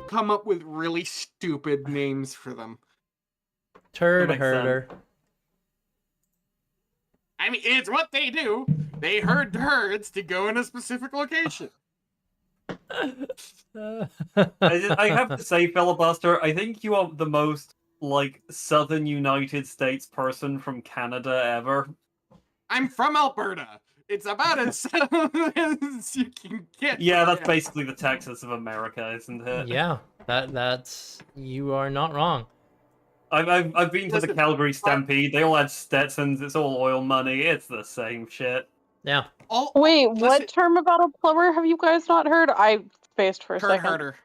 come up with really stupid names for them. Turd makes herder. I mean, it's what they do. They herd herds to go in a specific location. I have to say, Filibuster, I think you are the most, like, Southern United States person from Canada ever. I'm from Alberta. It's about as southern as you can get. Yeah, that's basically the Texas of America, isn't it? Yeah, that's you are not wrong. I've been to the Listen, Calgary Stampede. They all had Stetsons. It's all oil money. It's the same shit. Yeah. Wait, what term about a plumber have you guys not heard? I spaced for a Herd second. herder.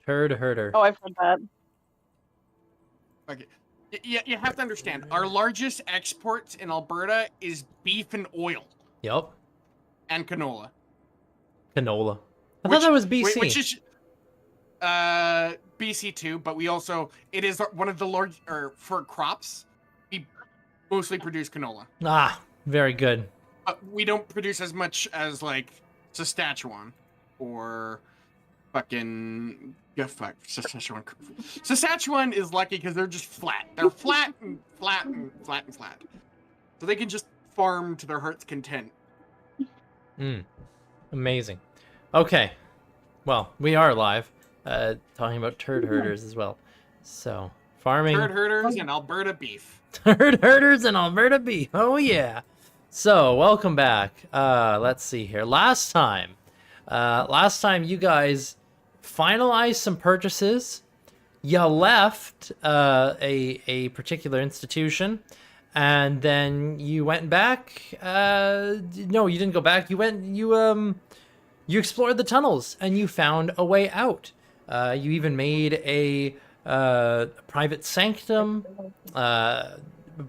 Turd herder. Oh, I've heard that. Okay. You have to understand, our largest exports in Alberta is beef and oil Yep. and canola. Canola. I thought that was BC. Which is BC too, but it is one of the large, or for crops, we mostly produce canola. Ah, very good. But we don't produce as much as like Saskatchewan or fucking fuck Saskatchewan. Saskatchewan is lucky because they're just flat. They're flat and flat and flat and flat, so they can just farm to their heart's content. Amazing. Okay. Well, we are live, talking about turd herders as well. So, farming. Herd herders and Alberta beef. Turd herders and Alberta beef. Oh, yeah. So, welcome back. Let's see here. Last time you guys finalized some purchases. You left a particular institution, and then you went back. No, you didn't go back. You explored the tunnels and you found a way out. You even made a private sanctum,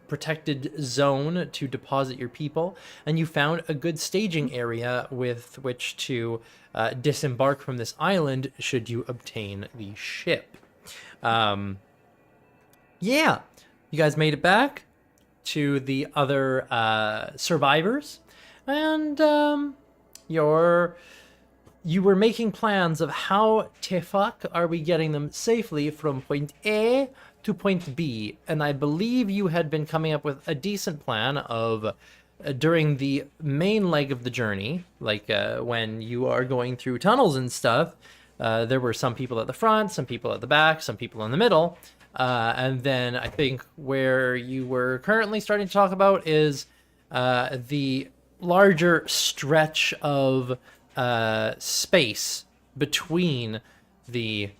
protected zone to deposit your people, and you found a good staging area with which to disembark from this island should you obtain the ship. Yeah, you guys made it back to the other survivors, and you were making plans of how the fuck are we getting them safely from point A to point B, and I believe you had been coming up with a decent plan of during the main leg of the journey, like when you are going through tunnels and stuff, there were some people at the front, some people at the back, some people in the middle, and then I think where you were currently starting to talk about is the larger stretch of space between the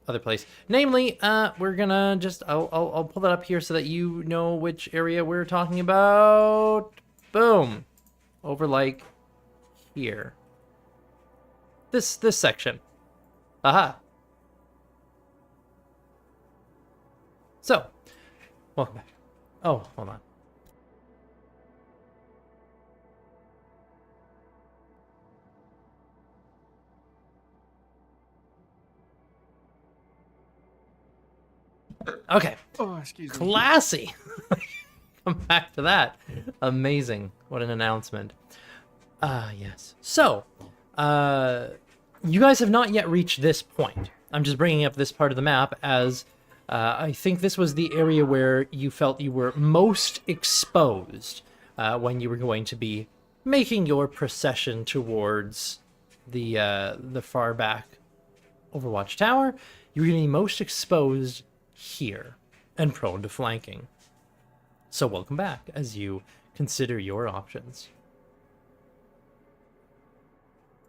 other place. Namely, we're gonna just I'll pull that up here so that you know which area we're talking about. Boom. Over like here. This section. Aha. So, welcome back. Oh, hold on. Okay. Oh, excuse me. Classy. Come back to that. Amazing. What an announcement. Yes. So, you guys have not yet reached this point. I'm just bringing up this part of the map as I think this was the area where you felt you were most exposed when you were going to be making your procession towards the far back Overwatch Tower. You were going to be most exposed here and prone to flanking. So welcome back as you consider your options.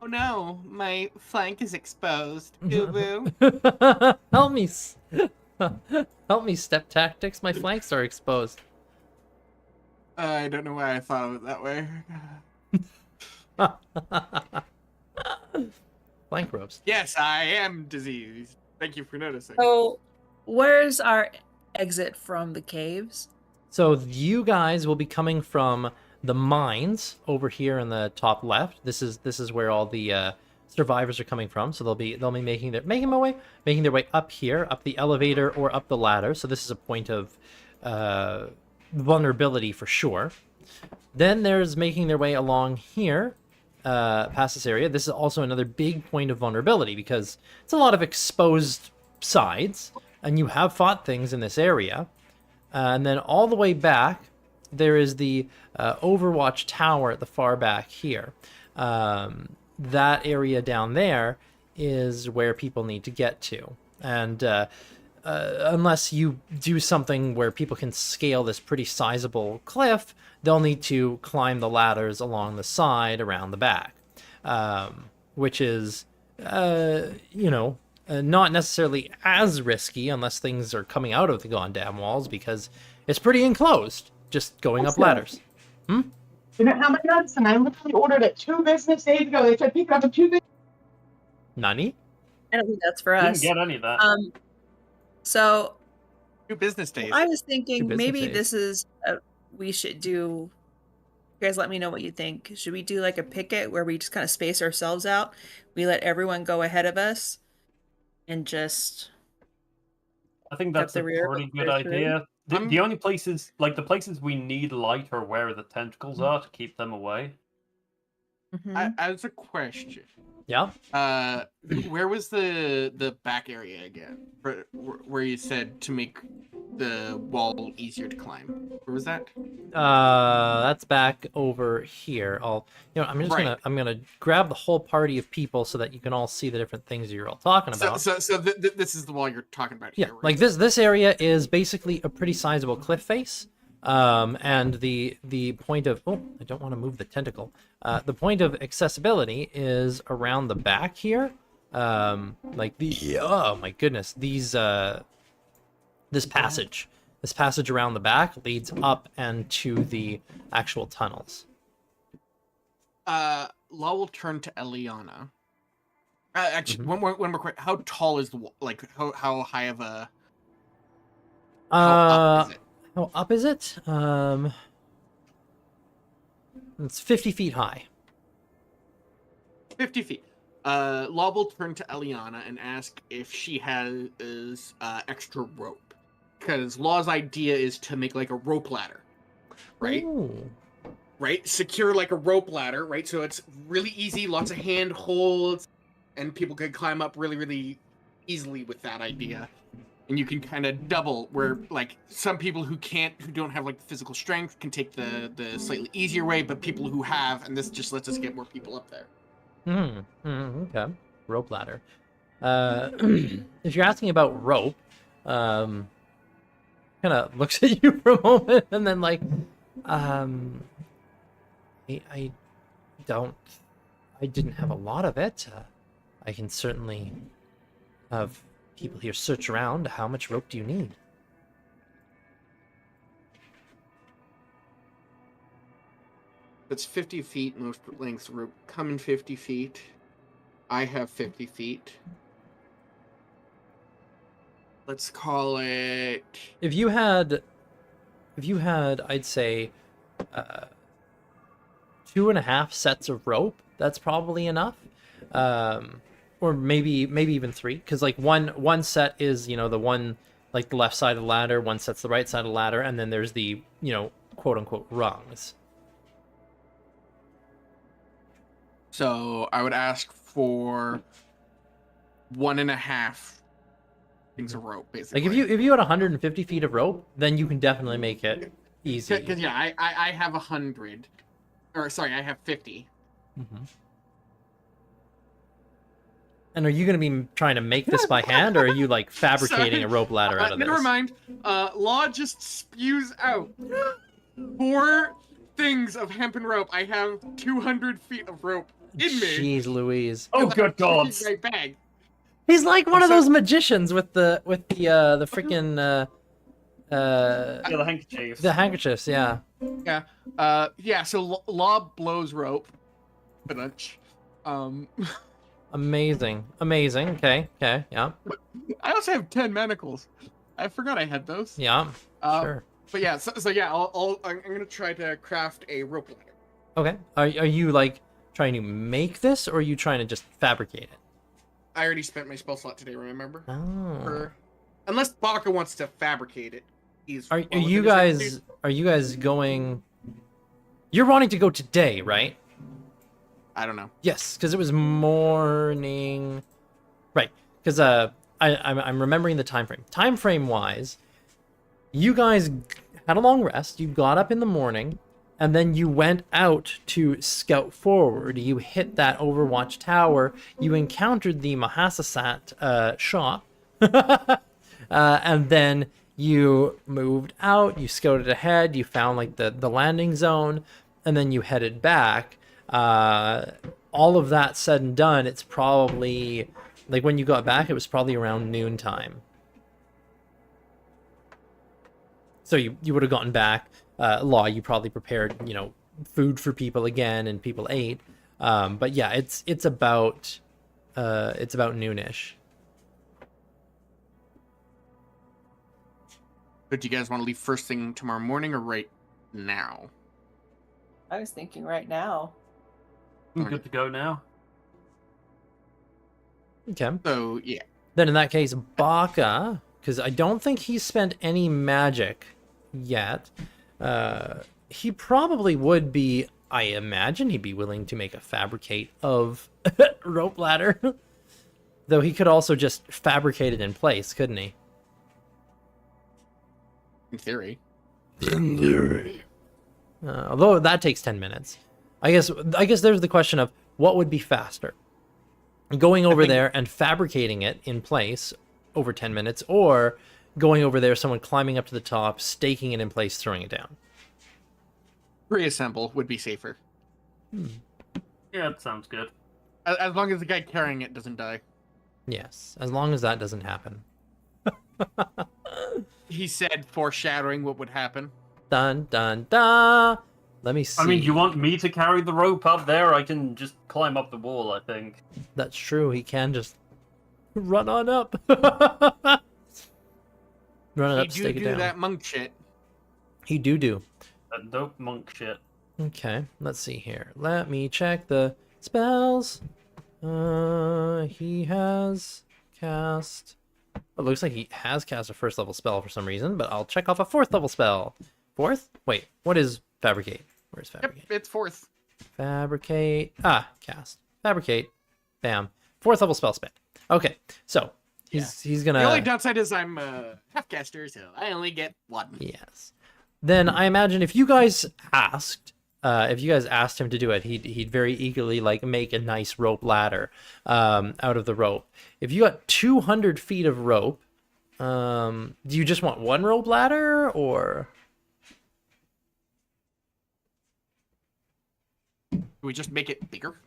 Oh no, my flank is exposed. Boo-boo. Help me. Help me, step tactics. My flanks are exposed. I don't know why I thought of it that way. Flank ropes. Yes, I am diseased. Thank you for noticing. So, where's our exit from the caves? So you guys will be coming from the mines over here in the top left. This is where all the survivors are coming from. So they'll be making their way up here, up the elevator or up the ladder. So this is a point of vulnerability for sure. Then there's making their way along here past this area, this is also another big point of vulnerability because it's a lot of exposed sides, and you have fought things in this area. And then all the way back, there is the Overwatch Tower at the far back here. That area down there is where people need to get to. And unless you do something where people can scale this pretty sizable cliff, they'll need to climb the ladders along the side around the back, which is, not necessarily as risky unless things are coming out of the goddamn walls, because it's pretty enclosed, just going up ladders. You know how many nuts? And I literally ordered it 2 business days ago. They said pick it up in 2 business. Nani? I don't think that's for I us. didn't get any of that. So 2 business days. I was thinking business maybe days. this is we should do. You guys, let me know what you think. Should we do like a picket where we just kind of space ourselves out? We let everyone go ahead of us, and just I think Got that's the a rear pretty good first room. idea. I'm- The only places, like the places we need light are where the tentacles are to keep them away. Mhm. As a question, Yeah. where was the back area again? Where you said to make the wall easier to climb? Where was that? That's back over here. I'm just Right. I'm gonna grab the whole party of people so that you can all see the different things you're all talking about. So this is the wall you're talking about Yeah, here. right? like this area is basically a pretty sizable cliff face. And the point of I don't want to move the tentacle. The point of accessibility is around the back here. Oh my goodness, this passage around the back leads up and to the actual tunnels. Law will turn to Eliana. Actually, Mhm. one more quick. How tall is the wall? Like how high of a? How Uh, up is it? how up is it? It's 50 feet high. 50 feet. Law will turn to Eliana and ask if she has extra rope, because Law's idea is to make like a rope ladder, right? Ooh. Right, secure like a rope ladder, right? So it's really easy, lots of hand holds, and people can climb up really, really easily with that idea. And you can kind of double where like some people who don't have like the physical strength can take the slightly easier way, but people who have, and this just lets us get more people up there. Okay. Rope ladder. If you're asking about rope, kind of looks at you for a moment and then like, I didn't have a lot of it. I can certainly have people here search around. How much rope do you need? It's 50 feet most lengths rope. Come in 50 feet. I have 50 feet. Let's call it. If you had, I'd say, 2.5 sets of rope, that's probably enough. Or maybe even 3, because like one set is the one like the left side of the ladder, one set's the right side of the ladder, and then there's the quote unquote rungs. So I would ask for 1.5 things of rope, basically. Like if you had 150 feet of rope, then you can definitely make it easy. Because yeah, I have 100, or sorry, I have 50. Mhm. And are you going to be trying to make this by hand, or are you like fabricating Sorry. a rope ladder out of this? Never mind. Law just spews out 4 things of hemp and rope. I have 200 feet of rope in me. Jeez Louise. Oh, good God. Right bag. He's like one of So- those magicians with the freaking Yeah, the handkerchiefs. the handkerchiefs, yeah. Yeah. So Law blows rope. Ba-dunch. Amazing. Okay, yeah. I also have 10 manacles. I forgot I had those. Yeah. Sure. But yeah, so yeah, I'm gonna try to craft a rope ladder. Okay. Are you like trying to make this, or are you trying to just fabricate it? I already spent my spell slot today, remember? Oh. Unless Baka wants to fabricate it. He's Are well you within his guys going? You're wanting to go today, right? I don't know. Yes, because it was morning. Right, because I'm remembering the time frame. Time frame wise, you guys had a long rest. You got up in the morning, and then you went out to scout forward. You hit that Overwatch tower. You encountered the Mahasasat shop, and then you moved out. You scouted ahead. You found like the landing zone, and then you headed back. All of that said and done, it's probably like when you got back, it was probably around noontime. So you would have gotten back. Law, you probably prepared, food for people again, and people ate. But yeah, it's about noonish. But do you guys want to leave first thing tomorrow morning or right now? I was thinking right now. I'm good to go now. Okay. So yeah. Then in that case, Baka, because I don't think he's spent any magic yet. He probably would be, I imagine he'd be willing to make a fabricate of rope ladder. Though he could also just fabricate it in place, couldn't he? In theory. Although that takes 10 minutes. I guess there's the question of what would be faster. Going over there and fabricating it in place over 10 minutes, or going over there, someone climbing up to the top, staking it in place, throwing it down. Reassemble would be safer. Yeah, that sounds good. As long as the guy carrying it doesn't die. Yes, as long as that doesn't happen. He said, foreshadowing what would happen. Dun, dun, dun. Let me see. I mean, you want me to carry the rope up there? I can just climb up the wall, I think. That's true. He can just run on up. Run it up, stake it do down. that monk shit. He do. That dope monk shit. Okay, let's see here. Let me check the spells. He has cast... It looks like he has cast a first level spell for some reason, but I'll check off a 4th level spell. 4th? Wait, what is fabricate? Where's fabricate? Yep, it's 4th. Fabricate. Cast. Fabricate. Bam. 4th level spell spent. Okay, so he's gonna... The only downside is I'm half-caster, so I only get 1. Yes. Then I imagine if you guys asked him to do it, he'd very eagerly make a nice rope ladder out of the rope. If you got 200 feet of rope, do you just want one rope ladder, or Do we just make it bigger?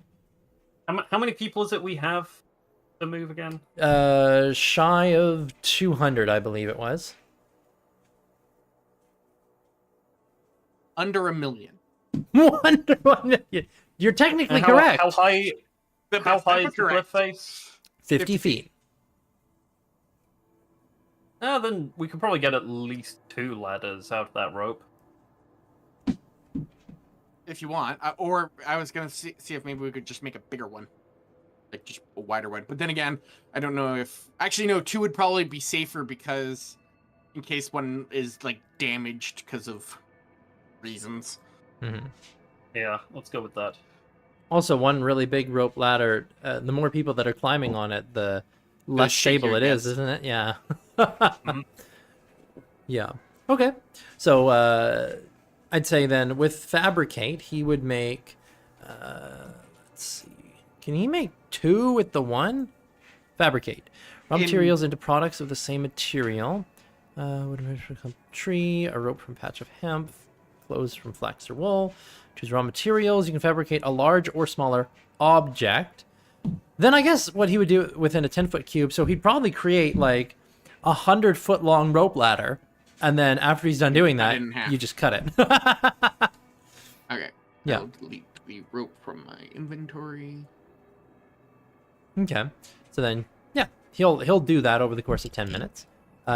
How many people is it we have to move again? shy of 200, I believe it was. Under 1 million. Under 1 million. You're technically correct. How high? How high is the correct. cliff face? 50 feet. Then we could probably get at least 2 ladders out of that rope. If you want. Or I was going to see if maybe we could just make a bigger one. Like, just a wider one. But then again, I don't know if... Actually, no, 2 would probably be safer because... In case one is, damaged because of reasons. Mm-hmm. Yeah, let's go with that. Also, one really big rope ladder, the more people that are climbing on it, the less stable shakier it it is, gets. isn't it? Yeah. Mhm. Yeah. Okay. So, I'd say then with fabricate, he would make, let's see, can he make 2 with the 1? Fabricate. Raw materials into products of the same material. Wood from tree, a rope from patch of hemp, clothes from flax or wool. Choose raw materials. You can fabricate a large or smaller object. Then I guess what he would do within a 10-foot cube, so he'd probably create a 100-foot long rope ladder, and then after he's done doing that, you just cut it. Okay. Yeah. I'll delete the rope from my inventory. Okay. So then, yeah, he'll do that over the course of 10 minutes.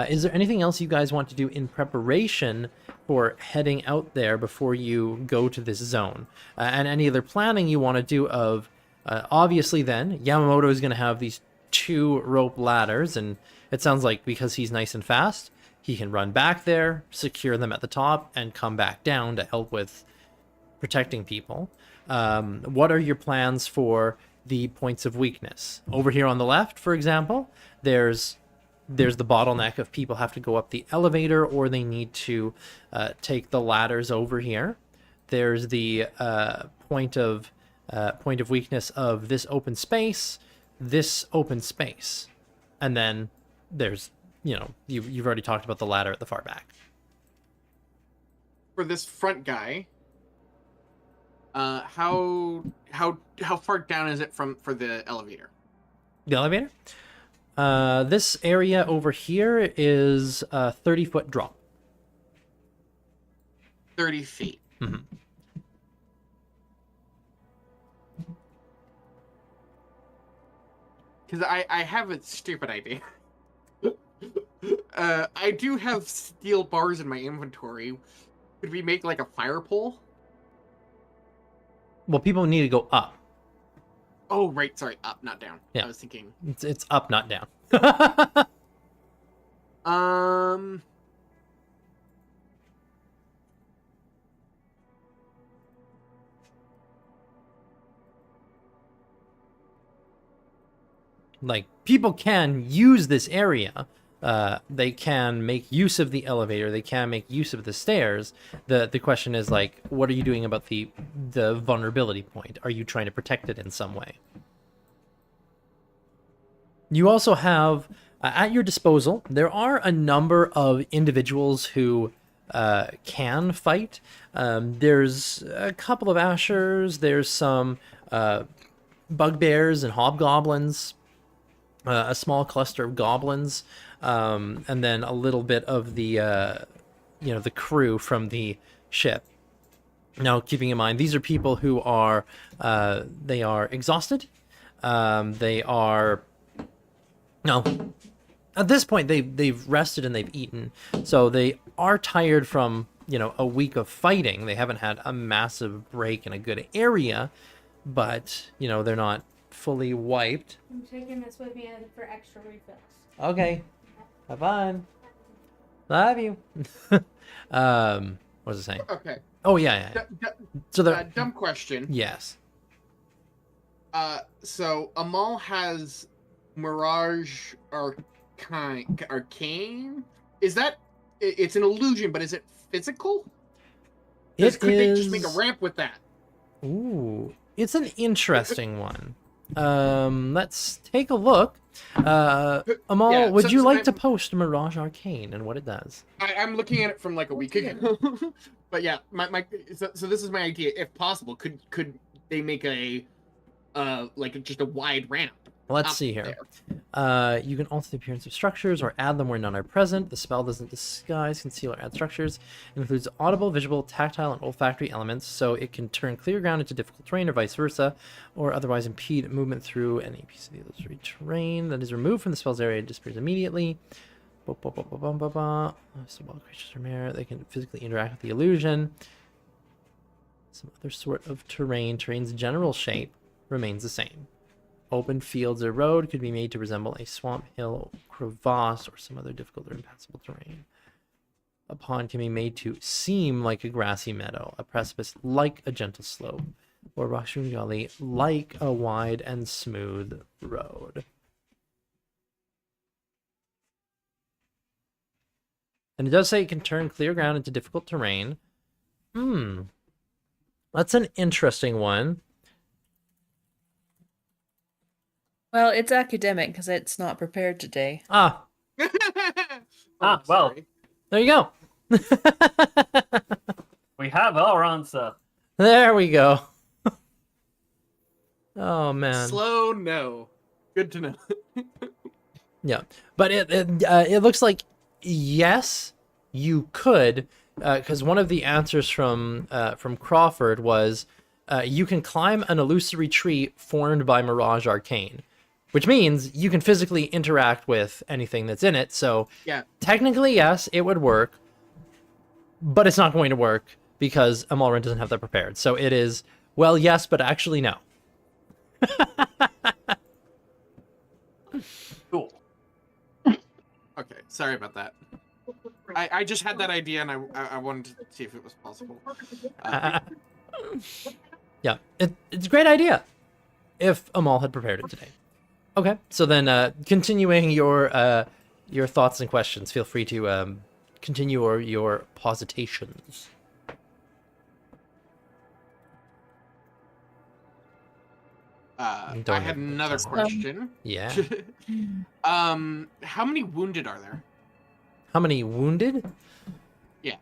Is there anything else you guys want to do in preparation for heading out there before you go to this zone? And any other planning you want to do of, obviously then, Yamamoto is going to have these 2 rope ladders, and it sounds like because he's nice and fast, he can run back there, secure them at the top, and come back down to help with protecting people. What are your plans for the points of weakness? Over here on the left, for example, there's the bottleneck of people have to go up the elevator or they need to take the ladders over here. There's the point of weakness of this open space, and then there's, you've already talked about the ladder at the far back. For this front guy, how far down is it for the elevator? The elevator? This area over here is a 30-foot drop. 30 feet. Mm-hmm. Because I have a stupid idea. I do have steel bars in my inventory. Could we make like a fire pole? Well, people need to go up. Oh, right. Sorry. Up, not down. Yeah. I was thinking. It's up, not down. Like, people can use this area. They can make use of the elevator. They can make use of the stairs. The question is, like, what are you doing about the vulnerability point? Are you trying to protect it in some way? You also have, at your disposal, there are a number of individuals who can fight. There's a couple of Ashers. There's some bugbears and hobgoblins. A small cluster of goblins, and then a little bit of the, the crew from the ship. Now, keeping in mind, these are people who are, they are exhausted. They are, at this point, they've rested and they've eaten, so they are tired from, a week of fighting. They haven't had a massive break in a good area, but, they're not fully wiped. I'm taking this with me for extra refills. Okay. Have fun. Love you. What was it saying? Okay. Oh, yeah. So the dumb question. Yes. So Amal has Mirage Arcane. Is that? It's an illusion, but is it physical? Could they just make a ramp with that? Ooh, it's an interesting one. Let's take a look. Amal, Yeah, would you like I'm- to post Mirage Arcane and what it does? I'm looking at it from like a week ago. But yeah, so this is my idea. If possible, could they make a like just a wide ramp? Let's up see here. there? You can alter the appearance of structures or add them where none are present. The spell doesn't disguise, conceal, or add structures. It includes audible, visual, tactile, and olfactory elements, so it can turn clear ground into difficult terrain or vice versa, or otherwise impede movement through any piece of the illusory terrain that is removed from the spell's area and disappears immediately. So while creatures are mere, they can physically interact with the illusion. Some other sort of terrain's general shape remains the same. Open fields or road could be made to resemble a swamp, hill, crevasse, or some other difficult or impassable terrain. A pond can be made to seem like a grassy meadow, a precipice like a gentle slope, or rock-strewn gully like a wide and smooth road. And it does say it can turn clear ground into difficult terrain. That's an interesting one. Well, it's academic because it's not prepared today. Ah, Oh, well. sorry. there you go. We have our answer. There we go. Oh man. Slow no. Good to know. Yeah, but it looks like yes, you could, because one of the answers from Crawford was you can climb an illusory tree formed by Mirage Arcane, which means you can physically interact with anything that's in it. So Yeah. technically, yes, it would work, but it's not going to work because Amalrin doesn't have that prepared. So it is, well, yes, but actually no. Cool. Okay. Sorry about that. I just had that idea and I wanted to see if it was possible. Yeah, it's a great idea. If Amal had prepared it today. Okay, so then continuing your thoughts and questions, feel free to continue your positations. I Don't had have another time. question. Yeah. How many wounded are there? How many wounded? Yeah.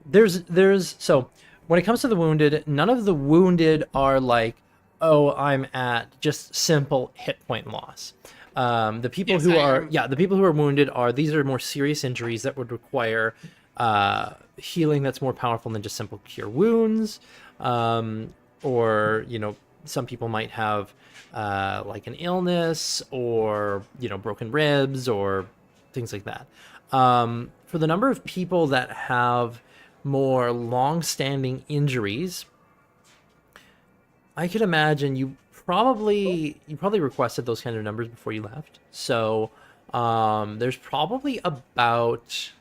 There's so when it comes to the wounded, none of the wounded are like, oh, I'm at just simple hit point loss. The people Yes, who the people who are wounded these are more serious injuries that would require healing that's more powerful than just simple cure wounds. Or some people might have like an illness or broken ribs or things like that. For the number of people that have more long-standing injuries, I could imagine you probably requested those kind of numbers before you left. So there's probably about,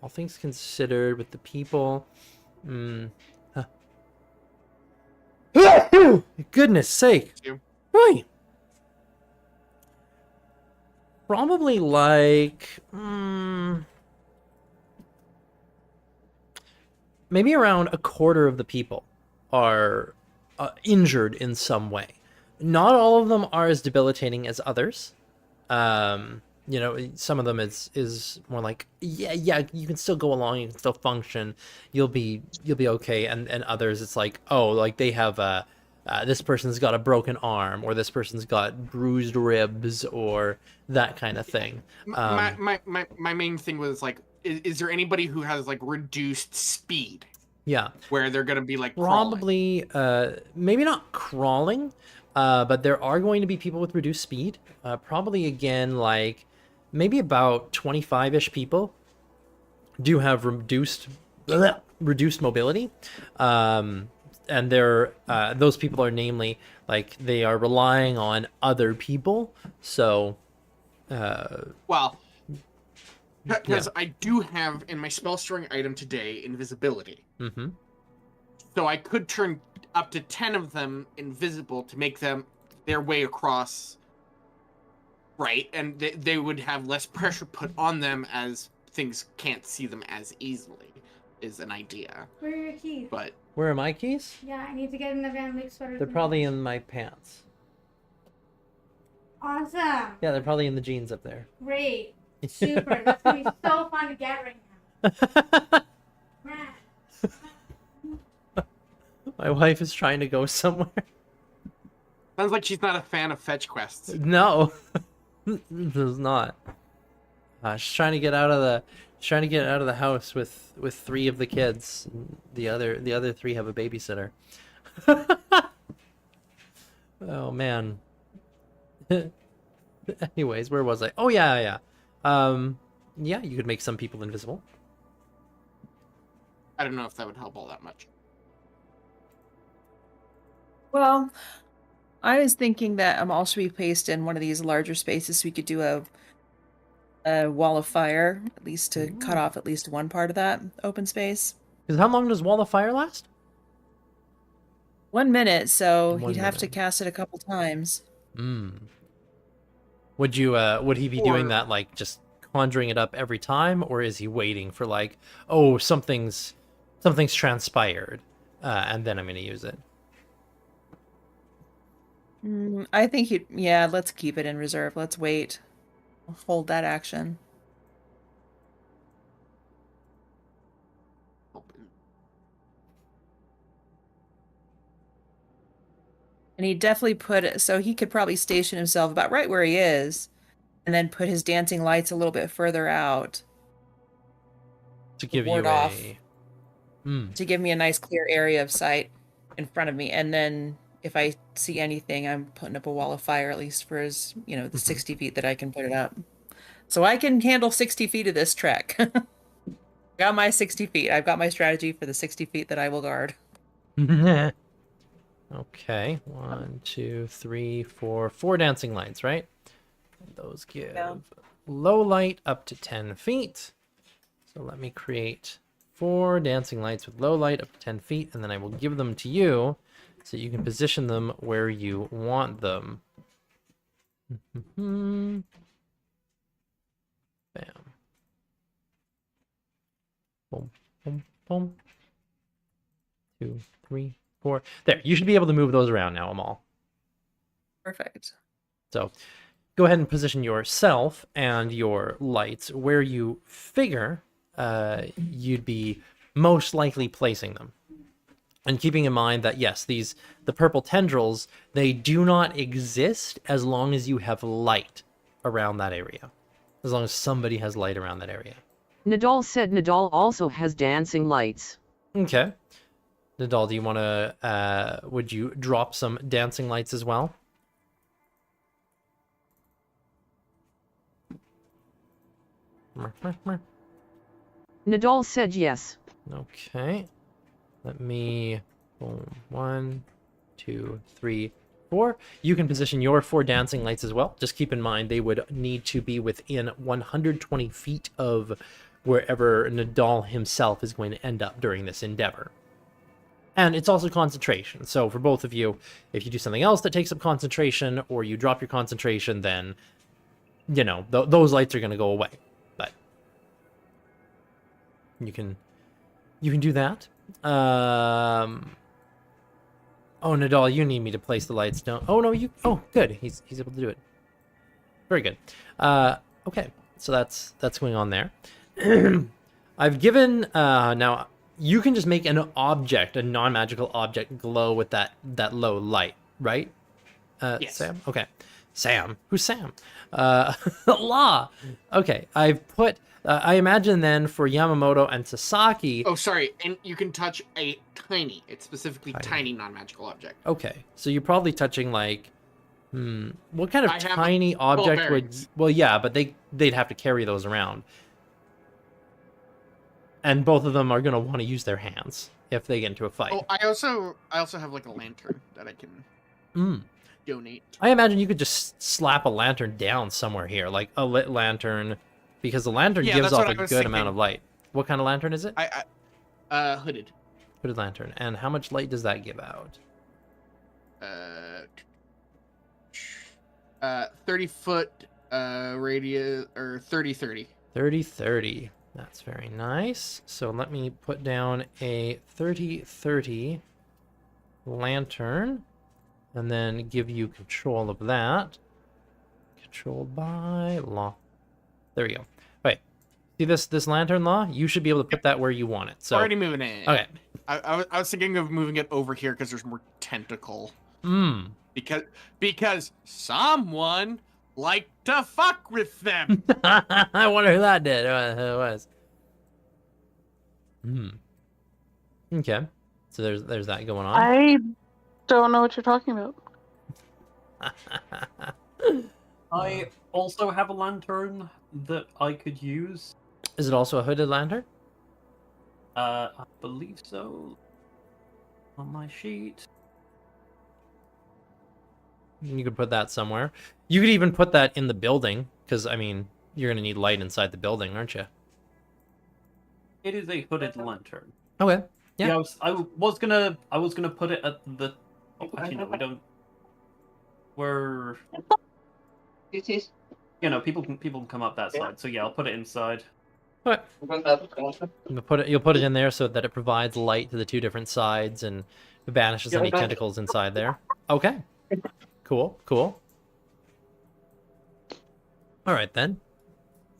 all things considered, with the people. Goodness sake! Right. Probably like maybe around a quarter of the people are injured in some way. Not all of them are as debilitating as others. Some of them is more like, yeah, you can still go along, you can still function, you'll be okay. And others, it's like, oh, like they have this person's got a broken arm, or this person's got bruised ribs, or that kind of thing. My main thing was like, is there anybody who has like reduced speed? Yeah, where they're gonna be like probably maybe not crawling, but there are going to be people with reduced speed. Probably again, like maybe about 25-ish people do have reduced mobility. And they're those people are namely like they are relying on other people. So well, because I do have in my spell storing item today invisibility. Mm-hmm. So I could turn up to 10 of them invisible to make them their way across, right? And they would have less pressure put on them as things can't see them as easily, is an idea. Where are your keys? But where are my keys? Yeah, I need to get in the van, make sweaters. They're probably in my pants. Awesome. Yeah, they're probably in the jeans up there. Great. Super. That's gonna be so fun to get right now. My wife is trying to go somewhere. sounds like she's not a fan of fetch quests. No, it's not. She's trying to get out of the house with 3 of the kids. The other 3 have a babysitter. Oh man. Anyways, where was I? Oh yeah. Yeah, you could make some people invisible. I don't know if that would help all that much. Well, I was thinking that Amal should be placed in one of these larger spaces so we could do a wall of fire, at least to cut off at least one part of that open space. Because how long does Wall of Fire last? 1 minute, so 1 he'd have to minute. cast it a couple times. Would he be doing that, like just conjuring it up every time, or is he waiting for like, oh, something's transpired, and then I'm gonna use it? I think let's keep it in reserve. Let's wait. Hold that action. And he definitely so he could probably station himself about right where he is, and then put his dancing lights a little bit further out. To give you ward off. to give me a nice clear area of sight in front of me. And then if I see anything, I'm putting up a wall of fire, at least for his, the 60 feet that I can put it up. So I can handle 60 feet of this trek. Got my 60 feet. I've got my strategy for the 60 feet that I will guard. Okay, 1, 2, 3, 4, 4 dancing lights, right? Those give low light up to 10 feet. So let me create 4 dancing lights with low light up to 10 feet, and then I will give them to you so you can position them where you want them. Bam. 2, 3, 4. There, you should be able to move those around now, Amal. Perfect. So go ahead and position yourself and your lights where you figure you'd be most likely placing them. And keeping in mind that, yes, the purple tendrils, they do not exist as long as you have light around that area. As long as somebody has light around that area. Nadal said Nadal also has dancing lights. Okay. Nadal, do you want to, would you drop some dancing lights as well? Nadal said yes. Okay. Let me, boom, 1, 2, 3, 4. You can position your 4 dancing lights as well. Just keep in mind they would need to be within 120 feet of wherever Nadal himself is going to end up during this endeavor. And it's also concentration. So for both of you, if you do something else that takes up concentration, or you drop your concentration, then, you know, those lights are going to go away. But you can do that. Oh, Nadal, you need me to place the lights down. Oh, no, you... Oh, good. He's able to do it. Very good. Okay, so that's going on there. I've given... now, you can just make an object, a non-magical object, glow with that low light, right? Yes. Sam? Okay. Sam? Who's Sam? Law! Okay, I've put... I imagine then for Yamamoto and Sasaki... Oh, sorry, and you can touch a tiny, it's specifically tiny non-magical object. Okay, so you're probably touching like... what kind of I have tiny object would... bearings. Well, yeah, but they'd have to carry those around. And both of them are going to want to use their hands if they get into a fight. Oh, I also have like a lantern that I can donate. I imagine you could just slap a lantern down somewhere here, like a lit lantern, because the lantern Yeah, gives that's what off a I was good amount thinking. of light. What kind of lantern is it? Hooded. Hooded lantern. And how much light does that give out? 30-foot radius, or 30-30. 30-30. That's very nice. So let me put down a 30-30 lantern, and then give you control of that. Controlled by Law. There we go. Wait, see this lantern, Law? You should be able to put that where you want it. So Already moving it. okay. I was thinking of moving it over here because there's more tentacle. Because someone liked to fuck with them. I wonder who that did. Who it was. Okay. So there's that going on. I don't know what you're talking about. I also have a lantern that I could use. Is it also a hooded lantern? I believe so. On my sheet. You could put that somewhere. You could even put that in the building, because I mean, you're gonna need light inside the building, aren't you? It is a hooded lantern. Okay. Yeah. I was gonna put it at the. Oh, actually no, we don't. We're. It is. You know, people can come up that side. So yeah, I'll put it inside. Okay. You'll put it in there so that it provides light to the two different sides and banishes any tentacles inside there. Okay. Cool. All right then.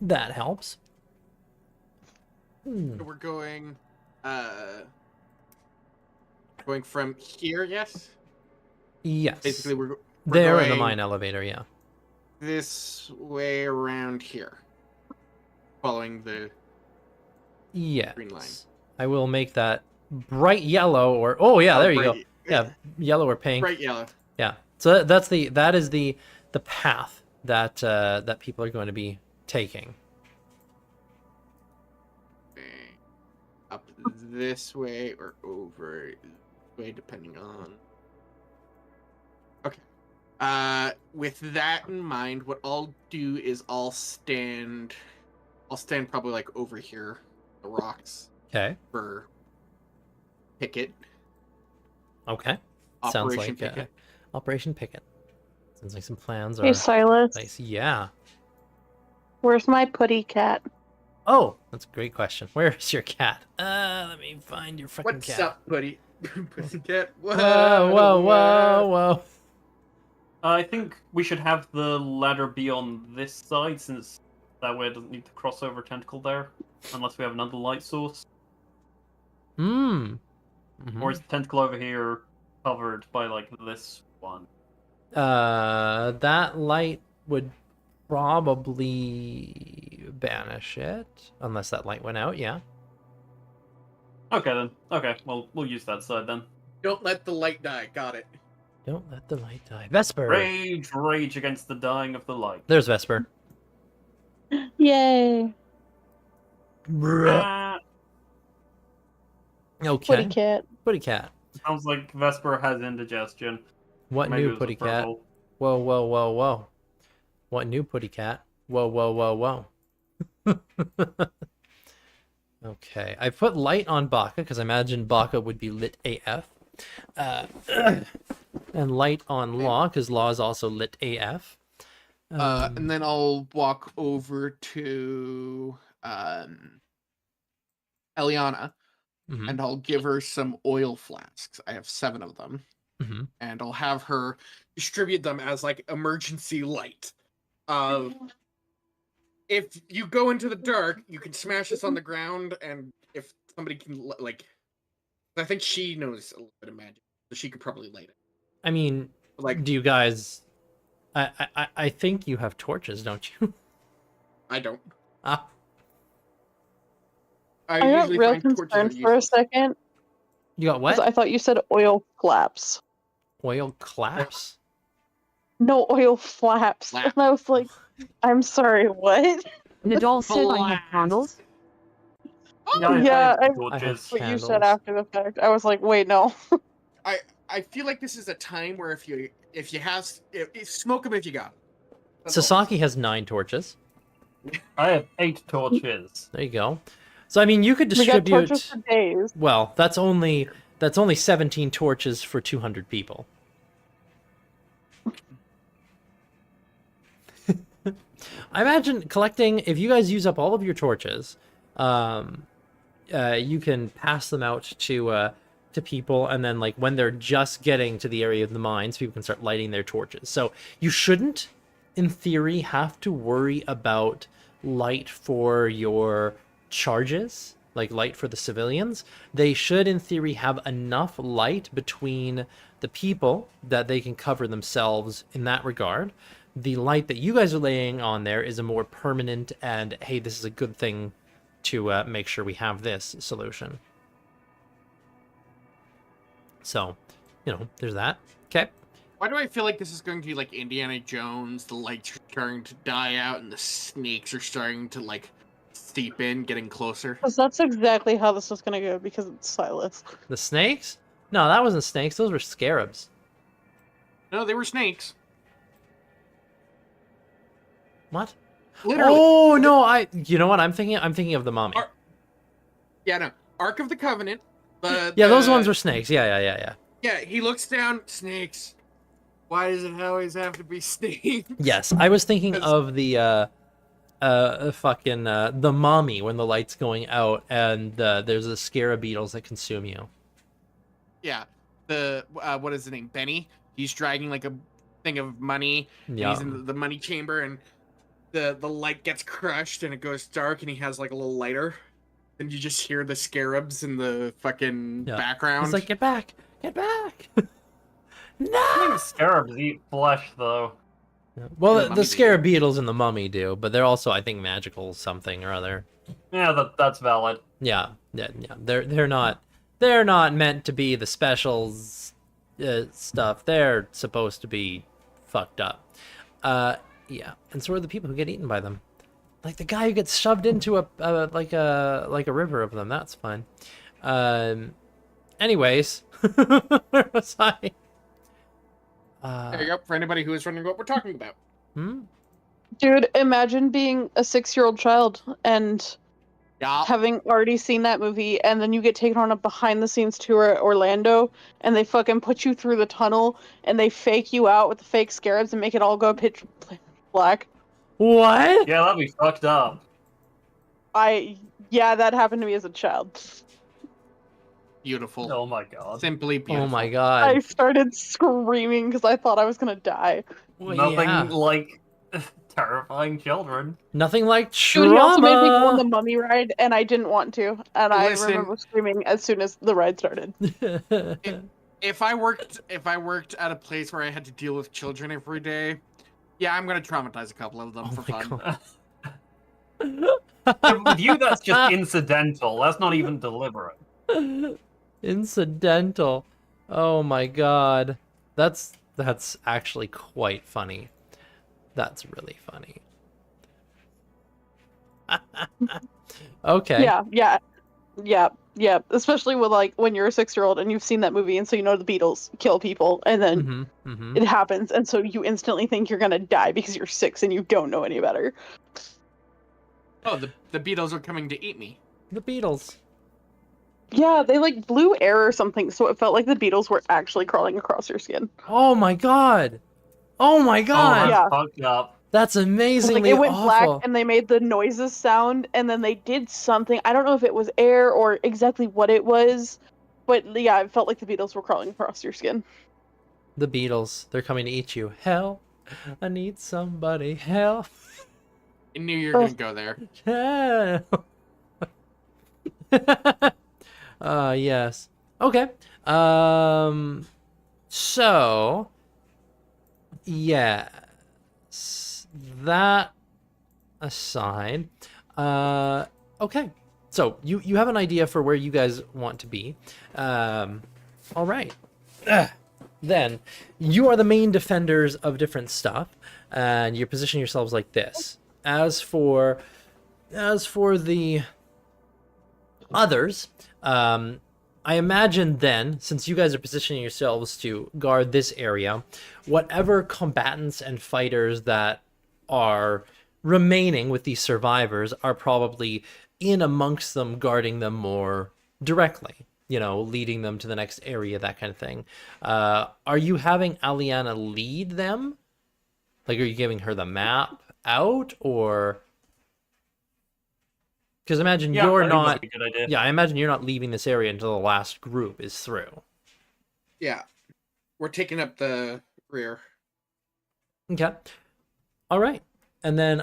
That helps. We're going from here, yes? Yes. Basically, we're there in the going mine elevator, yeah. this way around here. Following the Yes. green line. I will make that bright yellow or... Oh, yeah, there you go. bright- Yeah, yellow or pink. Bright yellow. Yeah. So that is the path that that people are going to be taking. Up this way or over this way, depending on... Okay. With that in mind, what I'll do is I'll stand probably like over here, the rocks, Okay. for Picket. Okay. Sounds Operation like Picket. Operation Picket. Sounds like some plans Hey, are Silas. nice. Yeah. Where's my putty cat? Oh, that's a great question. Where is your cat? Let me find your freaking What's cat. up, buddy? Pussycat. Whoa, whoa, whoa, whoa. I think we should have the ladder be on this side, since that way it doesn't need to cross over tentacle there, unless we have another light source. Hmm. Or is the tentacle over here covered by, like, this one? That light would probably banish it, unless that light went out. Yeah. Okay, then. Okay, well, we'll use that side, then. Don't let the light die. Got it. Don't let the light die. Vesper. Rage, rage against the dying of the light. There's Vesper. Yay. Ah, Okay. Putty cat. Putty cat. sounds like Vesper has indigestion. What Maybe it new was a putty cat? purple. Whoa, whoa, whoa, whoa. What new putty cat? Whoa, whoa, whoa, whoa. Okay, I put light on Baka because I imagine Baka would be lit AF. And light on Law because Law is also lit AF. And then I'll walk over to Eliana, Mhm, and I'll give her some oil flasks. I have 7 of them, mhm. and I'll have her distribute them as like emergency light. If you go into the dark, you can smash this on the ground, and if somebody can like, I think she knows a little bit of magic, so she could probably light it. I mean, Like, do you guys? I think you have torches, don't you? I don't. Ah, I got usually real find torches are concerned for a useless. second. you got 'Cause what? I thought you said oil flaps. Oil collapse? No, oil flaps. Flap. And I was like, I'm sorry, what? Nadal said I have candles. Yeah, I have I have torches. What you said candles. after the fact. I was like, wait, no. I feel like this is a time where if you smoke them if you got 'em. That's all. Sasaki has 9 torches. I have 8 torches. There you go. So I mean, you could We got distribute. torches for days. Well, that's only 17 torches for 200 people. I imagine collecting, if you guys use up all of your torches, you can pass them out to people, and then like when they're just getting to the area of the mines, people can start lighting their torches. So you shouldn't, in theory, have to worry about light for your charges, like light for the civilians. They should, in theory, have enough light between the people that they can cover themselves in that regard. The light that you guys are laying on there is a more permanent and, hey, this is a good thing to make sure we have this solution. So, there's that. Okay. Why do I feel like this is going to be like Indiana Jones? The lights are starting to die out, and the snakes are starting to like seep in, getting closer. Because that's exactly how this was going to go, because it's Silas. The snakes? No, that wasn't snakes. Those were scarabs. No, they were snakes. What? Literally. Oh no! You know what? I'm thinking of the mommy. Yeah, no. Ark of the Covenant. Yeah, those ones were snakes. Yeah. Yeah, he looks down. Snakes. Why does it always have to be snakes? Yes, I was thinking 'Cause- of the the mommy when the light's going out and there's the scarab beetles that consume you. Yeah. The what is the name? Benny. He's dragging like a thing of money. And Yeah. he's in the money chamber, and the light gets crushed, and it goes dark, and he has like a little lighter, and you just hear the scarabs in the fucking Yeah. background. He's like, get back! Get back! I No! think scarabs eat flesh, though. Well, The the mummy scarab beetles and the mummy do, but they're also, I think, magical something or other. Yeah, that's valid. Yeah. They're not meant to be the specials stuff. They're supposed to be fucked up. Yeah, and so are the people who get eaten by them. Like the guy who gets shoved into a river of them. That's fine. Anyways, where was I? there you go. For anybody who is wondering what we're talking about. Hmm? Dude, imagine being a 6-year-old child and Yeah. having already seen that movie, and then you get taken on a behind-the-scenes tour at Orlando, and they fucking put you through the tunnel, and they fake you out with the fake scarabs and make it all go pitch black. What? Yeah, that'd be fucked up. Yeah, that happened to me as a child. Beautiful. Oh my god. Simply beautiful. Oh my I god. started screaming because I thought I was gonna die. Well, Nothing yeah. like terrifying children. Nothing like Dude, he also made me go on the trauma. mummy ride, and I didn't want to. And I Listen. remember screaming as soon as the ride started. If I worked at a place where I had to deal with children every day, yeah, I'm gonna traumatize a couple of them Oh for my fun. Yeah, with you, that's just incidental. That's not even deliberate. Incidental. Oh my god. That's actually quite funny. That's really funny. Okay. Yeah. Especially with like when you're a 6-year-old and you've seen that movie, and so you know the Beatles kill people, and then it happens, and so you instantly think you're gonna die because you're 6 and you don't know any better. Oh, the Beatles are coming to eat me. The Beatles. Yeah, they like blew air or something, so it felt like the Beatles were actually crawling across your skin. Oh my god. Oh my Oh, god. that's Yeah. fucked up. That's Like amazingly it went awful. black, and they made the noises sound, and then they did something. I don't know if it was air or exactly what it was, but yeah, it felt like the Beatles were crawling across your skin. The Beatles. They're coming to eat you. Help. I need somebody. Help. I knew you were gonna go there. Help. Yes. Okay. So yes. That aside, okay. So you have an idea for where you guys want to be. All right. Then you are the main defenders of different stuff, and you position yourselves like this. As for the others, I imagine then, since you guys are positioning yourselves to guard this area, whatever combatants and fighters that are remaining with these survivors are probably in amongst them, guarding them more directly, you know, leading them to the next area, that kind of thing. Are you having Aliana lead them? Like, are you giving her the map out, or... Because imagine Yeah, you're I think not... that'd be a good idea. Yeah, I imagine you're not leaving this area until the last group is through. Yeah, we're taking up the rear. Okay. All right. And then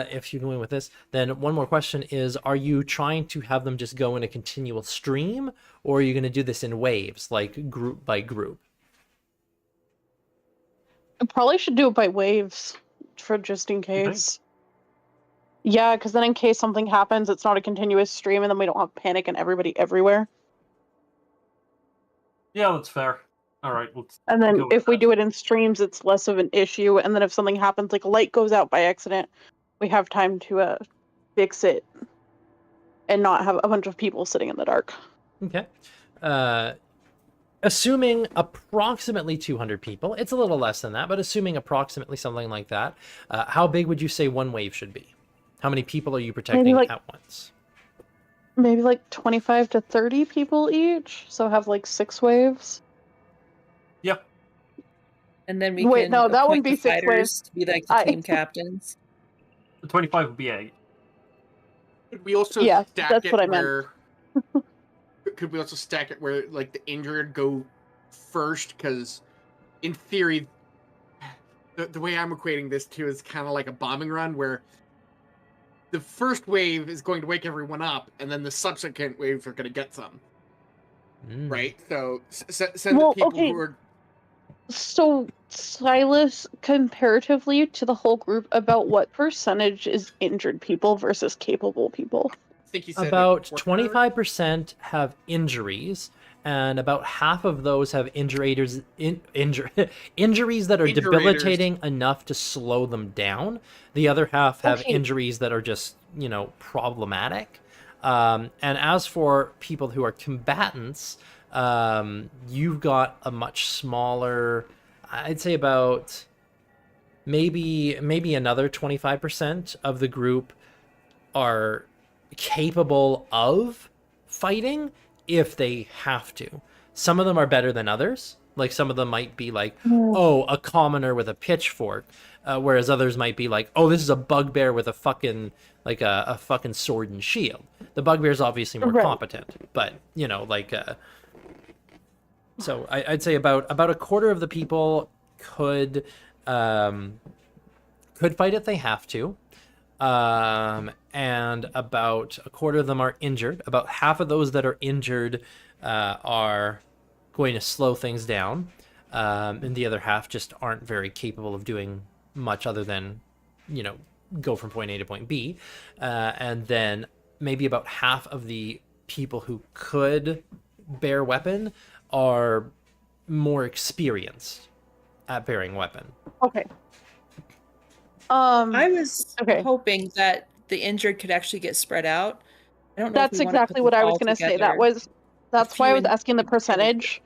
if you're going with this, then one more question is, are you trying to have them just go in a continual stream, or are you going to do this in waves, like group by group? I probably should do it by waves, for just in case. Yeah, because then in case something happens, it's not a continuous stream, and then we don't have panic and everybody everywhere. Yeah, that's fair. All right, let's. And then go with if we that. do it in streams, it's less of an issue. And then if something happens, like a light goes out by accident, we have time to fix it and not have a bunch of people sitting in the dark. Okay. Assuming approximately 200 people, it's a little less than that, but assuming approximately something like that, how big would you say one wave should be? How many people are you protecting like- at once? Maybe like 25 to 30 people each, so have like 6 waves. Yeah. And then we Wait, can no, that appoint wouldn't the be 6 fighters waves. to be like the I- team captains. The 25 would be 8. Could we also Yeah, stack that's it what I meant. where? Could we also stack it where like the injured go first? Because in theory, the way I'm equating this to is kind of like a bombing run where the first wave is going to wake everyone up, and then the subsequent waves are going to get some. Right? So send Well, the people okay. who are. So, Silas, comparatively to the whole group, about what percentage is injured people versus capable people? I think you said About like 25% have injuries, and about half of those have injuries that are Injurators. debilitating enough to slow them down. The other half have Okay. injuries that are just, you know, problematic. And as for people who are combatants, you've got a much smaller, I'd say about maybe another 25% of the group are capable of fighting if they have to. Some of them are better than others. Like some of them might be like, oh, a commoner with a pitchfork, whereas others might be like, oh, this is a bugbear with a fucking like a fucking sword and shield. The bugbear's obviously more competent, but you know, like, so I'd say about a quarter of the people could fight if they have to, and about a quarter of them are injured. About half of those that are injured are going to slow things down, and the other half just aren't very capable of doing much other than, you know, go from point A to point B. And then maybe about half of the people who could bear weapon are more experienced at bearing weapon. Okay. I was okay. hoping that the injured could actually get spread out. I don't know. That's exactly what I was going to say. That's why I was asking the percentage.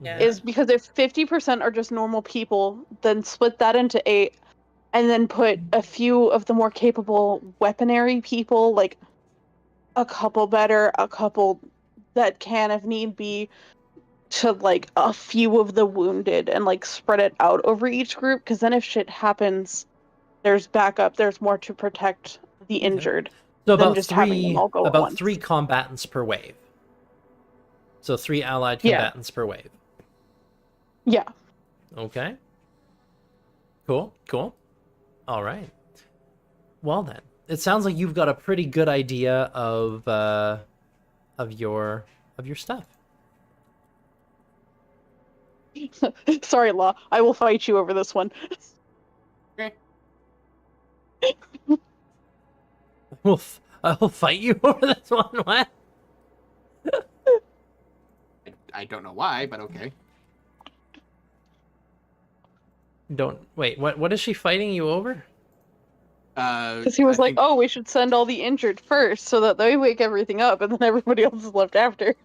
Yeah. Is because if 50% are just normal people, then split that into 8, and then put a few of the more capable weaponary people, like a couple better, a couple that can, if need be, to like a few of the wounded, and like spread it out over each group. Because then if shit happens, there's backup. There's more to protect the injured. So than about just having them all go at once. 3 combatants per wave. So 3 allied combatants per wave. Yeah. Okay. Cool. All right. Well then, it sounds like you've got a pretty good idea of your stuff. Sorry, Law. I will fight you over this one. Okay. I'll fight you over this one. What? I don't know why, but okay. Don't wait. What is she fighting you over? Because he was like, "Oh, we should send all the injured first, so that they wake everything up, and then everybody else is left after."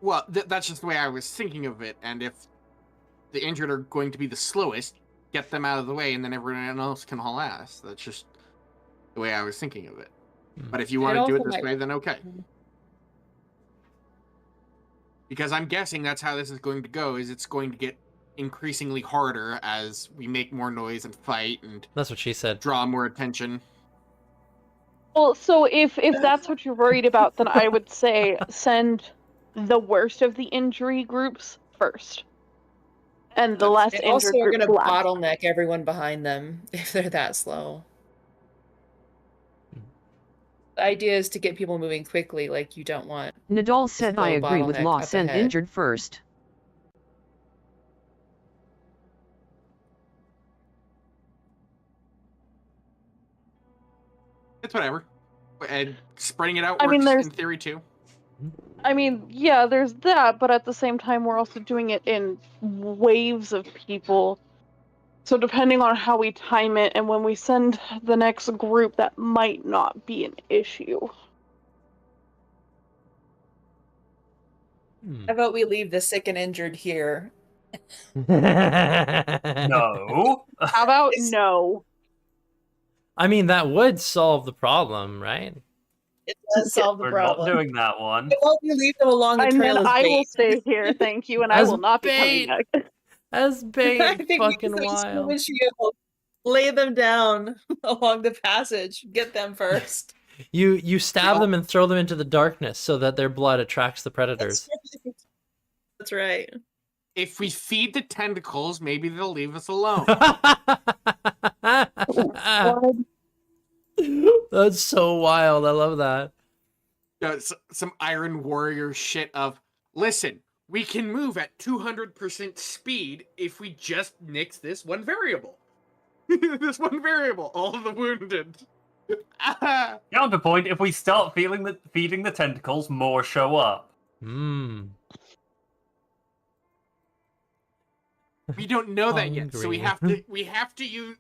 Well, that's just the way I was thinking of it. And if the injured are going to be the slowest, get them out of the way, and then everyone else can haul ass. That's just the way I was thinking of it. But if you want to do it this way, then okay. Because I'm guessing that's how this is going to go, is it's going to get increasingly harder as we make more noise and fight and that's what she said. Draw more attention. Well, so if that's what you're worried about, then I would say send the worst of the injury groups first. And the less injured also are groups going to last. bottleneck everyone behind them if they're that slow. The idea is to get people moving quickly, like you don't want... Nadal said I agree with Law, send injured first. It's whatever. And spreading it out works in theory too. I mean, yeah, there's that, but at the same time, we're also doing it in waves of people. So depending on how we time it, and when we send the next group, that might not be an issue. How about we leave the sick and injured here? No. How about no? I mean, that would solve the problem, right? It does solve the We're problem. not doing that one. Why don't you leave them along the trail as I bait? will stay here, thank you, and I will not be coming back. As bait, I think fucking we just wild. shield. Lay them down along the passage. Get them first. You stab them and throw them into the darkness so that their blood attracts the predators. That's right. If we feed the tentacles, maybe they'll leave us alone. That's so wild. I love that. Some Iron Warrior shit of, listen, we can move at 200% speed if we just nix this one variable. This one variable, all of the wounded. Counterpoint, if we start feeding the tentacles, more show up. We don't know that yet, so we have to use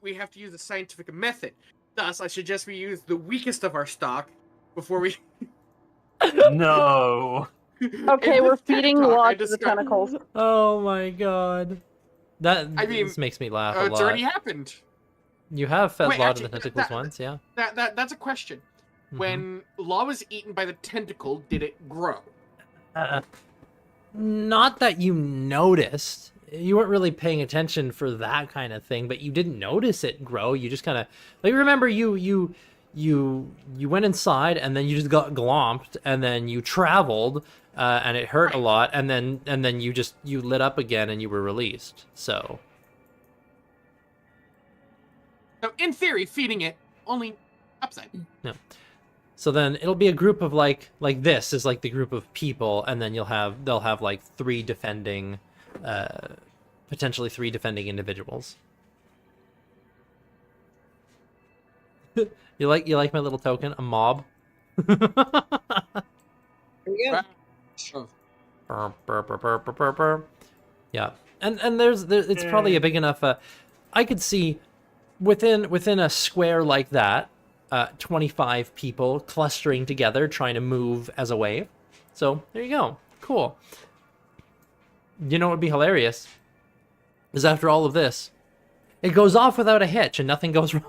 a scientific method. Thus, I suggest we use the weakest of our stock before we. No. Okay, we're feeding Law to the tentacles. Oh my god. This makes me laugh a lot. It's already happened. You have fed Wait, Law actually, to the tentacles once, yeah. That's a question. Mhm. When Law was eaten by the tentacle, did it grow? Not that you noticed. You weren't really paying attention for that kind of thing, but you didn't notice it grow. You just kind of like remember you went inside and then you just got glomped and then you traveled and it hurt a lot and then you lit up again and you were released. So in theory, feeding it only upside. yeah. So then it'll be a group of like this is like the group of people, and then they'll have like potentially three defending individuals. You like my little token, a mob? Here we go. Yeah, and there's it's probably a big enough. I could see within a square like that, 25 people clustering together trying to move as a wave. So there you go. Cool. You know what would be hilarious? Is after all of this, it goes off without a hitch and nothing goes wrong.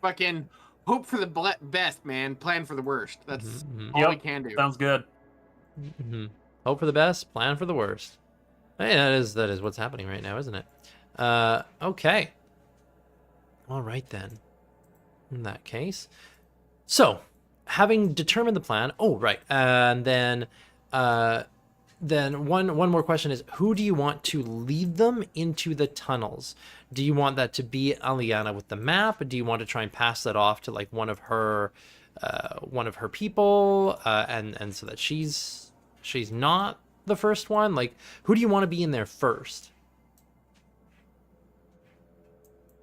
Fucking hope for the best, man. Plan for the worst. That's all we can do. Sounds good. Mm-hmm. Hope for the best, plan for the worst. Hey, that is what's happening right now, isn't it? Okay. All right then. In that case, so having determined the plan. Oh, right, and then one more question is: who do you want to lead them into the tunnels? Do you want that to be Aliana with the map? Do you want to try and pass that off to like one of her people, and so that she's not the first one? Like, who do you want to be in there first?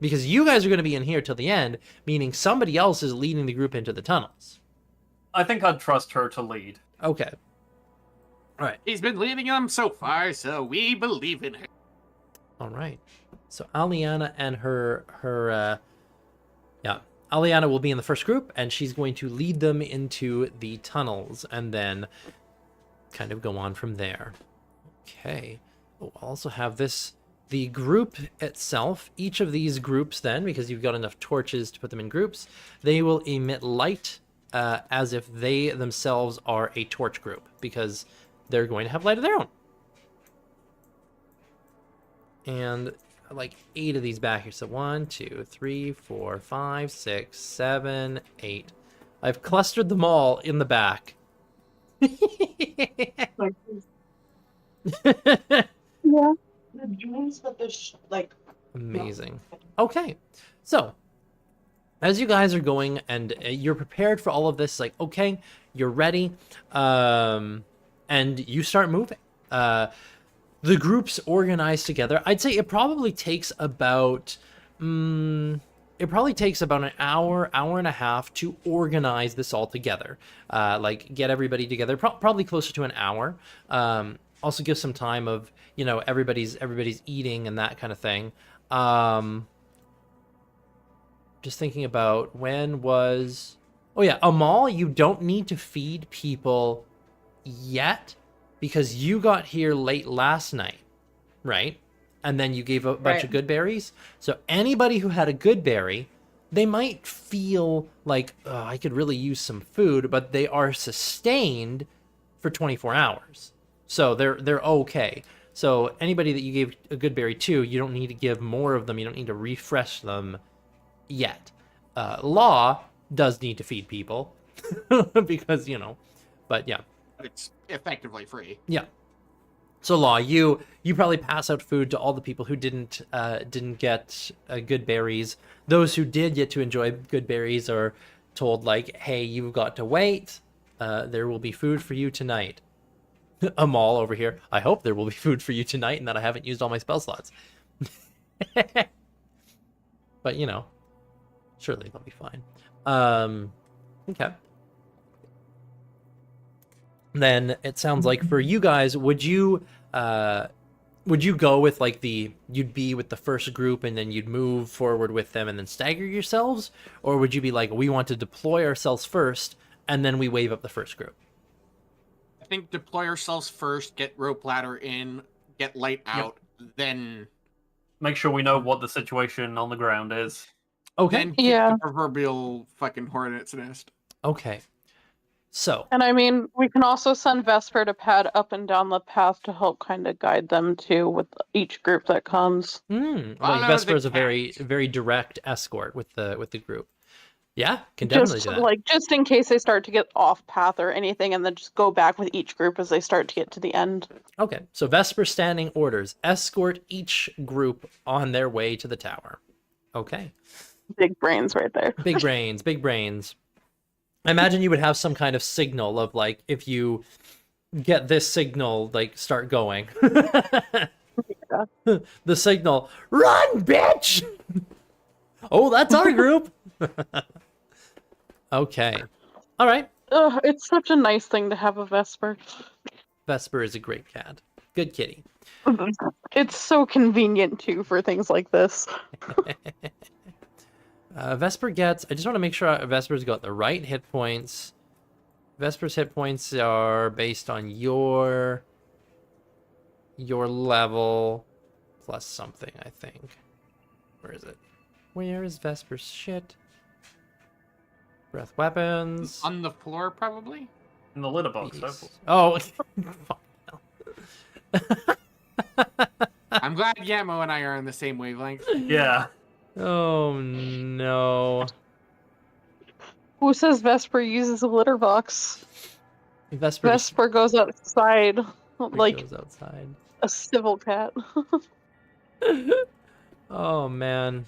Because you guys are going to be in here till the end, meaning somebody else is leading the group into the tunnels. I think I'd trust her to lead. Okay. All right. He's been leading them so far, so we believe in her. All right. So Aliana and Aliana will be in the first group, and she's going to lead them into the tunnels, and then kind of go on from there. Okay. We'll also have the group itself. Each of these groups then, because you've got enough torches to put them in groups, they will emit light as if they themselves are a torch group, because they're going to have light of their own. And like 8 of these back here. So 1, 2, 3, 4, 5, 6, 7, 8. I've clustered them all in the back. Yeah. The dreams, but Amazing. Okay, so as you guys are going and you're prepared for all of this, like, okay, you're ready, and you start moving. The groups organize together. I'd say it probably takes about an hour and a half to organize this all together. Like get everybody together, probably closer to an hour. Also give some time of, everybody's eating and that kind of thing. Just thinking about Amal, you don't need to feed people yet because you got here late last night, right? And then you gave a bunch of good berries. So anybody who had a good berry, they might feel like, I could really use some food, but they are sustained for 24 hours. So they're okay. So anybody that you gave a good berry to, you don't need to give more of them. You don't need to refresh them yet. Law does need to feed people because, but yeah. It's effectively free. Yeah. So Law, you probably pass out food to all the people who didn't get good berries. Those who did get to enjoy good berries are told like, hey, you've got to wait. There will be food for you tonight. Amal over here. I hope there will be food for you tonight and that I haven't used all my spell slots. But surely they'll be fine. Okay. Then it sounds like for you guys, would you go with like you'd be with the first group and then you'd move forward with them and then stagger yourselves? Or would you be like, we want to deploy ourselves first and then we wave up the first group? I think deploy ourselves first, get rope ladder in, get light out, then make sure we know what the situation on the ground is. Okay. Then kick Yeah. the proverbial fucking hornet's nest. Okay. So, And I mean, we can also send Vesper to pad up and down the path to help kind of guide them too with each group that comes. like Follow Vesper the is a very cat. very direct escort with the group. Yeah, can definitely Just do that. like just in case they start to get off path or anything, and then just go back with each group as they start to get to the end. Okay, so Vesper standing orders: escort each group on their way to the tower. Okay, Big brains right there. big brains, big brains. I imagine you would have some kind of signal of like, if you get this signal, like start going. The signal, run, bitch! Oh, that's our group. Okay, all right. Ugh, it's such a nice thing to have a Vesper. Vesper is a great cat. Good kitty. It's so convenient too for things like this. Vesper gets... I just want to make sure Vesper's got the right hit points. Vesper's hit points are based on your level plus something, I think. Where is it? Where is Vesper's shit? Breath weapons. On the floor, probably? In the litter box. Beast. Oh, fuck hell. I'm glad Yamo and I are on the same wavelength. Yeah. Oh no. Who says Vesper uses a litter box? Vesper Vesper goes outside like goes outside. a civil cat. Oh man.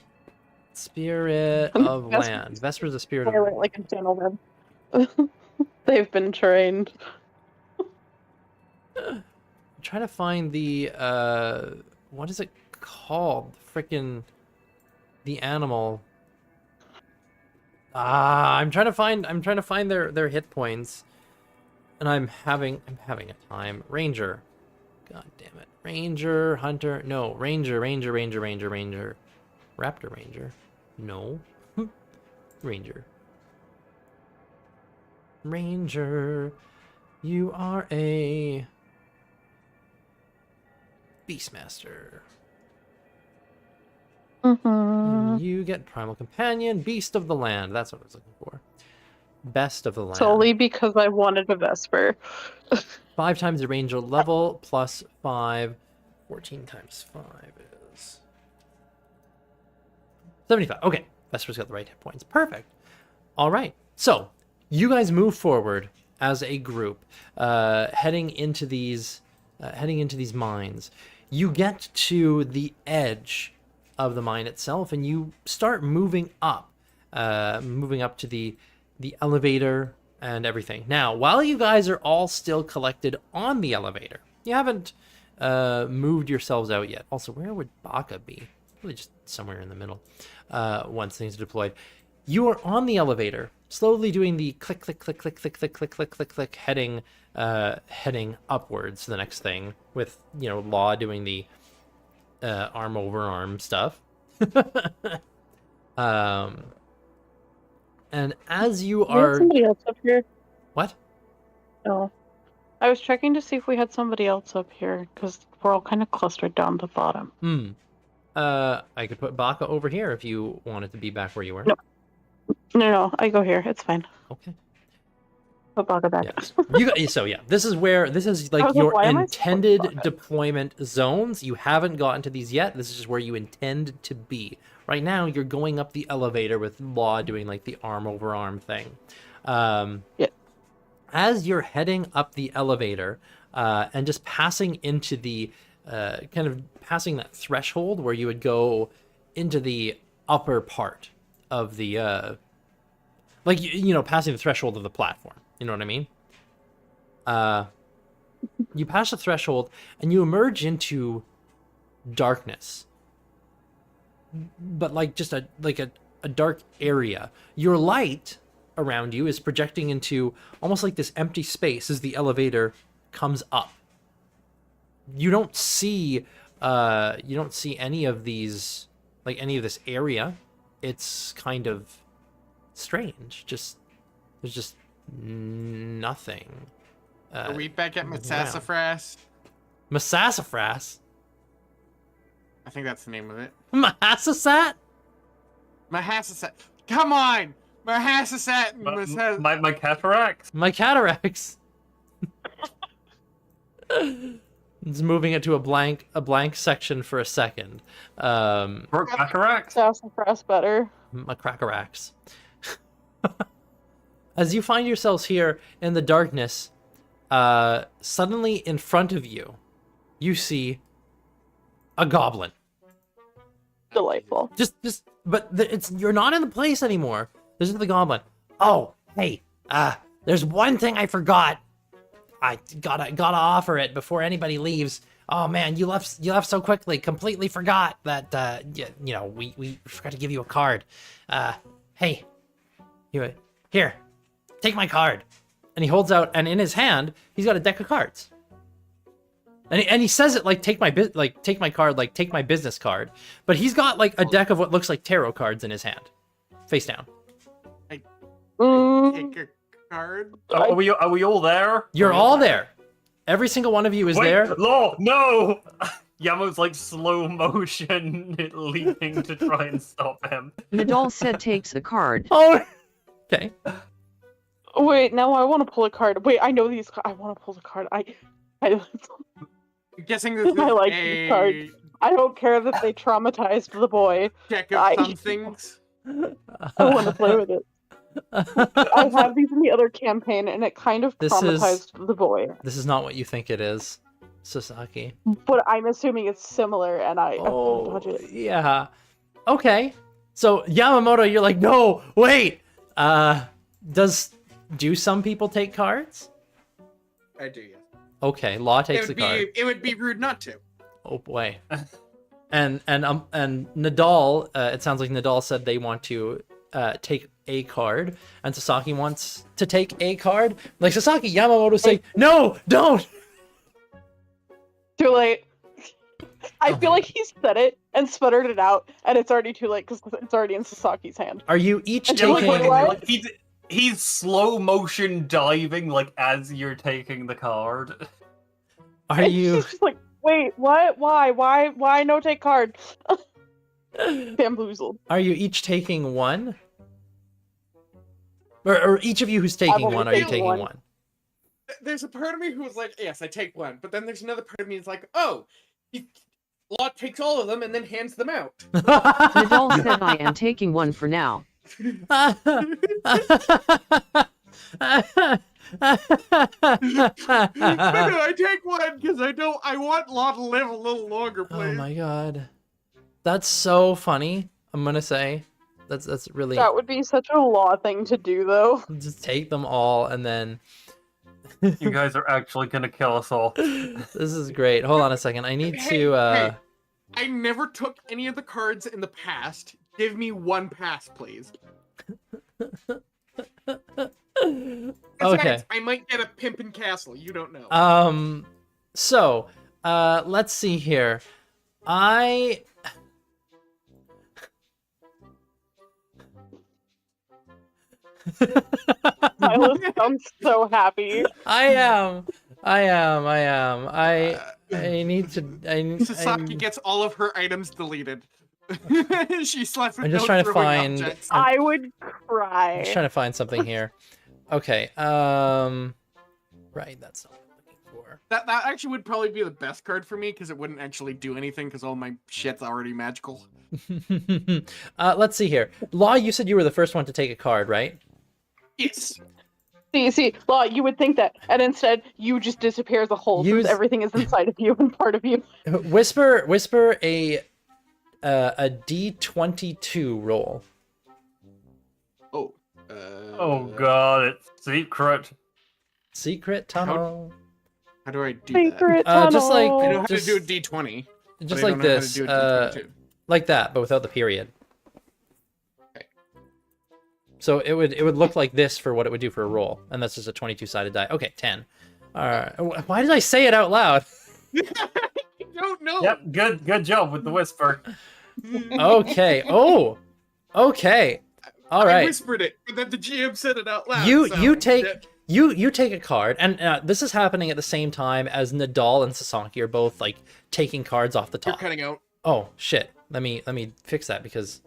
Spirit of Vesper- land. Vesper's a spirit of Like a gentleman. They've been trained. I'm trying to find the what is it called? Frickin' the animal. I'm trying to find their hit points. And I'm having a time. Ranger. God damn it. Ranger, hunter. No, ranger. Raptor ranger. No. Ranger. Ranger. You are a Beastmaster. Mm-hmm. You get Primal Companion, Beast of the Land. That's what I was looking for. Best of the Land. Solely because I wanted a Vesper. 5 times the ranger level plus 5. 14 times 5 is 75. Okay, Vesper's got the right hit points. Perfect. All right. So you guys move forward as a group, heading into these mines. You get to the edge of the mine itself, and you start moving up to the elevator and everything. Now, while you guys are all still collected on the elevator, you haven't moved yourselves out yet. Also, where would Baka be? Probably just somewhere in the middle. Once things are deployed, you are on the elevator, slowly doing the click, click, click, click, click, click, click, click, click, click, heading upwards to the next thing. With Law doing the arm over arm stuff. And as you We had are... somebody else up here. What? Oh. I was checking to see if we had somebody else up here, because we're all kind of clustered down the bottom. I could put Baka over here if you wanted to be back where you were. No, I go here. It's fine. Okay. Put Baga back. Yes. This is like was like, your why am I supposed to intended Baga? deployment zones. You haven't gotten to these yet. This is just where you intend to be. Right now, you're going up the elevator with Law doing like the arm over arm thing. Yeah. As you're heading up the elevator and just passing into the kind of passing that threshold where you would go into the upper part of the like passing the threshold of the platform. You know what I mean? You pass the threshold and you emerge into darkness, but like just a dark area. Your light around you is projecting into almost like this empty space as the elevator comes up. You don't see any of these, like any of this area. It's kind of strange. There's just nothing. Are we back at around. Masassafras? Masassafras? I think that's the name of it. Mahasasat? Mahassasat. Come on! Mahassasat. My cataracts. My cataracts. It's moving it to a blank section for a second. For cataracts? Sassafras better. My crackeracks. As you find yourselves here in the darkness, suddenly in front of you, you see a goblin. Delightful. But you're not in the place anymore. This is the goblin. Oh, hey, there's one thing I forgot. I gotta offer it before anybody leaves. Oh man, you left so quickly. Completely forgot that we forgot to give you a card. Hey, here, take my card. And he holds out, and in his hand, he's got a deck of cards. And he says it like take my card, like take my business card. But he's got like a deck of what looks like tarot cards in his hand, face down. Take Mm, a card. Are we all there? You're all there. Every single one of you is Wait, there. No! Yamo's like slow motion leaping to try and stop him. Nadal said takes the card. Oh, okay. wait, now I want to pull a card. Wait, I know these. I want to pull the card. I I'm guessing this is I like these cards. I don't care that they traumatized the boy. deck of some things. I want to play with it. I have these in the other campaign, and it kind of This traumatized the boy. This is not what you think it is, Sasaki. But I'm assuming it's similar, and I Oh, dodge it. yeah. Okay. So Yamamoto, you're like, no, wait. Do some people take cards? I do, yes. Okay, Law takes the card. It would be rude not to. Oh boy. and Nadal, it sounds like Nadal said they want to take a card, and Sasaki wants to take a card. Like Sasaki, Yamamoto say, no, don't. Too late. I feel like he said it and sputtered it out, and it's already too late because it's already in Sasaki's hand. Are you each And you're taking? like, what? He's slow motion diving like as you're taking the card. Are you? He's just like, wait, what? Why no take card? Bamboozled. Are you each taking one? Or each of you who's taking only one, are you taken taking one. one? There's a part of me who was like, yes, I take one. But then there's another part of me that's like, oh, Law takes all of them and then hands them out. Nadal said I am taking one for now. Why do I take one? Because I want Law to live a little longer, please. Oh my god. That's so funny, I'm gonna say. That's really... That would be such a Law thing to do, though. Just take them all and then... You guys are actually gonna kill us all. This is great. Hold on a second. I need to... Hey, I never took any of the cards in the past. Give me one pass, please. Okay. Besides, I might get a Pimpin' Castle. You don't know. So, let's see here. Silas sounds so happy. I need to... Sasaki gets all of her items deleted. She's left with I'm just no trying to throwing find... objects. I would I'm cry. just trying to find something here. Okay, right, that's not what I'm looking for. That actually would probably be the best card for me because it wouldn't actually do anything because all my shit's already magical. Let's see here. Law, you said you were the first one to take a card, right? Yes. See, Law, you would think that, and instead you just disappear as a whole Use- since everything is inside of you and part of you. Whisper a D22 roll. Oh. Oh god, it's secret. Secret tunnel. How do I do Secret that? Just like- I know how Just- to do a D20. Just but I like don't know how to this. do a D22. Like that, but without the period. Okay. So it would look like this for what it would do for a roll, and that's just a 22-sided die. Okay, 10. All right. Why did I say it out loud? I don't know. Yep, good job with the whisper. Okay. Oh. Okay. All I right. whispered it, but then the GM said it out loud. You so- you take a card, and this is happening at the same time as Nadal and Sasaki are both like taking cards off the You're top. cutting out. Oh shit. Let me fix that because.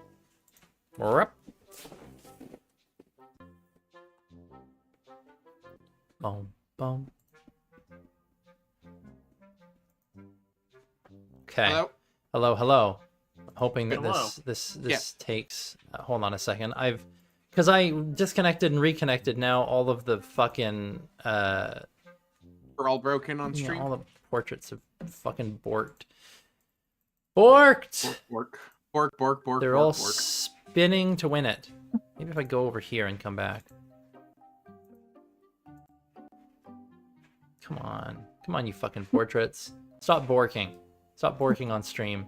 Boom, boom. Okay. Hello? Hello, hello. I'm hoping that Hello. this takes. Hold on a second. Because I disconnected and reconnected. Now all of the fucking We're all broken on yeah, stream. all the portraits have fucking borked. Borked. Bork. They're all spinning to win it. Maybe if I go over here and come back. Come on, you fucking portraits. Stop borking. Stop borking on stream.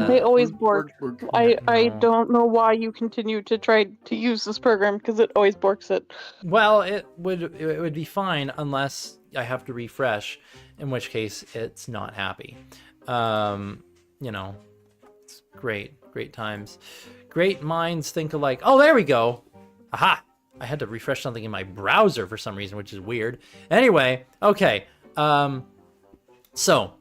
They always bork. I no. don't know why you continue to try to use this program because it always borks it. Well, it would be fine unless I have to refresh, in which case it's not happy. You know, it's great times. Great minds think alike. Oh, there we go. Aha! I had to refresh something in my browser for some reason, which is weird. Anyway, okay. So,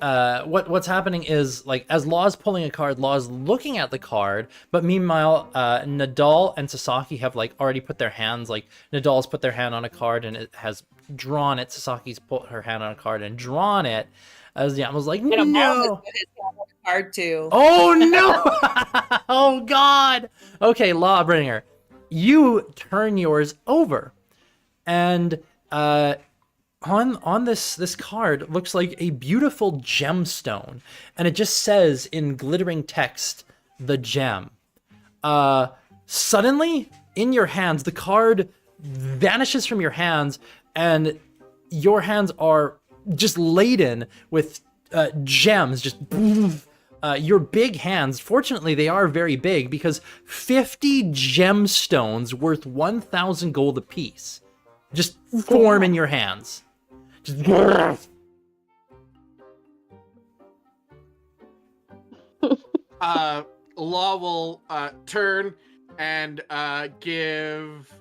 what's happening is, like, as Law's pulling a card, Law's looking at the card, but meanwhile, Nadal and Sasaki have, like, already put their hands, like, Nadal's put their hand on a card and it has drawn it. Sasaki's put her hand on a card and drawn it. As Yam was like, And a mom has no! put his hand on the card too. Oh, no! Oh, God! Okay, Lawbringer. You turn yours over. And, on this card looks like a beautiful gemstone, and it just says in glittering text, the gem. Suddenly, in your hands, the card vanishes from your hands, and your hands are just laden with gems, just your big hands. Fortunately, they are very big because 50 gemstones worth 1,000 gold apiece just form in your hands. Just Law will turn and give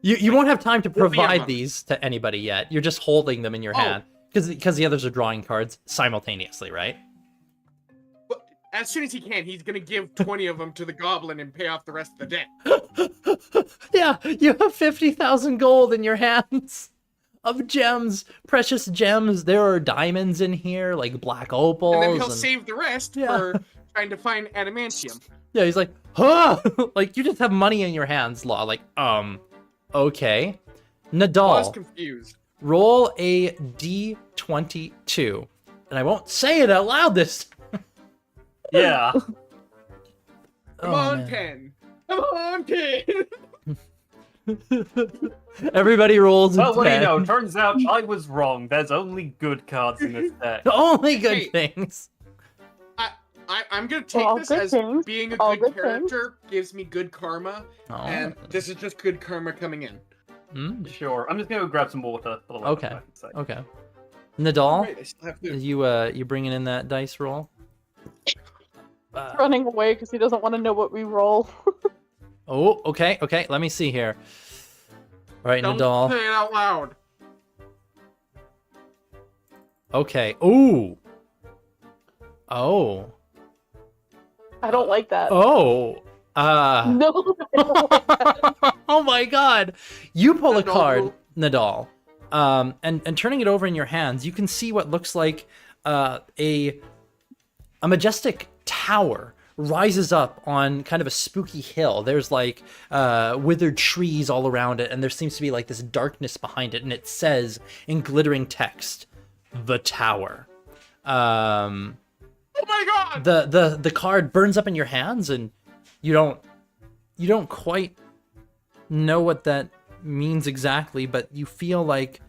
You won't have time to We'll be provide among- these to anybody yet. You're just holding them in your hand because the others are drawing cards simultaneously, right? as soon as he can, he's gonna give 20 of them to the goblin and pay off the rest of the debt. Yeah, you have 50,000 gold in your hands of gems, precious gems. There are diamonds in here, like black opals. And then he'll save the rest for trying to find adamantium. Yeah, he's like, huh? Like, you just have money in your hands, Law. Like, okay. I was Nadal, confused. roll a d22. And I won't say it out loud this time. Yeah. Come on, 10. Come on, 10. Everybody rolls a Well, what do you 10. know? Turns out I was wrong. There's only good cards in this deck. Only good Hey. things. I'm gonna take All this good as things. being a All good good character gives me good karma, Oh. and this is just good karma coming in. Mm, Sure. I'm just gonna go grab some water. For the Okay. back in a sec. okay. Nadal, Wait, I still have to. you bringing in that dice roll? Running away because he doesn't want to know what we roll. Oh, okay. Let me see here. All right, Don't Nadal. say it out loud. Okay. Ooh. Oh. I don't like that. Oh. No. I don't like that. Oh my God. You pull a Nadal card, will- Nadal. And turning it over in your hands, you can see what looks like a majestic tower rises up on kind of a spooky hill. There's like withered trees all around it, and there seems to be like this darkness behind it, and it says in glittering text, "The Tower." Oh my god! The card burns up in your hands, and you don't quite know what that means exactly, but you feel like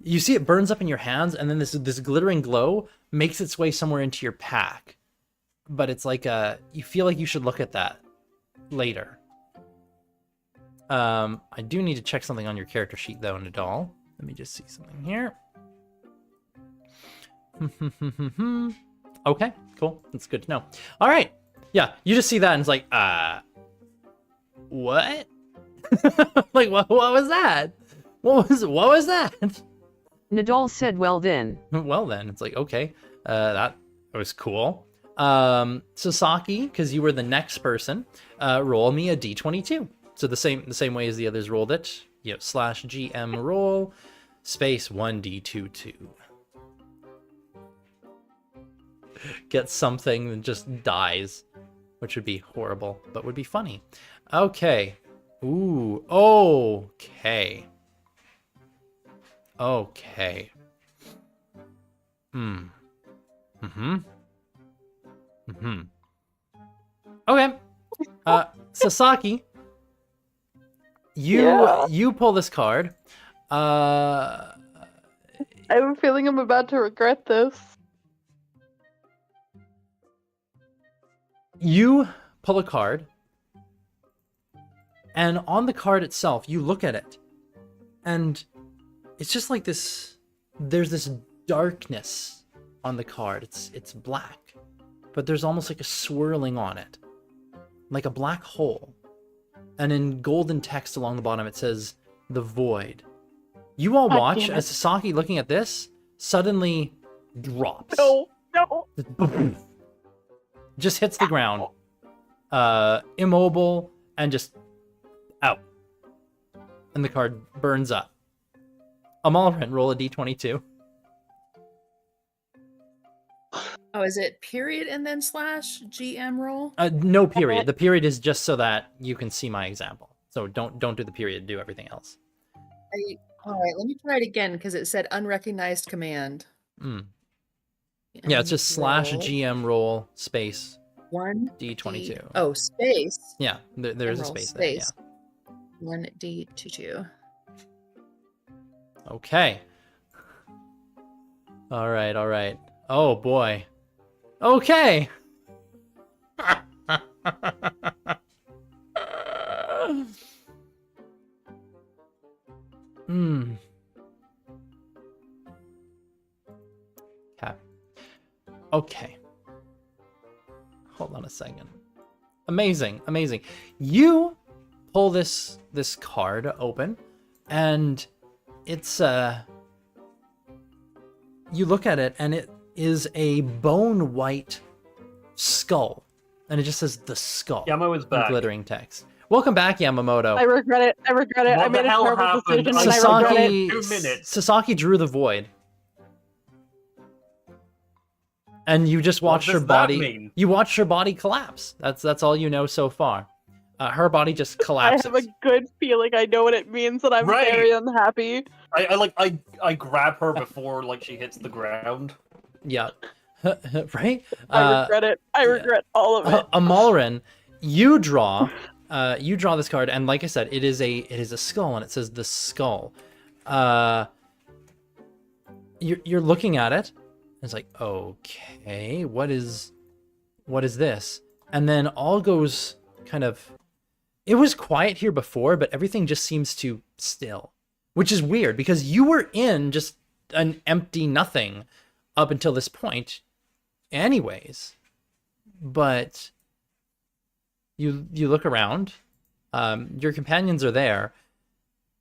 you see it burns up in your hands, and then this glittering glow makes its way somewhere into your pack. But it's like you feel like you should look at that later. I do need to check something on your character sheet though, Nadal. Let me just see something here. Okay, cool. That's good to know. All right. Yeah, you just see that and it's like, what? Like, what was that? What was that? Nadal said, well then. Well then, it's like, okay, that was cool. Sasaki, because you were the next person, roll me a d22. So the same way as the others rolled it. You know, /GM roll, space 1d22. Get something that just dies, which would be horrible, but would be funny. Okay. Ooh, okay. Okay. Okay. Sasaki, you pull this card. I have a feeling I'm about to regret this. You pull a card, and on the card itself, you look at it, and it's just like this. There's this darkness on the card. It's black, but there's almost like a swirling on it, like a black hole. And in golden text along the bottom, it says "The Void." You all watch as Sasaki, looking at this, suddenly drops. No. Just hits the ground, immobile, and just out. And the card burns up. Amalren, roll a d22. Oh, is it period and then /GM roll? No period. The period is just so that you can see my example. So don't do the period. Do everything else. All right, let me try it again because it said unrecognized command. Yeah, it's just /GM roll space 1d22. d22. Oh, space. Yeah, there's a space there. Yeah. 1d22. Okay. All right. Oh boy. Okay. Okay. Hold on a second. Amazing. You pull this card open, and it's you look at it, and it is a bone white skull, and it just says "the skull" Yamo is in back. glittering text. Welcome back, Yamamoto. I regret it. What I made the a hell terrible happened? decision, and I regret it. 2 minutes. Sasaki drew the void, and you just watched her does that body. mean? You watched her body collapse. That's all you know so far. Her body just collapses. I have a good feeling I know what it means, and I'm Right. very unhappy. I grab her before she hits the ground. Yeah, right. I regret it. I regret all of it. Amalren, you draw this card, and like I said, it is a skull, and it says "the skull." You're looking at it. And it's like, okay, what is this? And then all goes kind of. It was quiet here before, but everything just seems to still, which is weird because you were in just an empty nothing up until this point, anyways. But you look around, your companions are there,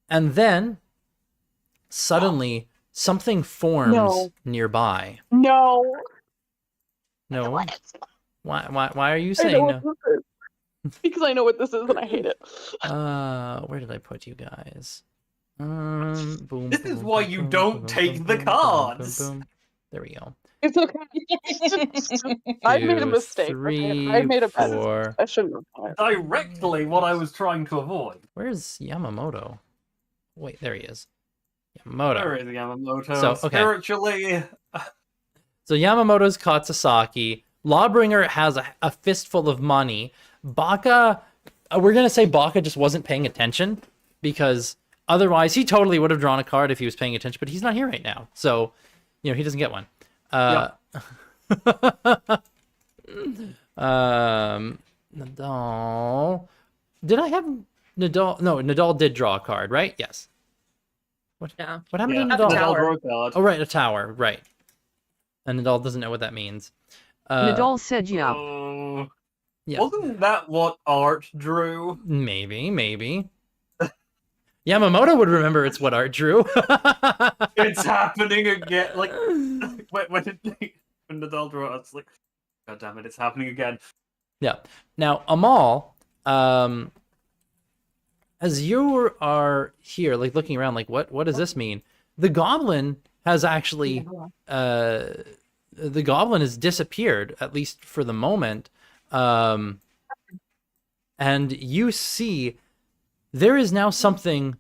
and then suddenly something forms nearby. No. Why are you saying no? Because I know what this is and I hate it. Where did I put you guys? Boom. This is why you don't take the cards. There we go. It's okay. I made a mistake. Three, I made a bad four. decision. I shouldn't have done it. Directly what I was trying to avoid. Where's Yamamoto? Wait, there he is. Yamamoto. Where is Yamamoto? So, okay. Spiritually. So Yamamoto's caught Sasaki. Lawbringer has a fistful of money. Baka, we're going to say Baka just wasn't paying attention because otherwise he totally would have drawn a card if he was paying attention, but he's not here right now. So, he doesn't get one. Nadal. Did I have Nadal? No, Nadal did draw a card, right? Yes. What happened to Nadal? Nadal drew a card. Oh, right, a tower, right. And Nadal doesn't know what that means. Nadal said yeah. Yeah. Wasn't that what Art drew? Maybe. Yamamoto would remember it's what Art drew. It's happening again. Like when Nadal drew it, it's like, God damn it, it's happening again. Yeah. Now, Amal, as you are here, like looking around, like what does this mean? The goblin has actually, the goblin has disappeared, at least for the moment. And you see there is now something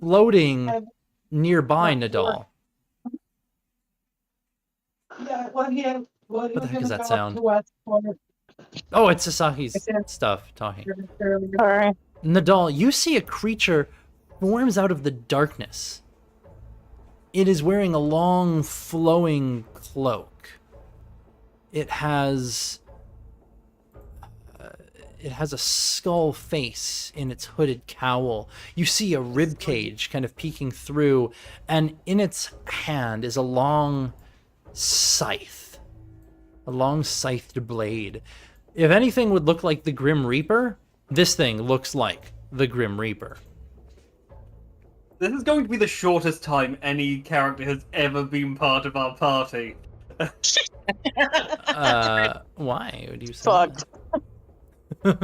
floating nearby Nadal. What the heck is that sound? Oh, it's Sasaki's stuff talking. Sorry. Nadal, you see a creature forms out of the darkness. It is wearing a long, flowing cloak. It has a skull face in its hooded cowl. You see a rib cage kind of peeking through, and in its hand is a long scythe. A long scythed blade. If anything would look like the Grim Reaper, this thing looks like the Grim Reaper. This is going to be the shortest time any character has ever been part of our party. Why would you say Fucked. Dude,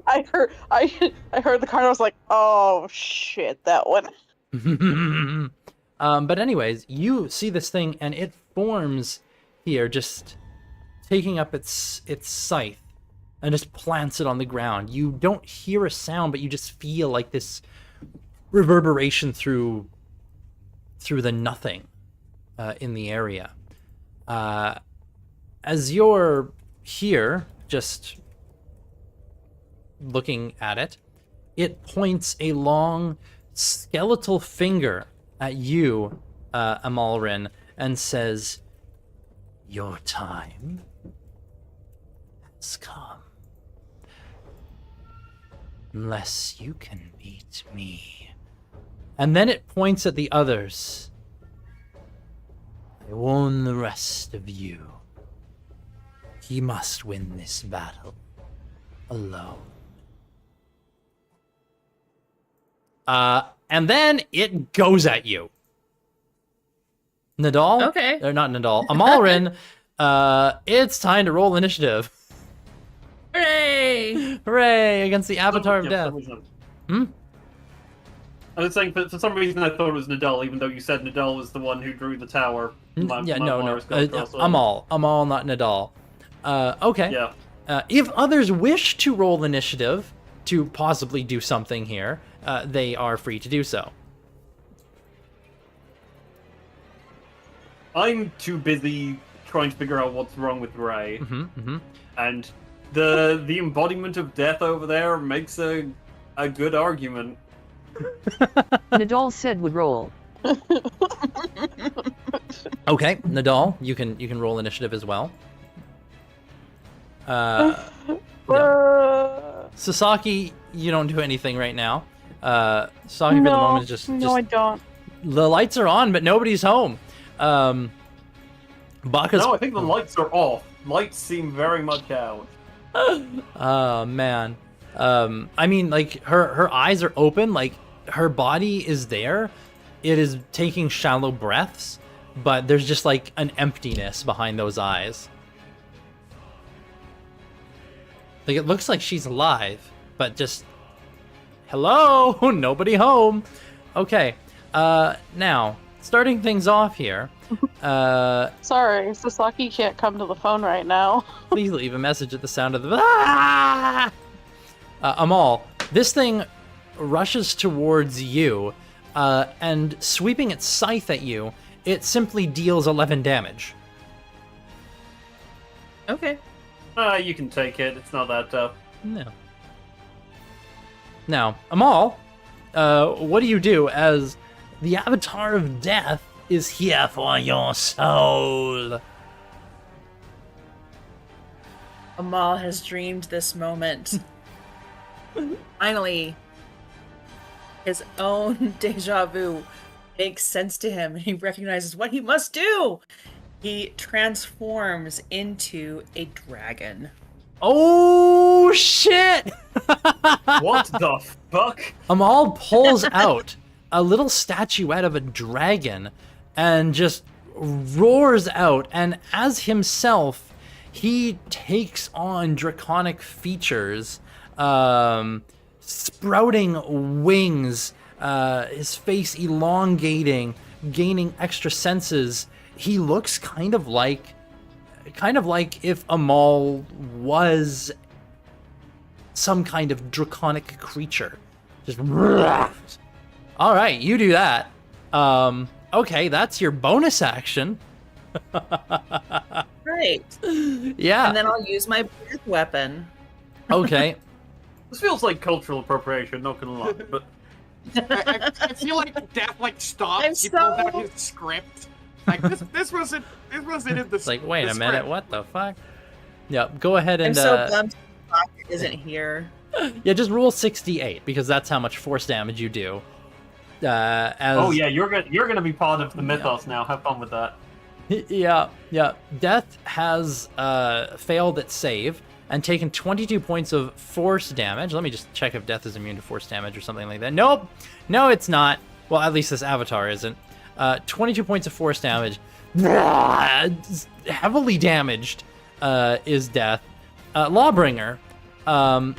I heard the card. I was like, oh shit, that one. But anyways, you see this thing, and it forms here, just taking up its scythe, and just plants it on the ground. You don't hear a sound, but you just feel like this reverberation through the nothing in the area. As you're here, just looking at it, it points a long skeletal finger at you, Amalrin, and says, "Your time has come. Unless you can beat me." And then it points at the others. "I warn the rest of you. He must win this battle alone." And then it goes at you. Nadal? Okay. Or not Nadal. Amalrin, it's time to roll initiative. Hooray! Hooray! Against the Avatar of Yeah, Death. for some reason. Hmm? I was saying, for some reason I thought it was Nadal, even though you said Nadal was the one who drew the tower. No. Amal, not Nadal. Okay. Yeah. If others wish to roll initiative to possibly do something here, they are free to do so. I'm too busy trying to figure out what's wrong with Ray. Mm-hmm. And the embodiment of death over there makes a good argument. Nadal said would roll. Okay, Nadal, you can roll initiative as well. Sasaki, you don't do anything right now. Sasaki for the moment is just I don't. The lights are on, but nobody's home. Baka's No, I think the lights are off. Lights seem very much out. Oh man. I mean, like her eyes are open, like her body is there. It is taking shallow breaths, but there's just like an emptiness behind those eyes. Like it looks like she's alive, but just hello, nobody home. Okay. Now, starting things off here. Sorry, Sasaki can't come to the phone right now. Please leave a message at the sound of the Amal, this thing rushes towards you, and sweeping its scythe at you, it simply deals 11 damage. Okay. You can take it. It's not that tough. No. Now, Amal, what do you do as the Avatar of Death is here for your soul? Amal has dreamed this moment. Finally, his own deja vu makes sense to him, and he recognizes what he must do. He transforms into a dragon. Oh Oh shit! What the fuck? Amal pulls out a little statuette of a dragon and just roars out, and as himself, he takes on draconic features, sprouting wings, his face elongating, gaining extra senses. He looks kind of like if Amal was some kind of draconic creature. Just all right, you do that. Okay, that's your bonus action. Right. Yeah. And then I'll use my breath weapon. Okay. This feels like cultural appropriation, not gonna lie, but I feel like Death like stops. I'm He pulls out so- his script. Like this wasn't in the. It's like, wait the a minute, script. what the fuck? Yeah, go ahead and I'm so bummed Spock isn't here. yeah, just roll 68 because that's how much force damage you do. As oh yeah, you're gonna be part of the mythos now. Have fun with that. Yeah. Death has failed its save and taken 22 points of force damage. Let me just check if Death is immune to force damage or something like that. Nope. No, it's not. Well, at least this avatar isn't. 22 points of force damage. Heavily damaged is Death. Lawbringer,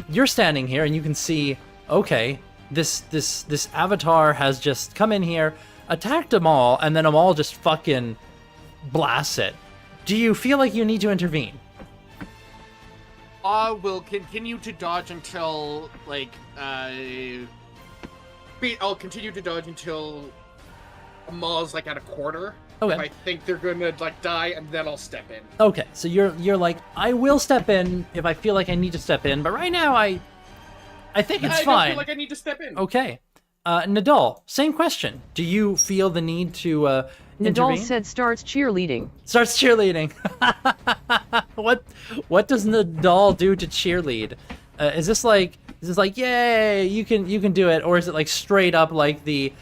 you're standing here and you can see, okay, this avatar has just come in here, attacked them all, and then them all just fucking blasts it. Do you feel like you need to intervene? Will continue to dodge until I'll continue to dodge until Amal's like at a quarter. Okay. If I think they're gonna like die, and then I'll step in. Okay, so you're like, I will step in if I feel like I need to step in, but right now I think it's I fine. don't feel like I need to step in. Okay. Nadal, same question. Do you feel the need to Nadal intervene? said starts cheerleading. Starts cheerleading. What does Nadal do to cheerlead? Is this like yay, you can do it, or is it like straight up like the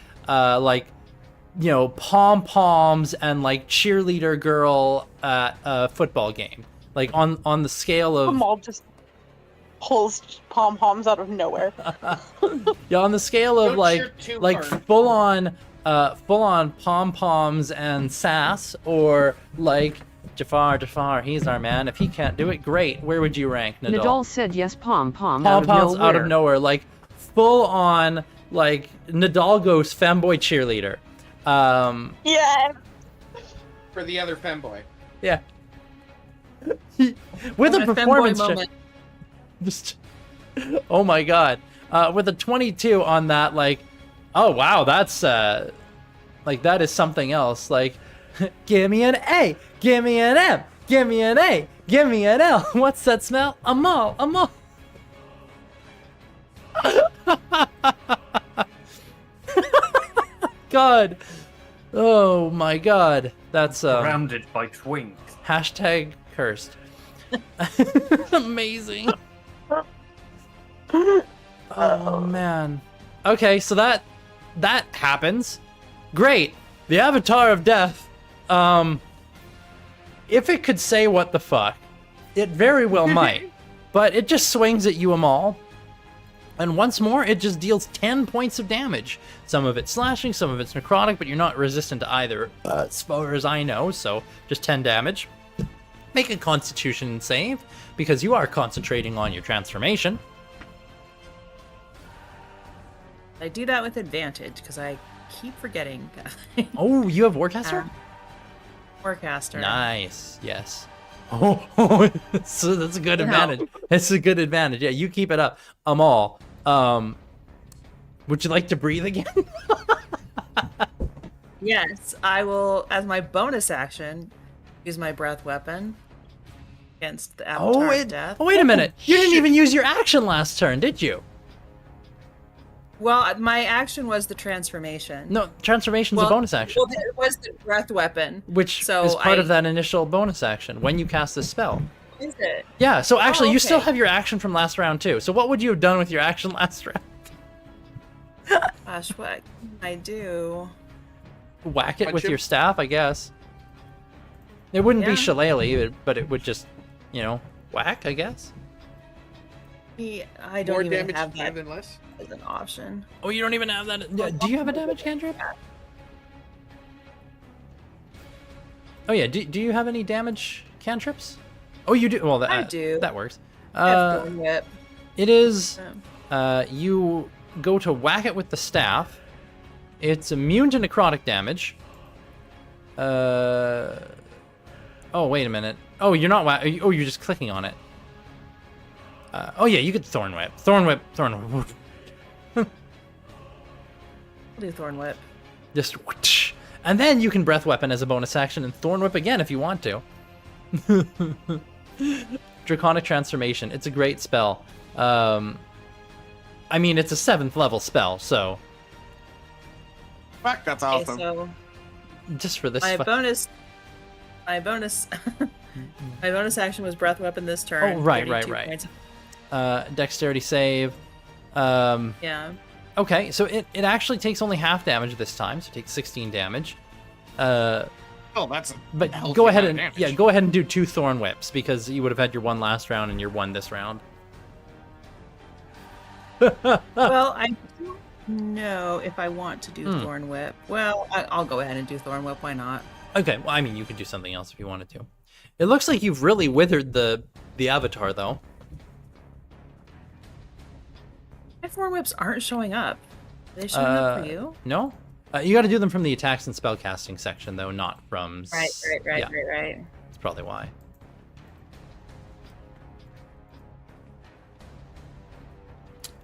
pom poms and like cheerleader girl at a football game, like on the scale of Amal just pulls pom poms out of nowhere. yeah, on the scale of Don't cheer too hard. full on pom poms and sass, or like Jafar, he's our man. If he can't do it, great. Where would you rank Nadal? Nadal said yes, pom pom Pom poms out of nowhere, like full on, like Nadal goes femboy cheerleader. Yeah. For the other femboy. Yeah. With a My femboy performance check. moment. Just, oh my god. With a 22 on that, like, oh wow, that's like that is something else. Like, give me an A, give me an M, give me an A, give me an L. What's that smell? Amal. God. Oh my god. That's Surrounded by twinks. hashtag cursed. Amazing. Oh man. Okay, so that happens. Great. The Avatar of Death. If it could say what the fuck, it very well might. But it just swings at you all. And once more, it just deals 10 points of damage. Some of it's slashing, some of it's necrotic, but you're not resistant to either, as far as I know, so just 10 damage. Make a constitution save, because you are concentrating on your transformation. I do that with advantage because I keep forgetting. Oh, you have Warcaster? Forecaster. Nice, yes. Oh, so that's a good advantage. It's a good advantage. Yeah, you keep it up. Amal, would you like to breathe again? Yes, I will, as my bonus action, use my breath weapon against the Avatar of Death. Oh, wait a minute. You didn't even use your action last turn, did you? Well, my action was the transformation. No, transformation's a bonus action. Well, it was the breath weapon. Which so is part of that initial bonus action when you cast this spell. Is it? Yeah, so actually you still okay. have your action from last round too. So what would you have done with your action last round? Gosh, what can I do? Whack it Punch with him? your staff, I guess. It wouldn't be Yeah. shillelagh, but it would just, whack, I guess. I don't More even damage have that than less. as an option. Oh, you don't even have that. Yeah, do you have a damage cantrip? Oh yeah. Do you have any damage cantrips? Oh, you do. Well, that I do. That works. I have Thorn Whip. It is. Oh. You go to whack it with the staff. It's immune to necrotic damage. Oh, wait a minute. Oh, you're not. Oh, you're just clicking on it. Oh yeah, you could Thorn Whip. Thorn Whip. I'll do Thorn Whip. Just whoosh. And then you can Breath Weapon as a bonus action and Thorn Whip again if you want to. Draconic Transformation. It's a great spell. I mean, it's a 7th level spell, so... Fuck, that's Okay, awesome. so Just for this... my bonus my bonus action was Breath Weapon this turn. Oh, right. 32 points. Dexterity save. Yeah. Okay, so it actually takes only half damage this time, so it takes 16 damage. Oh, that's. But healthy go ahead amount and of damage. go ahead and do 2 Thorn Whips because you would have had your 1 last round and your 1 this round. Well, I don't know if I want to do Hmm. Thorn Whip. Well, I'll go ahead and do Thorn Whip. Why not? Okay, well, I mean, you could do something else if you wanted to. It looks like you've really withered the avatar, though. My Thorn Whips aren't showing up. Are they showing up for you? No? You got to do them from the attacks and spellcasting section, though, not from... Right. Yeah, Right. that's probably why.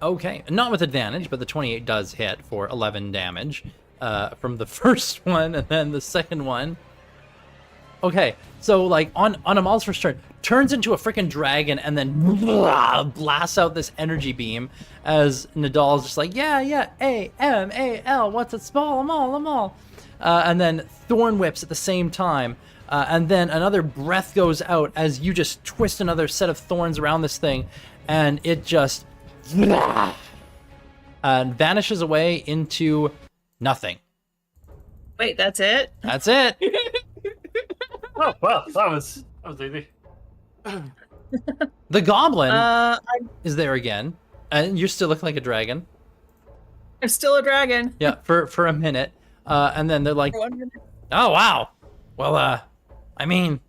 Okay, not with advantage, but the 28 does hit for 11 damage from the first one, and then the second one. Okay, so like on Amal's first turn, turns into a freaking dragon and then blasts out this energy beam as Nadal's just like, yeah, A-M-A-L, what's it, small, Amal. And then Thorn Whips at the same time. And then another breath goes out as you just twist another set of thorns around this thing, and it just vanishes away into nothing. Wait, that's it? That's it. Oh well, that was easy. The goblin I'm is there again, and you still look like a dragon. still a dragon. Yeah, for a minute, and then they're like, For 1 minute. "Oh wow, well, I mean,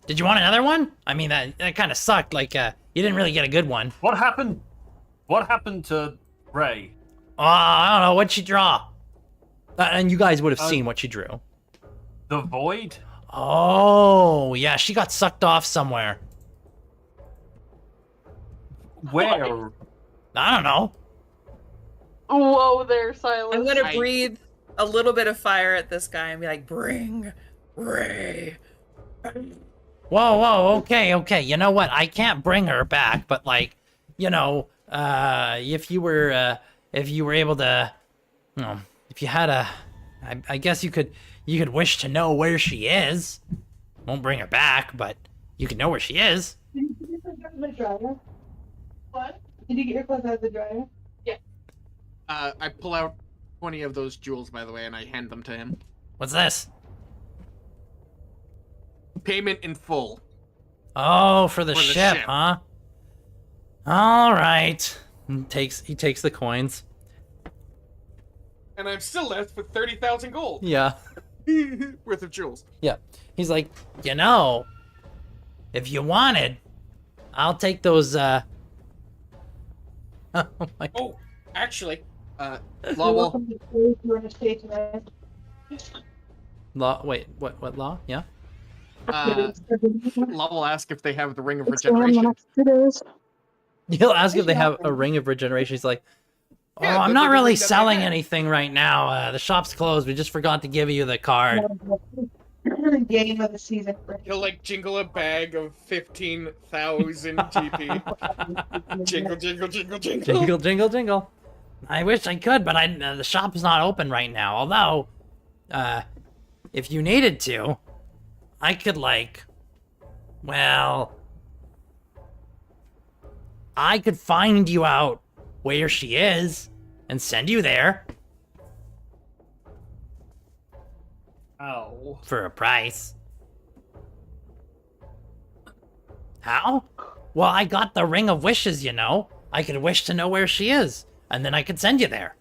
did you want another one? I mean, that kind of sucked. Like, you didn't really get a good one. What happened? What happened to Ray? Oh, I don't know. What'd she draw? And you guys would have seen what she drew. The void? Oh, yeah, she got sucked off somewhere. Where? I don't know. Whoa there, Silas. I'm gonna I- breathe a little bit of fire at this guy and be like, "Bring Ray." Whoa, okay. You know what? I can't bring her back, but like, you know, if you were able to, you know, if you had I guess you could wish to know where she is. Won't bring her back, but you can know where she is. Did you get your clothes out of the dryer? What? Did you get your clothes out of the dryer? I pull out 20 of those jewels, by the way, and I hand them to him. What's this? Payment in full. Oh, for the For the ship, ship. huh? All right. He takes the coins. And I'm still left with 30,000 gold Yeah. worth of jewels. Yeah. He's like, you know, if you wanted, I'll take those, Oh my God. Oh, actually, You're Law will, welcome to stay if you want to stay tonight. Law, wait, what law? Yeah? Law will ask if they have the Ring of It's around the Regeneration. next 2 days. He'll ask if they have a ring of regeneration. He's like, oh, Yeah, I'm the not really ring that they selling had. anything right now. The shop's closed. We just forgot to give you the card. Game of the season. He'll like jingle a bag of 15,000 GP. Jingle, jingle, jingle, jingle. Jingle, jingle, jingle. I wish I could, but the shop's not open right now. Although, if you needed to, I could I could find you out where she is and send you there Ow. for a price. How? Well, I got the Ring of Wishes, you know. I could wish to know where she is, and then I could send you there.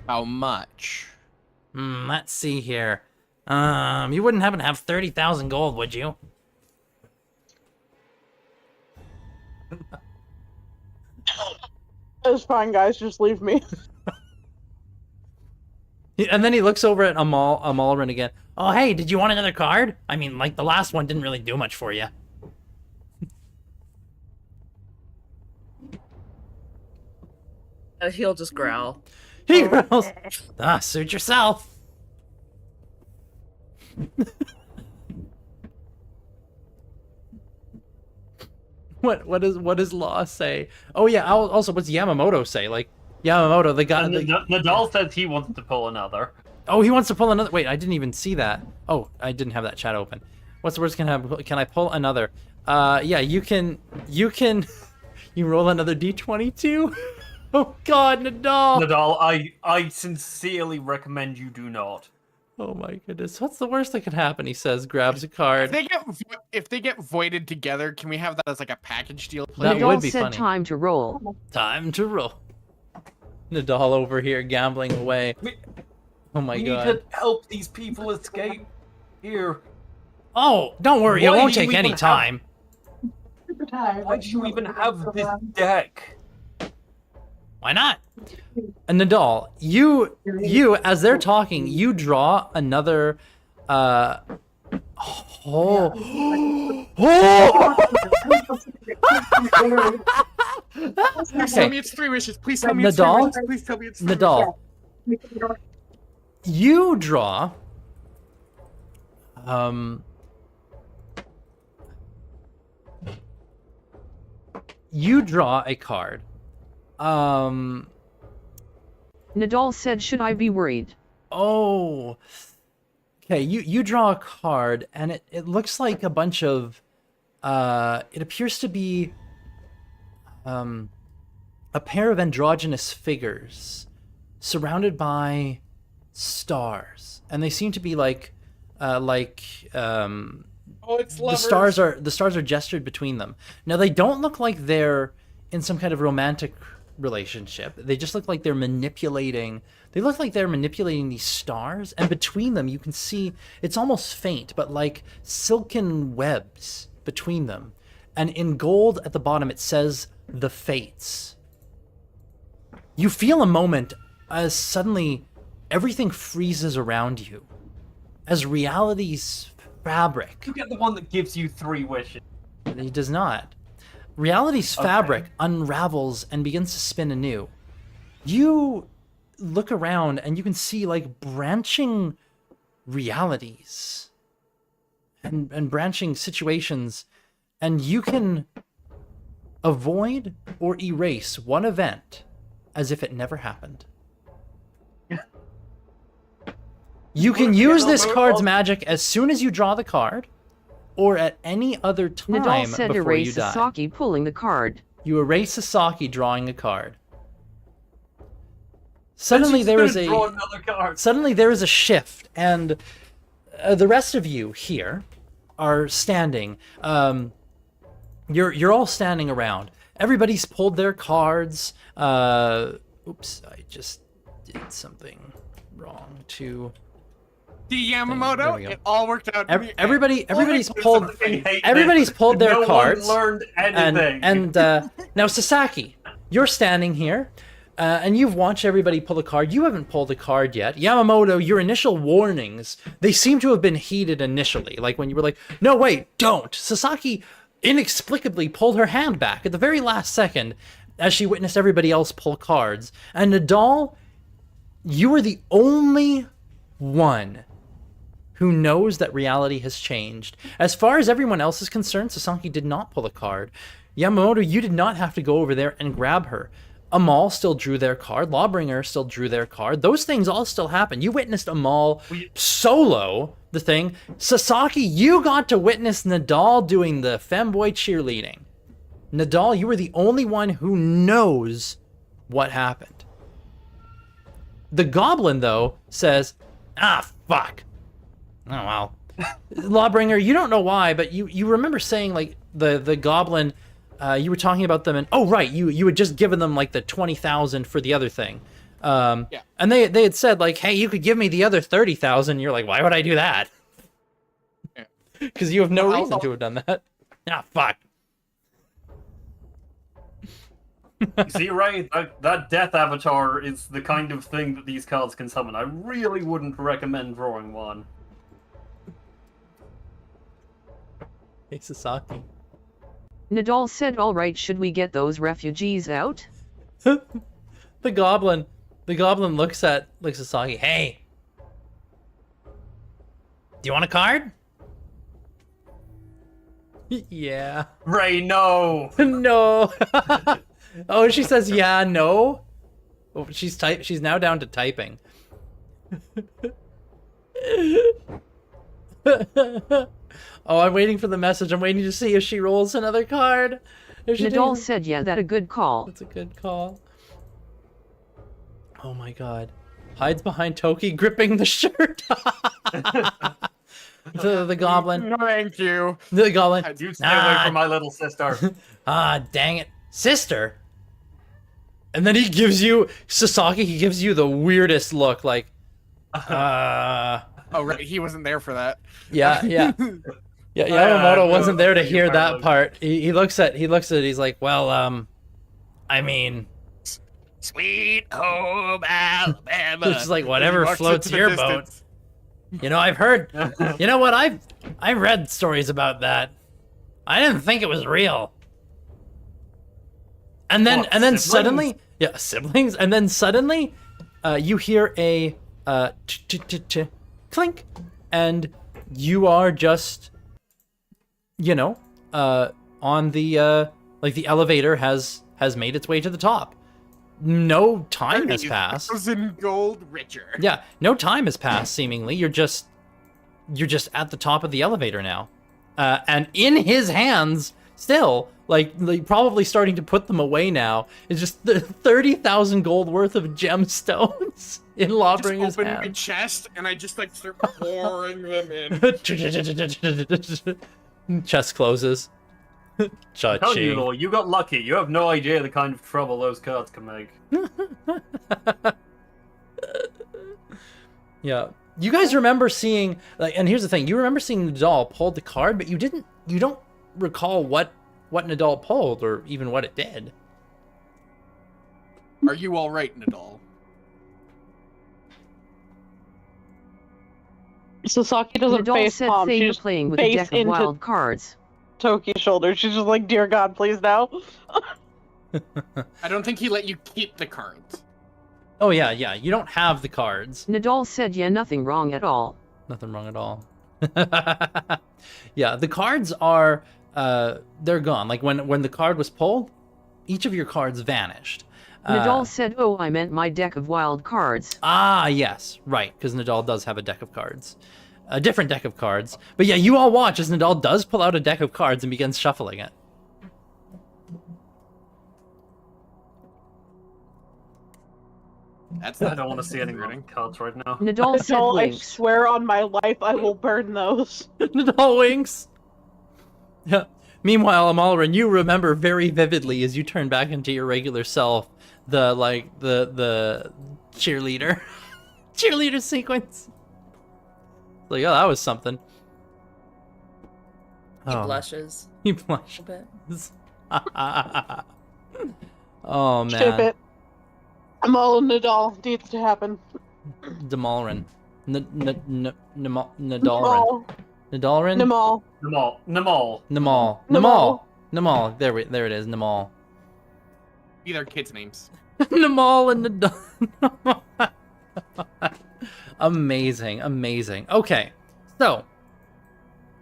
How much? Let's see here. You wouldn't happen to have 30,000 gold, would you? It's fine, guys. Just leave me. And then he looks over at Amalrin again. Oh, hey, did you want another card? I mean, like, the last one didn't really do much for you. He'll just growl. He growls. Suit yourself. What does Law say? Oh yeah, also what's Yamamoto say? Like, Yamamoto, the guy... Nadal says he wants to pull another. Oh, he wants to pull another... Wait, I didn't even see that. Oh, I didn't have that chat open. What's the worst can happen? Can I pull another? Yeah, you can... You roll another D22? Oh god, Nadal! Nadal, I sincerely recommend you do not. Oh my goodness. What's the worst that could happen? He says, grabs a card. If they get voided together, can we have that as like a package deal? That Please? would be said funny. time to roll. Time to roll. Nadal over here gambling away. Oh my We god. need to help these people escape. Here. Oh, don't worry, it Why won't do you take any even time. Super tired. Why do you even have this deck? Why not? And Nadal, you, as they're talking, you draw another, Please tell me it's 3 wishes. Please tell me it's Nadal? 3 wishes. Please tell me it's 3 Nadal, you draw, a card. Nadal said, should I be worried? Oh. Okay, you draw a card, and it looks like a bunch of, it appears to be, a pair of androgynous figures surrounded by stars, and they seem to be like, Oh, it's the lovers. stars are gestured between them. Now they don't look like they're in some kind of romantic relationship. They just look like they're manipulating. They look like they're manipulating these stars, and between them you can see it's almost faint, but like silken webs between them. And in gold at the bottom it says the Fates. You feel a moment as suddenly everything freezes around you, as reality's fabric. You get the one that gives you 3 wishes. He does not. Reality's fabric unravels and begins to spin anew. You look around and you can see like branching realities and branching situations, and you can avoid or erase one event as if it never happened. You can use this card's magic as soon as you draw the card, or at any other time Nadal said before you erase die. Sasaki pulling the card. You erase Sasaki drawing a card. Suddenly there is Draw another card. suddenly there is a shift, and the rest of you here are standing. You're all standing around. Everybody's pulled their cards. Oops, I just did something wrong to. The There Yamamoto, we go. it all worked out. Everybody's pulled. I hate Everybody's this. pulled their no cards. One learned anything. And now Sasaki, you're standing here, and you've watched everybody pull a card. You haven't pulled a card yet. Yamamoto, your initial warnings, they seem to have been heeded initially. Like when you were like, no, wait, don't. Sasaki inexplicably pulled her hand back at the very last second as she witnessed everybody else pull cards. And Nadal, you are the only one who knows that reality has changed. As far as everyone else is concerned, Sasaki did not pull a card. Yamamoto, you did not have to go over there and grab her. Amal still drew their card. Lawbringer still drew their card. Those things all still happen. You witnessed Amal solo the thing. Sasaki, you got to witness Nadal doing the femboy cheerleading. Nadal, you were the only one who knows what happened. The goblin, though, says, Ah, fuck. Oh, well. Lawbringer, you don't know why, but you remember saying, like, the goblin, you were talking about them, and, oh, right, you had just given them, like, the 20,000 for the other thing. Yeah. And they had said, like, hey, you could give me the other 30,000. You're like, why would I do that? Because you have no reason to have done that. Ah, fuck. You see, right? That death avatar is the kind of thing that these cards can summon. I really wouldn't recommend drawing one. Hey, Sasaki. Nadal said, all right, should we get those refugees out? The goblin looks at Sasaki. Hey, do you want a card? Yeah. Ray, no. No. Oh, she says yeah, no. Oh, she's now down to typing. Oh, I'm waiting for the message. I'm waiting to see if she rolls another card. Nadal said, yeah, that a good call. That's a good call. Oh my god. Hides behind Toki, gripping the shirt. the goblin. Thank you. The goblin. You stay away from my little sister. Ah, dang it. Sister? And then he gives you, Sasaki, he gives you the weirdest look, like, Oh, right, he wasn't there for that. Yeah. Yeah, Yamamoto wasn't there to hear that part. He looks at it, he's like, well, I mean... Sweet home Alabama. It's just like, whatever floats your boat. You know, I've heard... You know what, I've read stories about that. I didn't think it was real. And then Siblings? suddenly... Yeah, siblings. And then suddenly, you hear a clink, and you are just, you know, on the like the elevator has made its way to the top. No time has passed. 1,000 gold richer. Yeah, no time has passed. Seemingly, you're just at the top of the elevator now, and in his hands still. Like probably starting to put them away now. Is just the 30,000 gold worth of gemstones in Lawbringer's open hand. my chest and I just like start pouring them in. Chest closes. Tell you, Lord, you got lucky. You have no idea the kind of trouble those cards can make. Yeah, you guys remember seeing like, and here's the thing: you remember seeing Nadal pull the card, but you don't recall what Nadal pulled, or even what it did. Are you all right, Nadal? Sasaki doesn't Nadal face said, palm. "Thing She's playing with a face deck of into wild cards." Toki's shoulder. She's just like, dear God, please now. I don't think he let you keep the cards. Oh yeah, you don't have the cards. Nadal said, yeah, nothing wrong at all. Nothing wrong at all. Yeah, the cards are they're gone. Like when the card was pulled, each of your cards vanished. Nadal said, oh, I meant my deck of wild cards. Ah, yes, right, because Nadal does have a deck of cards. A different deck of cards. But yeah, you all watch as Nadal does pull out a deck of cards and begins shuffling it. That's I don't want to see any more cards right now. Nadal said, I winks. swear on my life, I will burn those. Nadal winks. Yeah. Meanwhile, Amalrin, you remember very vividly as you turn back into your regular self, the cheerleader sequence. Like, oh, that was something. He Oh, blushes he a blushed. bit. Oh man. Ship it. I'm all Nadal. Needs to happen. Demalrin. Nadalrin. Namal. Nadalrin? Namal. Namal. Namal. There it is. Namal. These are kids' names. Namal and Nadal. Amazing. Okay. So,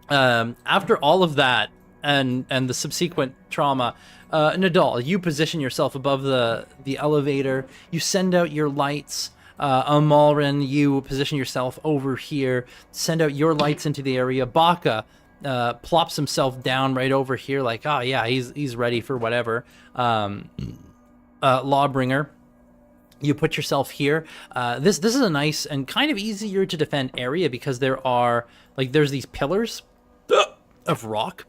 after all of that and the subsequent trauma, Nadal, you position yourself above the elevator. You send out your lights. Amalrin, you position yourself over here. Send out your lights into the area. Baka plops himself down right over here, like, oh yeah, he's ready for whatever. Lawbringer, You put yourself here. This is a nice and kind of easier to defend area because there's these pillars of rock.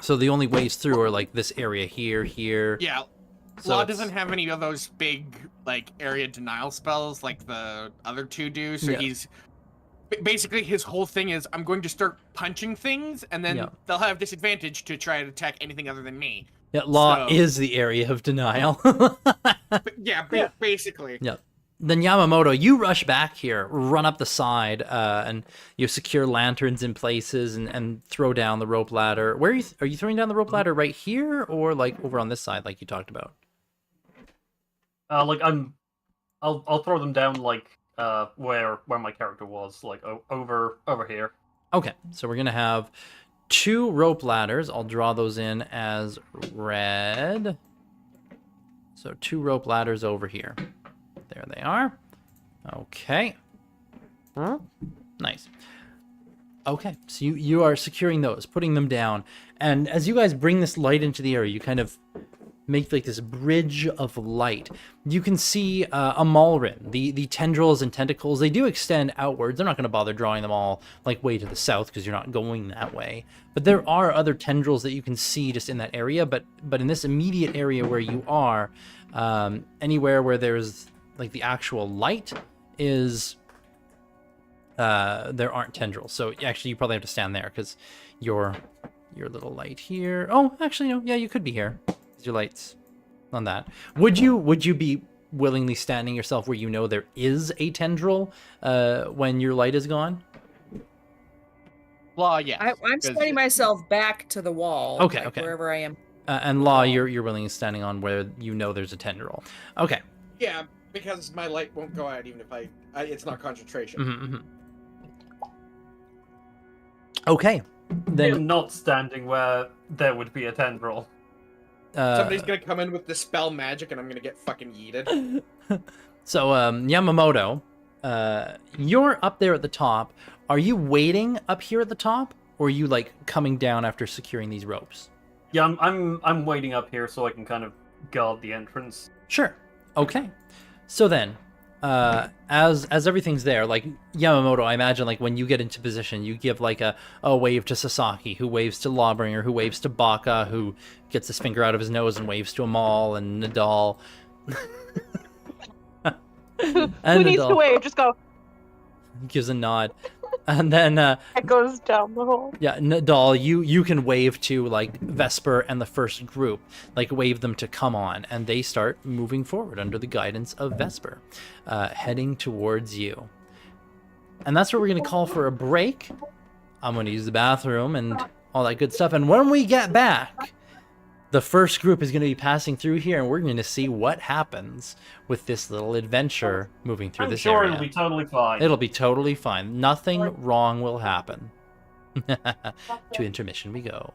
So the only ways through are like this area here. Yeah. So Law it's- doesn't have any of those big like area denial spells like the other two do. So Yeah. he's basically his whole thing is I'm going to start punching things, and then Yeah. they'll have disadvantage to try to attack anything other than me. Yeah, Law So- is the area of denial. But yeah, basically. Yeah. Then Yamamoto, you rush back here, run up the side, and you secure lanterns in places and throw down the rope ladder. Where are you throwing down the rope ladder? Right here, or like over on this side, like you talked about? I'll throw them down like where my character was, like over here. Okay, so we're gonna have 2 rope ladders. I'll draw those in as red. So 2 rope ladders over here. There they are. Okay. Nice. Okay, so you are securing those, putting them down. And as you guys bring this light into the area, you kind of make like this bridge of light. You can see a Malrin. The tendrils and tentacles, they do extend outwards. I'm not going to bother drawing them all like way to the south because you're not going that way. But there are other tendrils that you can see just in that area. But in this immediate area where you are, anywhere where there's like the actual light is there aren't tendrils. So actually you probably have to stand there because your little light here. Oh, actually no. Yeah, you could be here. Your lights on that. Would you be willingly standing yourself where you know there is a tendril when your light is gone? Law, yeah. I'm setting myself back to the wall. Okay, like, okay. Wherever I am. And Law, you're willingly standing on where you know there's a tendril. Okay. Yeah, because my light won't go out even if it's not concentration. Mm-hmm. Okay. Then I'm not standing where there would be a tendril. Somebody's gonna come in with dispel magic, and I'm gonna get fucking yeeted. So Yamamoto, you're up there at the top. Are you waiting up here at the top, or are you like coming down after securing these ropes? Yeah, I'm waiting up here so I can kind of guard the entrance. Sure. Okay. So then, as everything's there, like Yamamoto, I imagine like when you get into position, you give like a wave to Sasaki, who waves to Lawbringer, who waves to Baka, who gets his finger out of his nose and waves to Amal and Nadal. Who needs to wave? Just go. Gives a nod. And then It goes down the hole. yeah, Nadal, you can wave to like Vesper and the first group, like wave them to come on, and they start moving forward under the guidance of Vesper, heading towards you. And that's where we're gonna call for a break. I'm gonna use the bathroom and all that good stuff. And when we get back, the first group is gonna be passing through here, and we're gonna see what happens with this little adventure moving through I'm this sure area. it'll be totally fine. It'll be totally fine. Nothing wrong will happen. To intermission we go.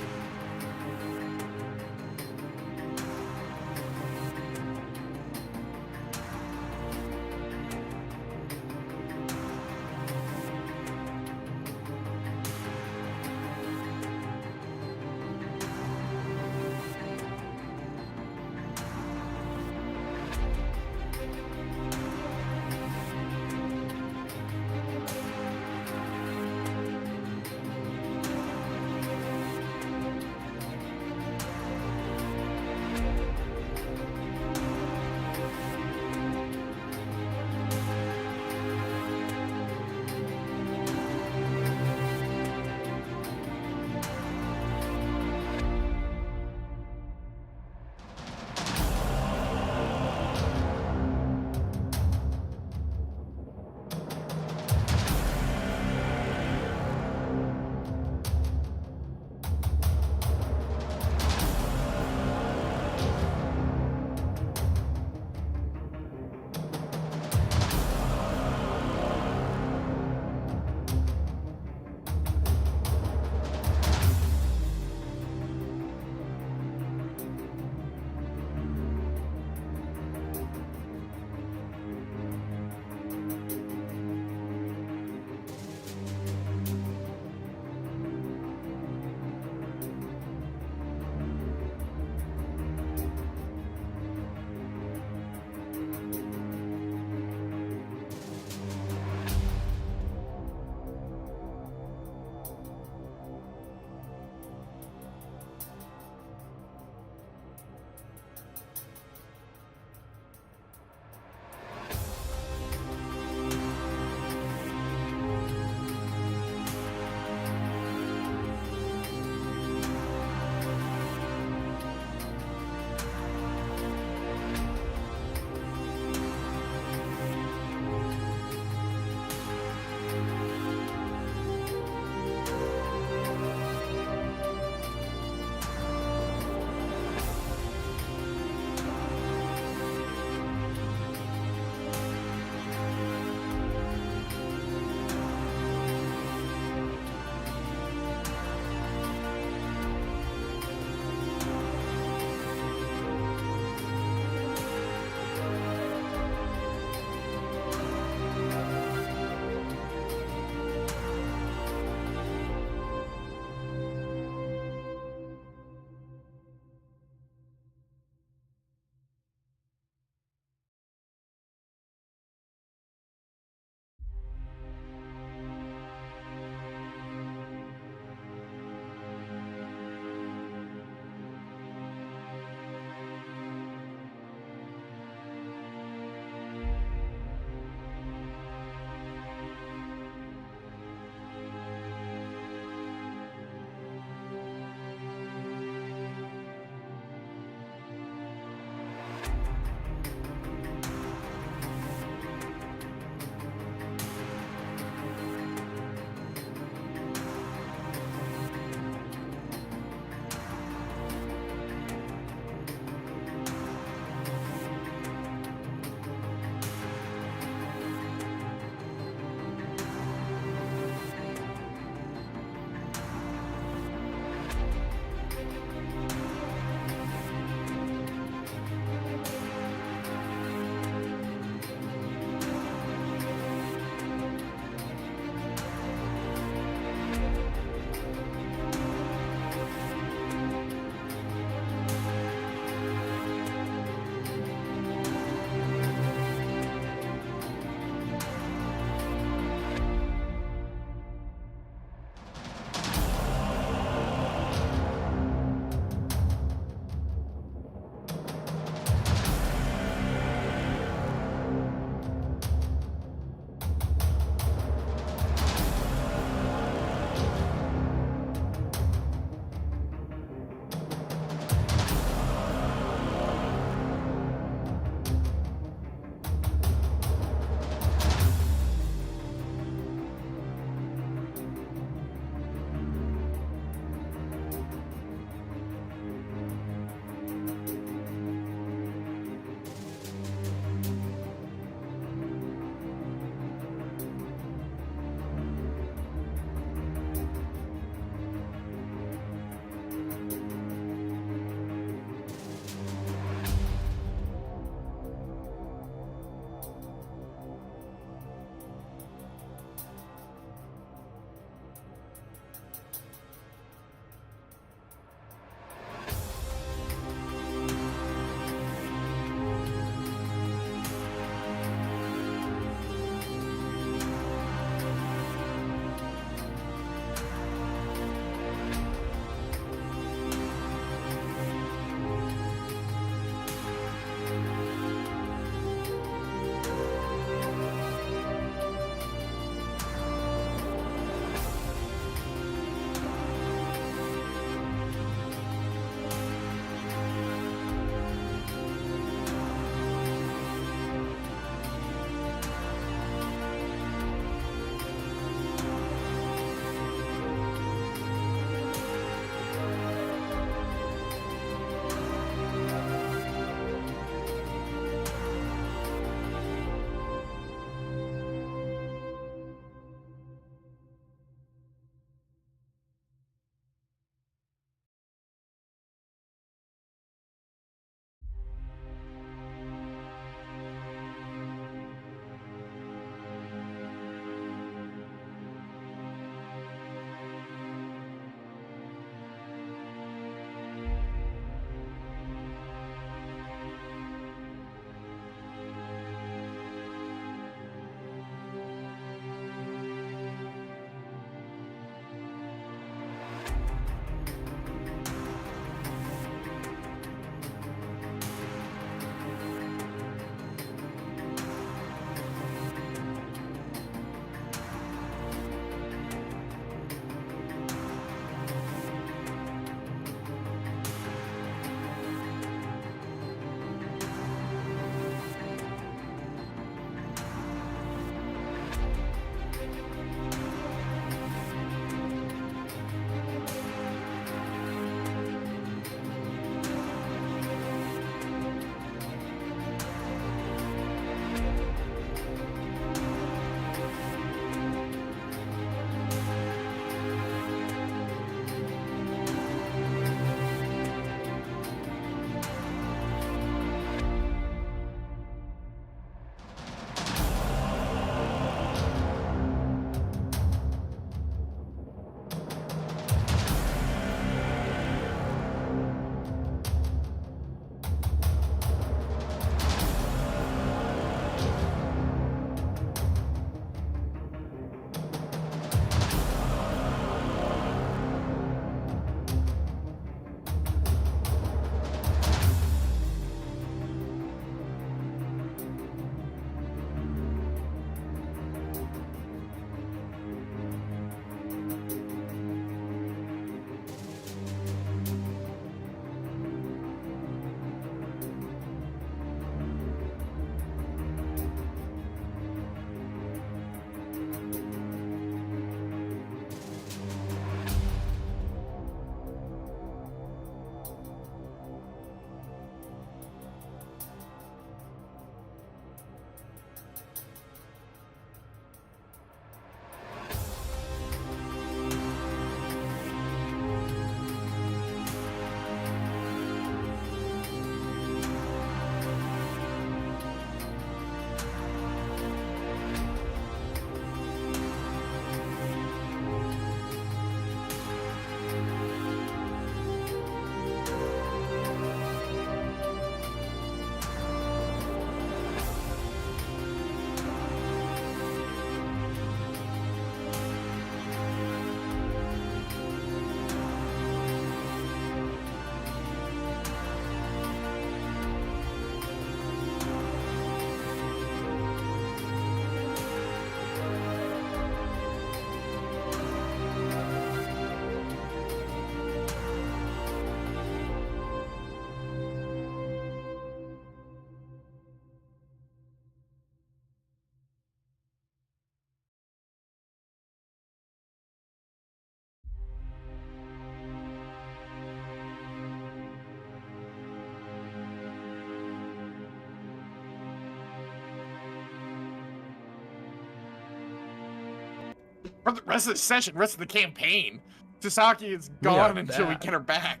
For the rest of the session, rest of the campaign. Sasaki is We are gone until we bad. get her back.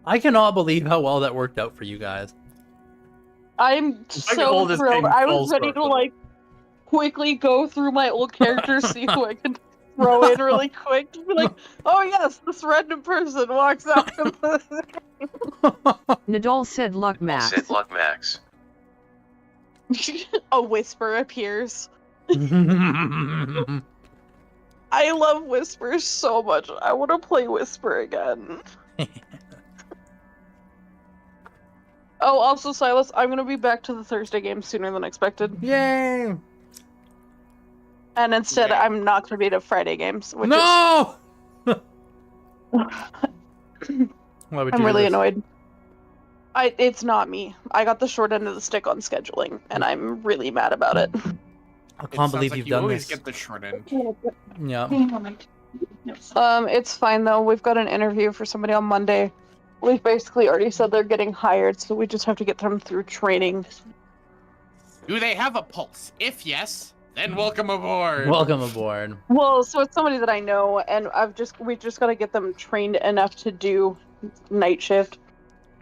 I cannot believe how well that worked out for you guys. I'm all so this thrilled. came I full was ready to circle. like quickly go through my old characters, see who I could throw in really quick. Just be like, oh yes, this random person walks out. Nadal said luck max. Said luck max. A whisper appears. I love whispers so much. I want to play whisper again. Oh, also, Silas, I'm gonna be back to the Thursday game sooner than expected. Yay! And instead, Yeah. I'm not gonna be at Friday games, which No! is... Why would you I'm do really this? annoyed. It's not me. I got the short end of the stick on scheduling, and I'm really mad about it. I It can't sounds believe like you've you done always this. get the short end. Yeah. It's fine though. We've got an interview for somebody on Monday. We've basically already said they're getting hired, so we just have to get them through training. Do they have a pulse? If yes, then welcome aboard. Welcome aboard. Well, so it's somebody that I know, and we just got to get them trained enough to do night shift,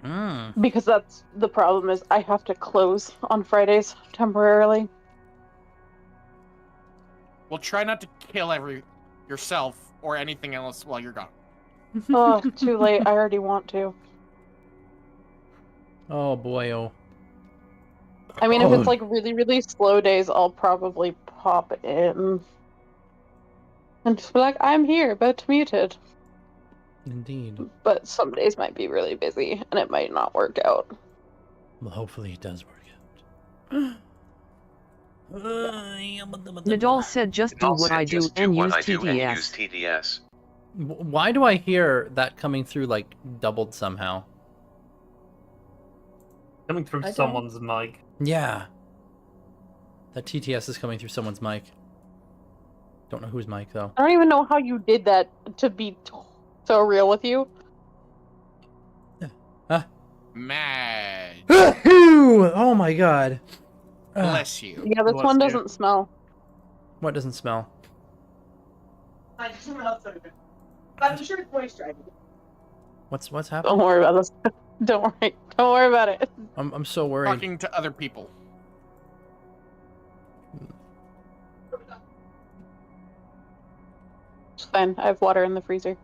Mm. because that's the problem is I have to close on Fridays temporarily. Well, try not to kill yourself or anything else while you're gone. Oh, too late. I already want to. Oh boy, oh. I mean, if it's like really, really slow days, I'll probably pop in and just be like, I'm here, but muted. Indeed. But some days might be really busy, and it might not work out. Well, hopefully it does work out. Nadal said just do what I do and use TDS. TDS. Why do I hear that coming through like doubled somehow? Coming through I don't- someone's mic. Yeah. That TTS is coming through someone's mic. Don't know whose mic though. I don't even know how you did that, to be so real with you. Mad. Oh my god. Bless you. Yeah, this Bless one you. doesn't smell. What doesn't smell? Someone else said it. But I'm sure it's moisturizing. What's Don't happening? worry about this. Don't worry. Don't worry about it. I'm so worried. Talking to other people. It's fine. I have water in the freezer.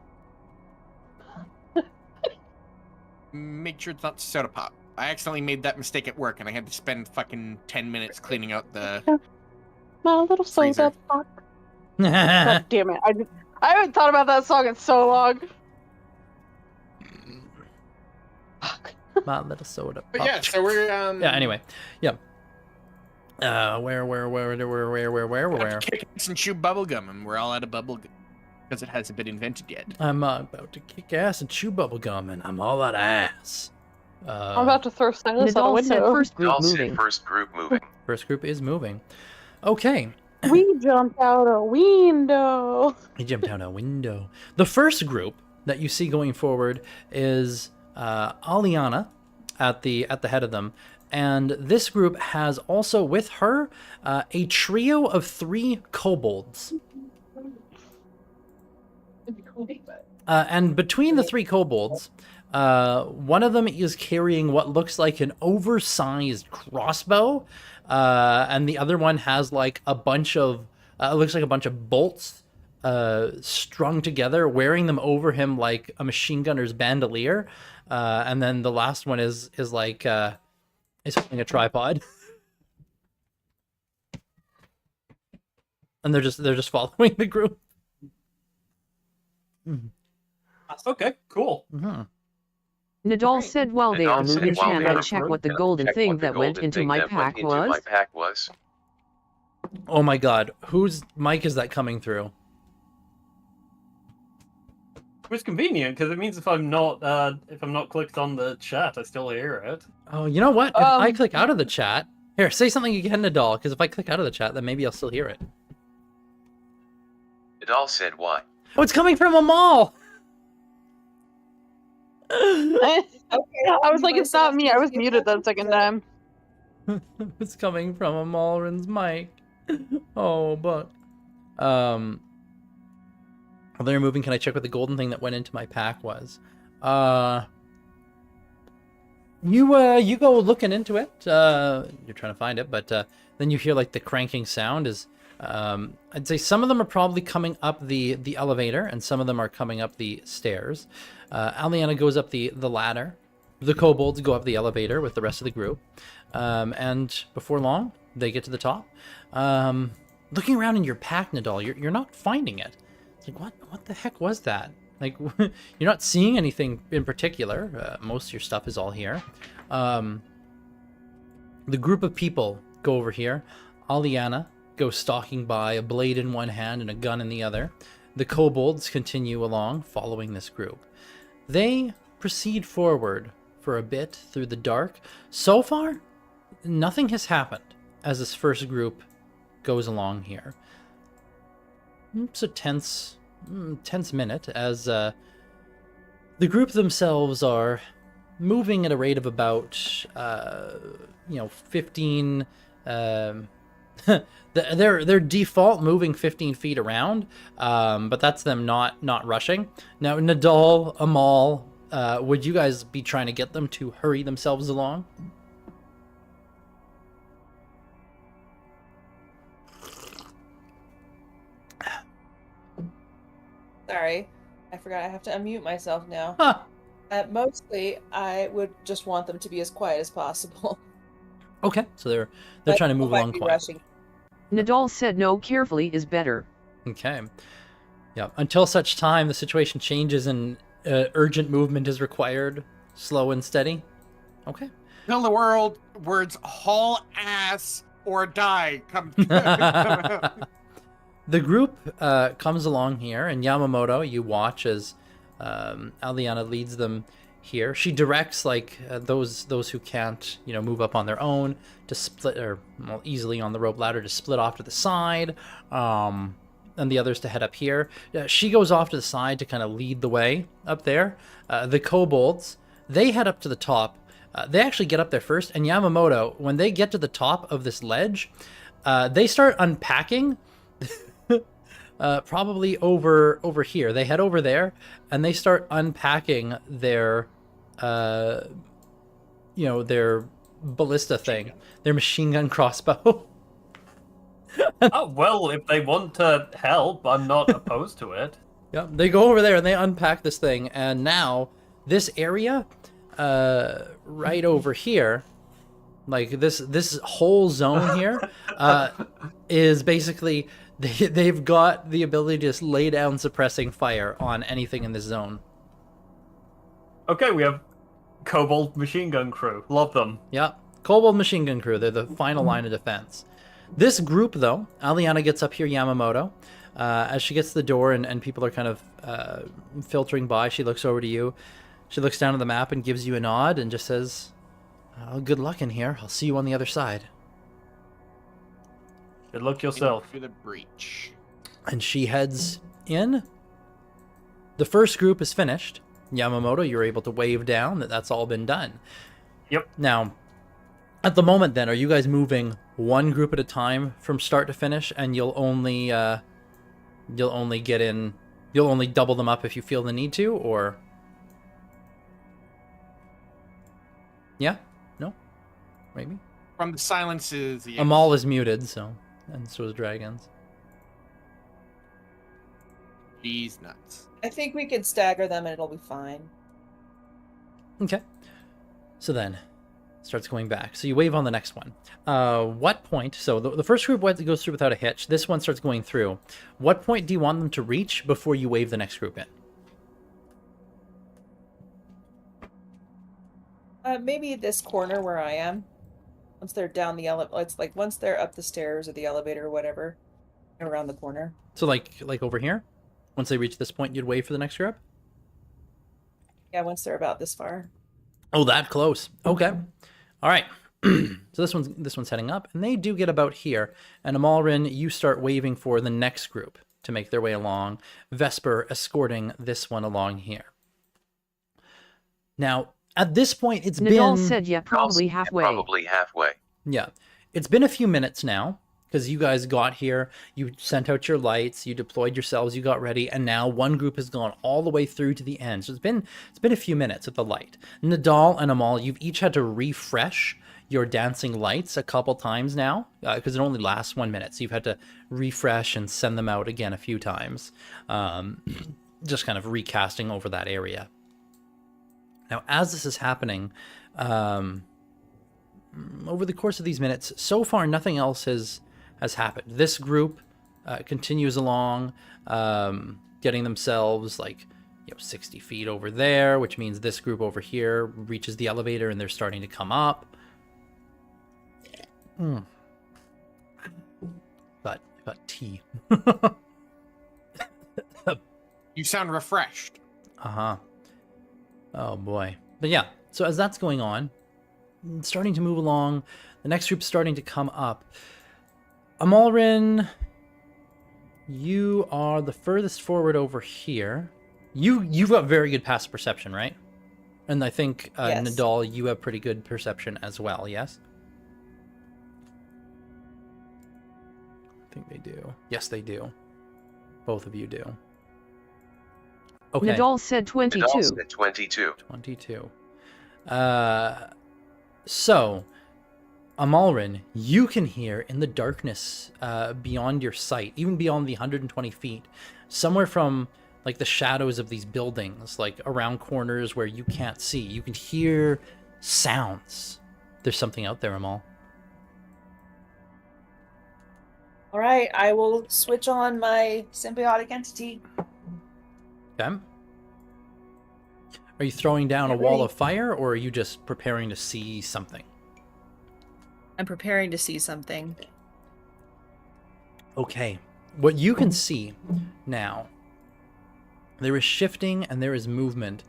Make sure it's not soda pop. I accidentally made that mistake at work, and I had to spend fucking 10 minutes cleaning out the. My little soda Freezer. pop. God damn it! I haven't thought about that song in so long. Fuck. My little soda But pop. yeah, so we're Yeah, anyway. Yeah. Where? Kick ass and chew bubblegum, and we're all out of bubblegum because it hasn't been invented yet. I'm about to kick ass and chew bubblegum, and I'm all out of ass. I'm about to throw Silas out a Nadal said window. first group Nadal said moving. first group moving. First group is moving. Okay. We jumped out a window. He jumped out a window. The first group that you see going forward is Aliana at the head of them, and this group has also with her a trio of 3 kobolds. And between the 3 kobolds, one of them is carrying what looks like an oversized crossbow, and the other one has like a bunch of it looks like a bunch of bolts strung together, wearing them over him like a machine gunner's bandolier. And then the last one is like is holding a tripod. And they're just following the group. Okay, cool. Mm-hmm. Nadal said while they are Nadal said moving, while can they I are check moving, what the can I golden check thing what the that went golden into thing my that went pack into was? my pack was? Oh my god, whose mic is that coming through? It's convenient because it means if I'm not clicked on the chat, I still hear it. Oh, you know what? If I click out of the chat, here, say something again, Nadal, because if I click out of the chat, then maybe I'll still hear it. Nadal said why? Oh, it's coming from a mall! I was like, it's not me. I was muted that second time. It's coming from a Malrin's mic. Oh, but While they're moving, can I check what the golden thing that went into my pack was? You go looking into it. You're trying to find it, but then you hear like the cranking sound is. I'd say some of them are probably coming up the elevator, and some of them are coming up the stairs. Aliana goes up the ladder. The kobolds go up the elevator with the rest of the group, and before long, they get to the top. Looking around in your pack, Nadal, you're not finding it. It's like, what the heck was that? Like, you're not seeing anything in particular. Most of your stuff is all here. The group of people go over here. Aliana goes stalking by, a blade in one hand and a gun in the other. The kobolds continue along, following this group. They proceed forward for a bit through the dark. So far, nothing has happened as this first group goes along here. It's a tense minute as the group themselves are moving at a rate of about 15 their default moving 15 feet around, but that's them not rushing. Now Nadal, Amal, would you guys be trying to get them to hurry themselves along? Sorry, I forgot I have to unmute myself now. Huh. Mostly, I would just want them to be as quiet as possible. Okay, so they're trying to move along quietly. Nadal said no, carefully is better. Okay. Yeah, until such time the situation changes and urgent movement is required, slow and steady. Okay. Tell the words haul ass or die come. The group comes along here, and Yamamoto, you watch as Aliana leads them here. She directs like those who can't, move up on their own to split, or easily on the rope ladder to split off to the side, and the others to head up here. She goes off to the side to kind of lead the way up there. The kobolds, they head up to the top. They actually get up there first, and Yamamoto, when they get to the top of this ledge, they start unpacking. Probably over here. They head over there and they start unpacking their their ballista thing, their machine gun crossbow. Oh, well, if they want to help, I'm not opposed to it. Yeah, they go over there and they unpack this thing, and now this area right over here, like this whole zone here is basically they've got the ability to just lay down suppressing fire on anything in this zone. Okay, we have Kobold machine gun crew. Love them. Yeah, Kobold machine gun crew. They're the final line of defense. This group, though, Aliana gets up here, Yamamoto. As she gets to the door and people are kind of filtering by, she looks over to you. She looks down at the map and gives you a nod and just says, good luck in here. I'll see you on the other side. Good luck yourself. For the breach. And she heads in. The first group is finished. Yamamoto, you're able to wave down that's all been done. Yep. Now, at the moment then, are you guys moving one group at a time from start to finish, and you'll only double them up if you feel the need to, or? Yeah? No? Maybe? From the silences, yes. Amal is muted, and so is Dragons. He's nuts. I think we could stagger them and it'll be fine. Okay. So then, starts going back. So you wave on the next one. What point, so the first group goes through without a hitch. This one starts going through. What point do you want them to reach before you wave the next group in? Maybe this corner where I am. Once they're down the elevator, it's like once they're up the stairs or the elevator or whatever, around the corner. So like over here? Once they reach this point, you'd wave for the next group? Yeah, once they're about this far. Oh, that close. Okay. All right. So this one's heading up, and they do get about here. And Amalrin, you start waving for the next group to make their way along. Vesper escorting this one along here. Now, at this point, it's Nadal been... said, yeah, probably halfway. Probably halfway. Yeah. It's been a few minutes now. because you guys got here, you sent out your lights, you deployed yourselves, you got ready, and now one group has gone all the way through to the end. So it's been a few minutes at the light. Nadal and Amal, you've each had to refresh your dancing lights a couple times now, because it only lasts 1 minute. So you've had to refresh and send them out again a few times, just kind of recasting over that area. Now, as this is happening, over the course of these minutes, so far nothing else has happened. This group continues along, getting themselves like 60 feet over there, which means this group over here reaches the elevator and they're starting to come up. But I got tea. You sound refreshed. Oh boy. But yeah, so as that's going on, starting to move along, the next group's starting to come up. Amalrin, you are the furthest forward over here. You've got very good passive perception, right? And I think Yes. Nadal, you have pretty good perception as well, yes? I think they do. Yes, they do. Both of you do. Okay. Nadal said 22. Nadal said 22. 22. So, Amalrin, you can hear in the darkness beyond your sight, even beyond the 120 feet, somewhere from like the shadows of these buildings, like around corners where you can't see, you can hear sounds. There's something out there, Amal. All right, I will switch on my symbiotic entity. Okay. Are you throwing down a Get wall ready. of fire, or are you just preparing to see something? I'm preparing to see something. Okay. What you can see now, there is shifting and there is movement,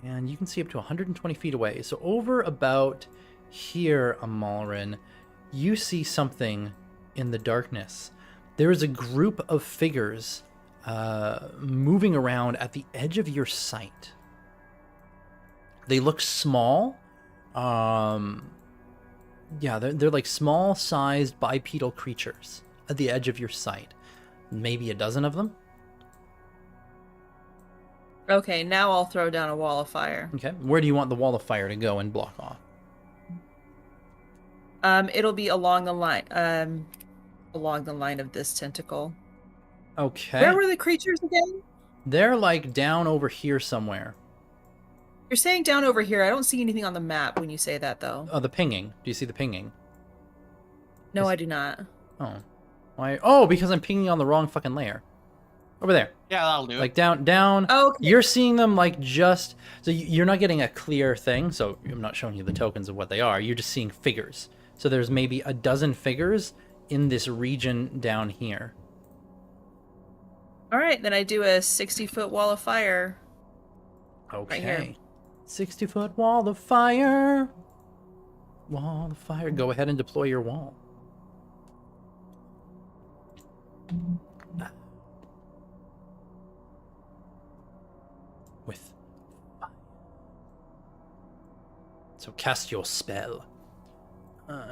and you can see up to 120 feet away. So over about here, Amalrin, you see something in the darkness. There is a group of figures moving around at the edge of your sight. They look small. Yeah, they're like small-sized bipedal creatures at the edge of your sight. Maybe a dozen of them. Okay, now I'll throw down a wall of fire. Okay, where do you want the wall of fire to go and block off? It'll be along the line of this tentacle. Okay. Where were the creatures again? They're like down over here somewhere. You're saying down over here. I don't see anything on the map when you say that, though. Oh, the pinging. Do you see the pinging? No, I do not. Oh. Why? Oh, because I'm pinging on the wrong fucking layer. Over there. Yeah, that'll do it. Like down. Oh, okay. You're seeing them like just... So you're not getting a clear thing, so I'm not showing you the tokens of what they are. You're just seeing figures. So there's maybe a dozen figures in this region down here. All right, then I do a 60-foot wall of fire. Okay. Right here. 60-foot wall of fire. Wall of fire. Go ahead and deploy your wall. With fire. So cast your spell.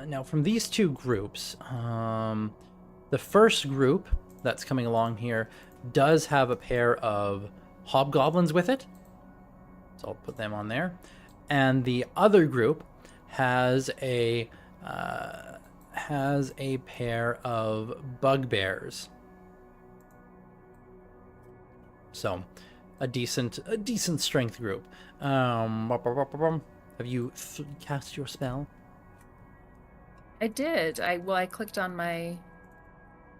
Now from these two groups, the first group that's coming along here does have a pair of hobgoblins with it. So I'll put them on there. And the other group has a pair of bugbears. So a decent strength group. Have you cast your spell? I did. I clicked on my... Let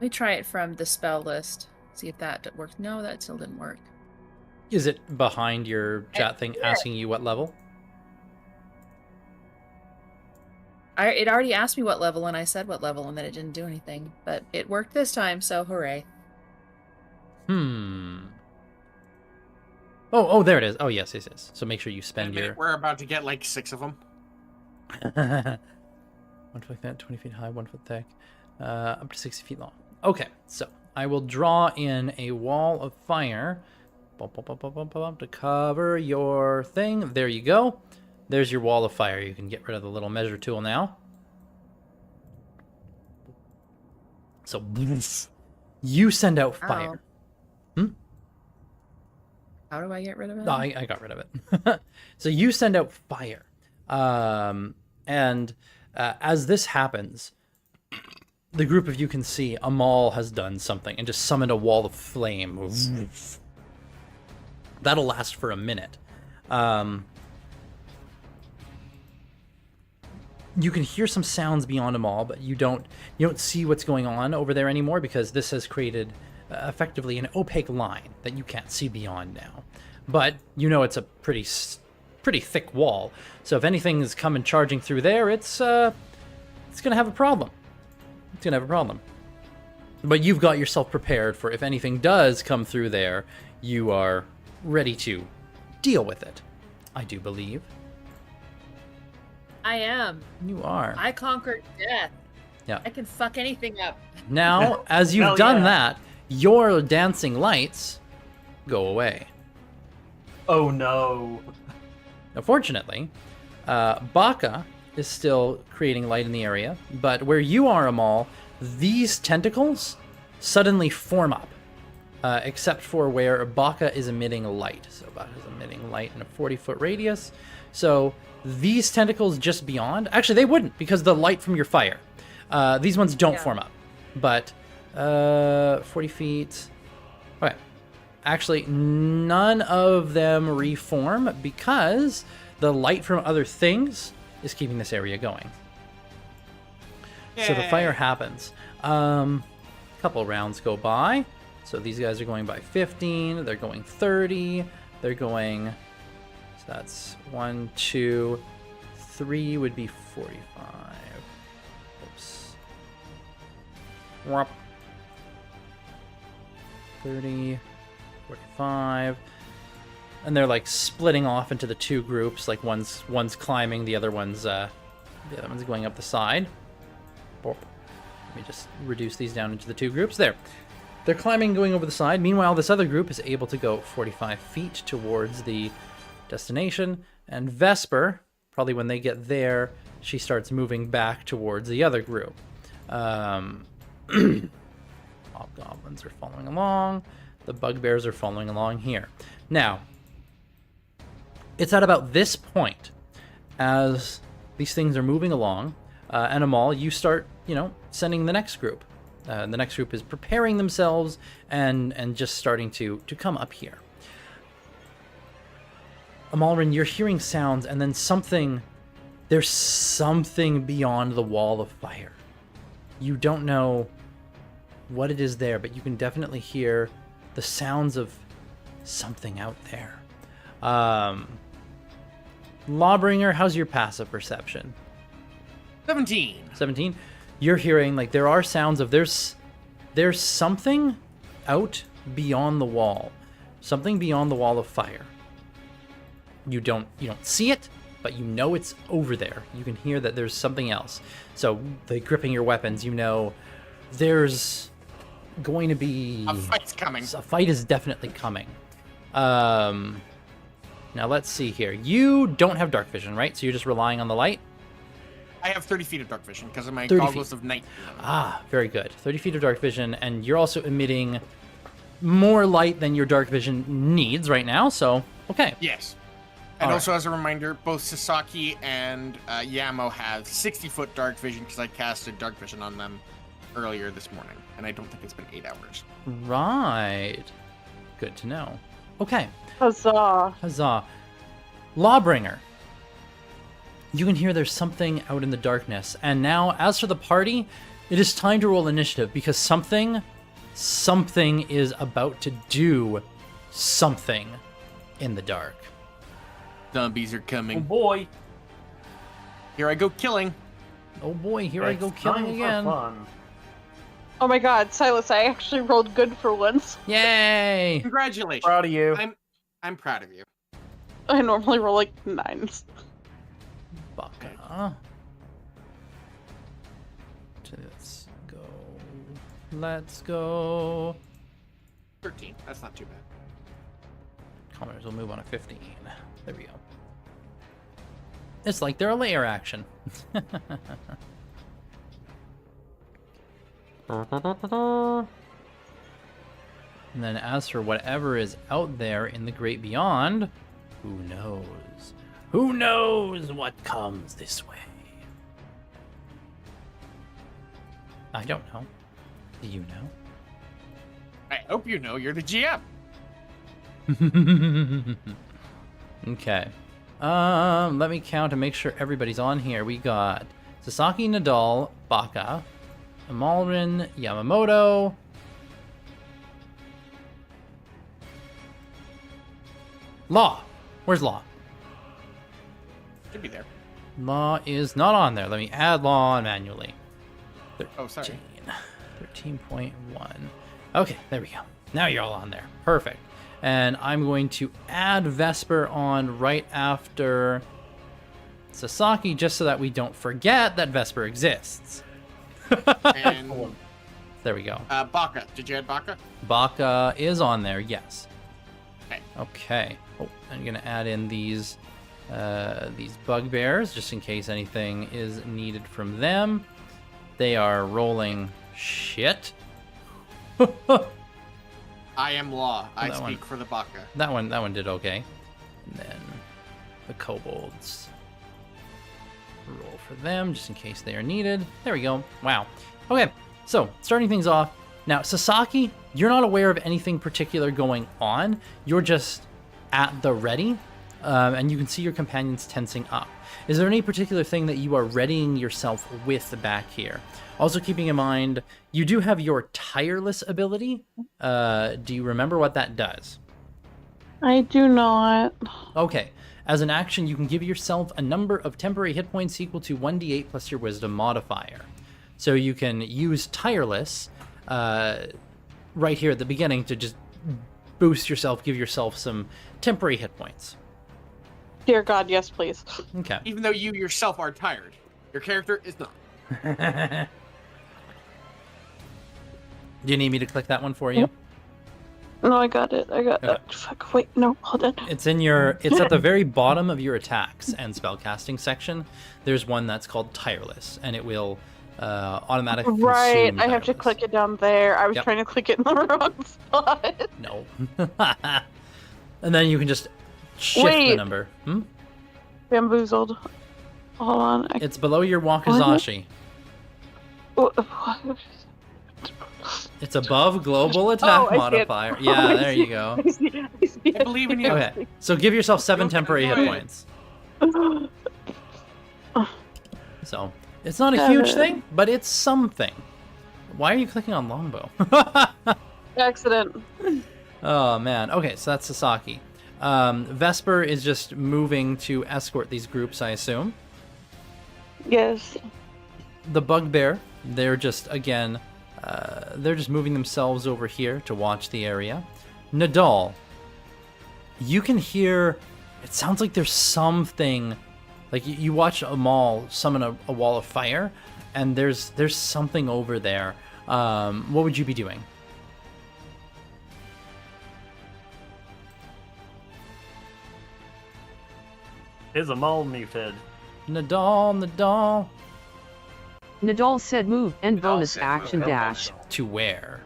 me try it from the spell list. See if that worked. No, that still didn't work. Is it behind your chat thing Yeah. asking you what level? It already asked me what level, and I said what level, and then it didn't do anything. But it worked this time, so hooray. Oh, there it is. Oh, yes. So make sure you spend Wait a your... minute, we're about to get like 6 of them. 1 foot thick, 20 feet high, 1 foot thick, up to 60 feet long. Okay, so I will draw in a wall of fire to cover your thing. There you go. There's your wall of fire. You can get rid of the little measure tool now. So you send out fire. How do I get rid of it? No, I got rid of it. So you send out fire. And as this happens, the group of you can see Amal has done something and just summoned a wall of flame. That'll last for a minute. You can hear some sounds beyond Amal, but you don't see what's going on over there anymore because this has created effectively an opaque line that you can't see beyond now. But you know it's a pretty thick wall, so if anything is coming charging through there, it's gonna have a problem. It's gonna have a problem. But you've got yourself prepared for if anything does come through there, you are ready to deal with it. I do believe. I am. You are. I conquered death. Yeah. I can fuck anything up. Now, as you've Hell done yeah. that, your dancing lights go away. Oh no. Now, fortunately, Baka is still creating light in the area, but where you are, Amal, these tentacles suddenly form up, except for where Baka is emitting light. So Baka is emitting light in a 40-foot radius. So these tentacles just beyond, actually they wouldn't because the light from your fire. These ones don't form up, but 40 feet. Okay. Actually, none of them reform because the light from other things is keeping this area going. So the fire happens. Couple rounds go by. So these guys are going by 15. They're going 30. They're going... So that's 1, 2, 3 would be 45. Oops. Whoop. 30, 45. And they're like splitting off into the two groups. Like one's climbing, the other one's going up the side. Let me just reduce these down into the two groups. There. They're climbing, going over the side. Meanwhile, this other group is able to go 45 feet towards the destination. And Vesper, probably when they get there, she starts moving back towards the other group. Hobgoblins are following along. The bugbears are following along here. Now, it's at about this point, as these things are moving along, and Amal, you start, sending the next group. The next group is preparing themselves and just starting to come up here. Amalrin, you're hearing sounds, and then there's something beyond the wall of fire. You don't know what it is there, but you can definitely hear the sounds of something out there. Lawbringer, how's your passive perception? 17. 17. You're hearing there are sounds of there's something out beyond the wall, something beyond the wall of fire. You don't see it, but you know it's over there. You can hear that there's something else. So gripping your weapons, there's going to be A fight's coming. A fight is definitely coming. Now let's see here. You don't have dark vision, right? So you're just relying on the light? I have 30 feet of dark vision because of my 30 goggles feet. of night. Ah, very good. 30 feet of dark vision, and you're also emitting more light than your dark vision needs right now, so okay. Yes. And All also, as a reminder, both Sasaki and Yamo have 60-foot dark vision because I casted dark vision on them earlier this morning, and I don't think it's been 8 hours. Right. Good to know. Okay. Huzzah. Huzzah. Lawbringer. You can hear there's something out in the darkness. And now, as for the party, it is time to roll initiative because something is about to do something in the dark. Zombies are Oh coming. boy. Here I go killing. Oh boy, here I go killing Time for again. fun. Oh my god, Silas, I actually rolled good for once. Yay! Congratulations. Proud of you. I'm proud of you. I normally roll like 9s. Baka. Let's go. 13. That's not too bad. Commoners will move on a 15. There we go. It's like they're a layer action. And then as for whatever is out there in the great beyond, who knows? Who knows what comes this way? I don't know. Do you know? I hope you know. You're the GM. Okay. Let me count and make sure everybody's on here. We got Sasaki, Nadal, Baka, Amalrin, Yamamoto. Law. Where's Law? Should be there. Law is not on there. Let me add Law on manually. Oh, sorry. 13.1. Okay, there we go. Now you're all on there. Perfect. And I'm going to add Vesper on right after Sasaki, just so that we don't forget that Vesper exists. And There we go. Baka. Did you add Baka? Baka is on there, yes. Okay. Okay. Oh, I'm gonna add in these bugbears just in case anything is needed from them. They are rolling shit. I am Law. I That speak one. for the Baka. That one did okay. And then the kobolds. Roll for them just in case they are needed. There we go. Wow. Okay, so starting things off. Now, Sasaki, you're not aware of anything particular going on. You're just at the ready, and you can see your companions tensing up. Is there any particular thing that you are readying yourself with back here? Also keeping in mind, you do have your tireless ability. Do you remember what that does? I do not. Okay. As an action, you can give yourself a number of temporary hit points equal to 1d8 plus your wisdom modifier. So you can use tireless right here at the beginning to just boost yourself, give yourself some temporary hit points. Dear God, yes, please. Okay. Even though you yourself are tired, your character is not. Do you need me to click that one for you? No, I got it. I got Okay. it. Fuck, wait, no, hold on. It's at the very bottom of your attacks and spellcasting section. There's one that's called tireless, and it will automatically Right, consume I have to tireless. click it down there. I was Yep. trying to click it in the wrong spot. No. And then you can just shift the Wait. number. Bamboozled. Hold on. It's below your Wakizashi. It's above global attack Oh, I see it. modifier. Yeah, I there see you it. go. I see it. I see I it. believe in you. Okay, so give yourself 7 Don't get temporary hit annoyed. points. So, it's not a huge thing, but it's something. Why are you clicking on longbow? Accident. Oh, man. Okay, so that's Sasaki. Vesper is just moving to escort these groups, I assume. Yes. The bugbear, they're just, again, they're just moving themselves over here to watch the area. Nadal, you can hear, it sounds like there's something, like you watch Amal summon a wall of fire, and there's something over there. What would you be doing? Is a mole muted? Nadal. Nadal said move and Nadal bonus said action move. dash. To where?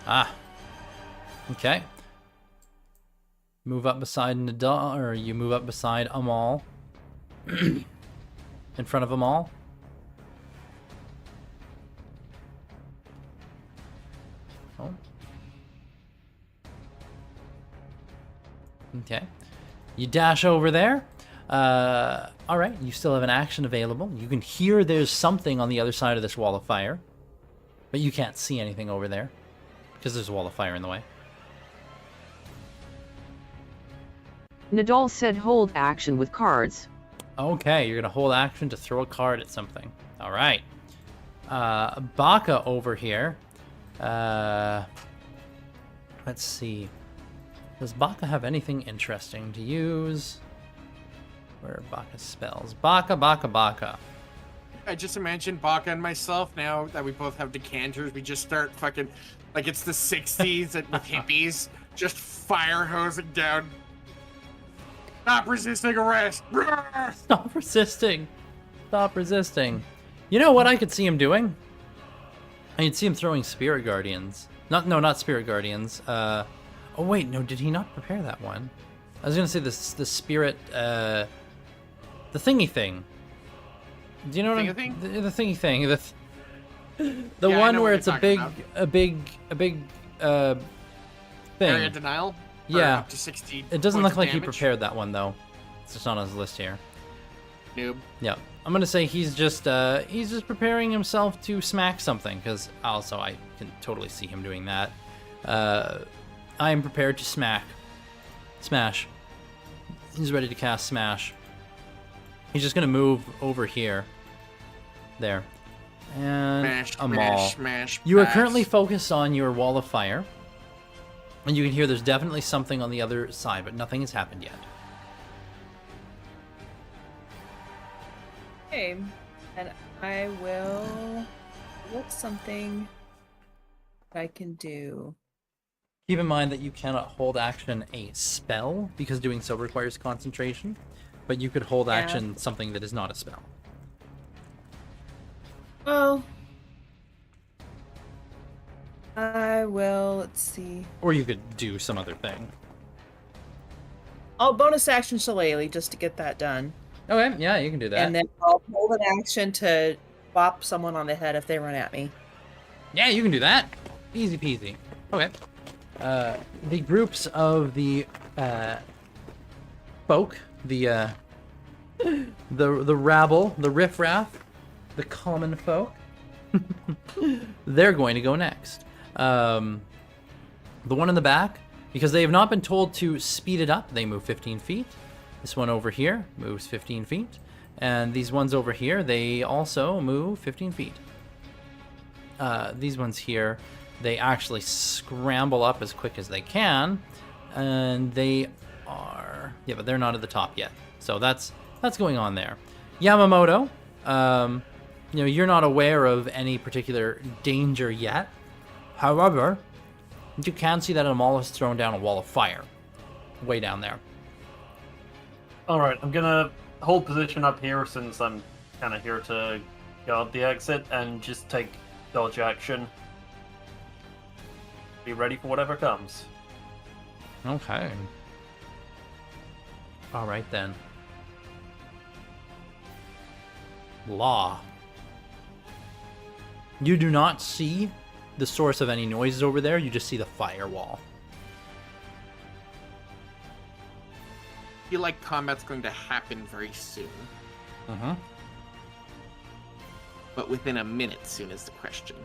Ah. Okay. Move up beside Nadal, or you move up beside Amal. In front of Amal. Oh. Okay. You dash over there. All right, you still have an action available. You can hear there's something on the other side of this wall of fire, but you can't see anything over there because there's a wall of fire in the way. Nadal said hold action with cards. Okay, you're gonna hold action to throw a card at something. All right. Baka over here. Let's see. Does Baka have anything interesting to use? Where are Baka's spells? Baka. I just imagine Baka and myself now that we both have decanters. We just start fucking like it's the 60s with hippies, just fire hosing down. Stop resisting arrest. Stop resisting. Stop resisting. You know what I could see him doing? I could see him throwing Spirit Guardians. Not Spirit Guardians. Oh wait, no, did he not prepare that one? I was gonna say the Spirit, the thingy thing. Do you know what Thing? the thingy thing? The Yeah, I one know where what it's you're a big, talking a big, a big, thing. Area denial. For Yeah. Up to 60 It doesn't points look of like he damage? prepared that one though. It's just on his list here. Noob. Yeah, I'm gonna say he's just preparing himself to smack something, because also I can totally see him doing that. I am prepared to smash. He's ready to cast smash. He's just gonna move over here. There. And Smash, a maul. smash, smash. You are pass. currently focused on your wall of fire. And you can hear there's definitely something on the other side, but nothing has happened yet. Okay, and I will. What's something I can do? Keep in mind that you cannot hold action a spell, because doing so requires concentration, but you could hold Yeah. action something that is not a spell. Well, I will. Let's see. Or you could do some other thing. I'll bonus action Shillelagh just to get that done. Okay, yeah, you can do that. And then I'll hold an action to bop someone on the head if they run at me. Yeah, you can do that. Easy peasy. Okay. The groups of the folk, the rabble, the riffraff, the common folk, they're going to go next. The one in the back, because they have not been told to speed it up, they move 15 feet. This one over here moves 15 feet. And these ones over here, they also move 15 feet. These ones here, they actually scramble up as quick as they can. And they are... Yeah, but they're not at the top yet. So that's going on there. Yamamoto, you know, you're not aware of any particular danger yet. However, you can see that a maul has thrown down a wall of fire. Way down there. Alright, I'm gonna hold position up here since I'm kind of here to guard the exit and just take dodge action. Be ready for whatever comes. Okay. Alright then. Law. You do not see the source of any noises over there, you just see the firewall. I feel like combat's going to happen very soon. Uh-huh. But within a minute soon is the question.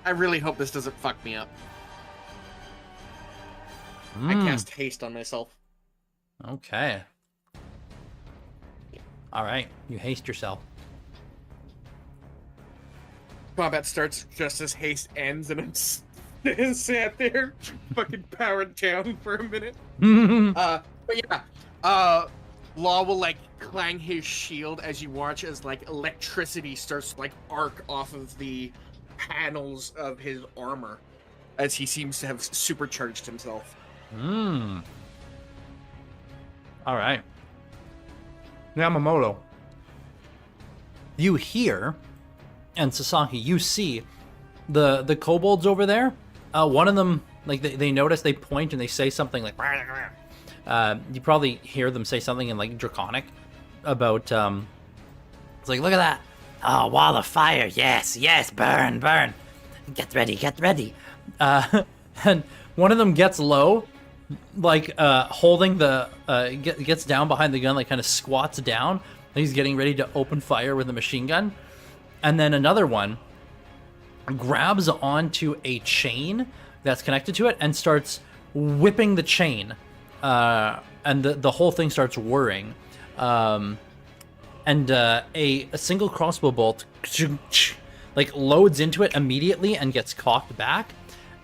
I really hope this doesn't fuck me up. I cast haste on myself. Okay. Alright, you haste yourself. Combat starts just as haste ends, and I'm sat there, fucking powered down for a minute. But yeah, Law will like clang his shield as you watch as like electricity starts to like arc off of the panels of his armor, as he seems to have supercharged himself. Alright. Yamamoto. You hear, and Sasaki, you see the kobolds over there. One of them, like they notice, they point and they say something like, you probably hear them say something in like Draconic about, it's like, look at that. Oh, wall of fire. Yes, yes, burn, burn. Get ready, get ready. And one of them gets low, like holding the, gets down behind the gun, like kind of squats down. And he's getting ready to open fire with a machine gun. And then another one grabs onto a chain that's connected to it and starts whipping the chain. And the whole thing starts whirring. And a single crossbow bolt like loads into it immediately and gets cocked back.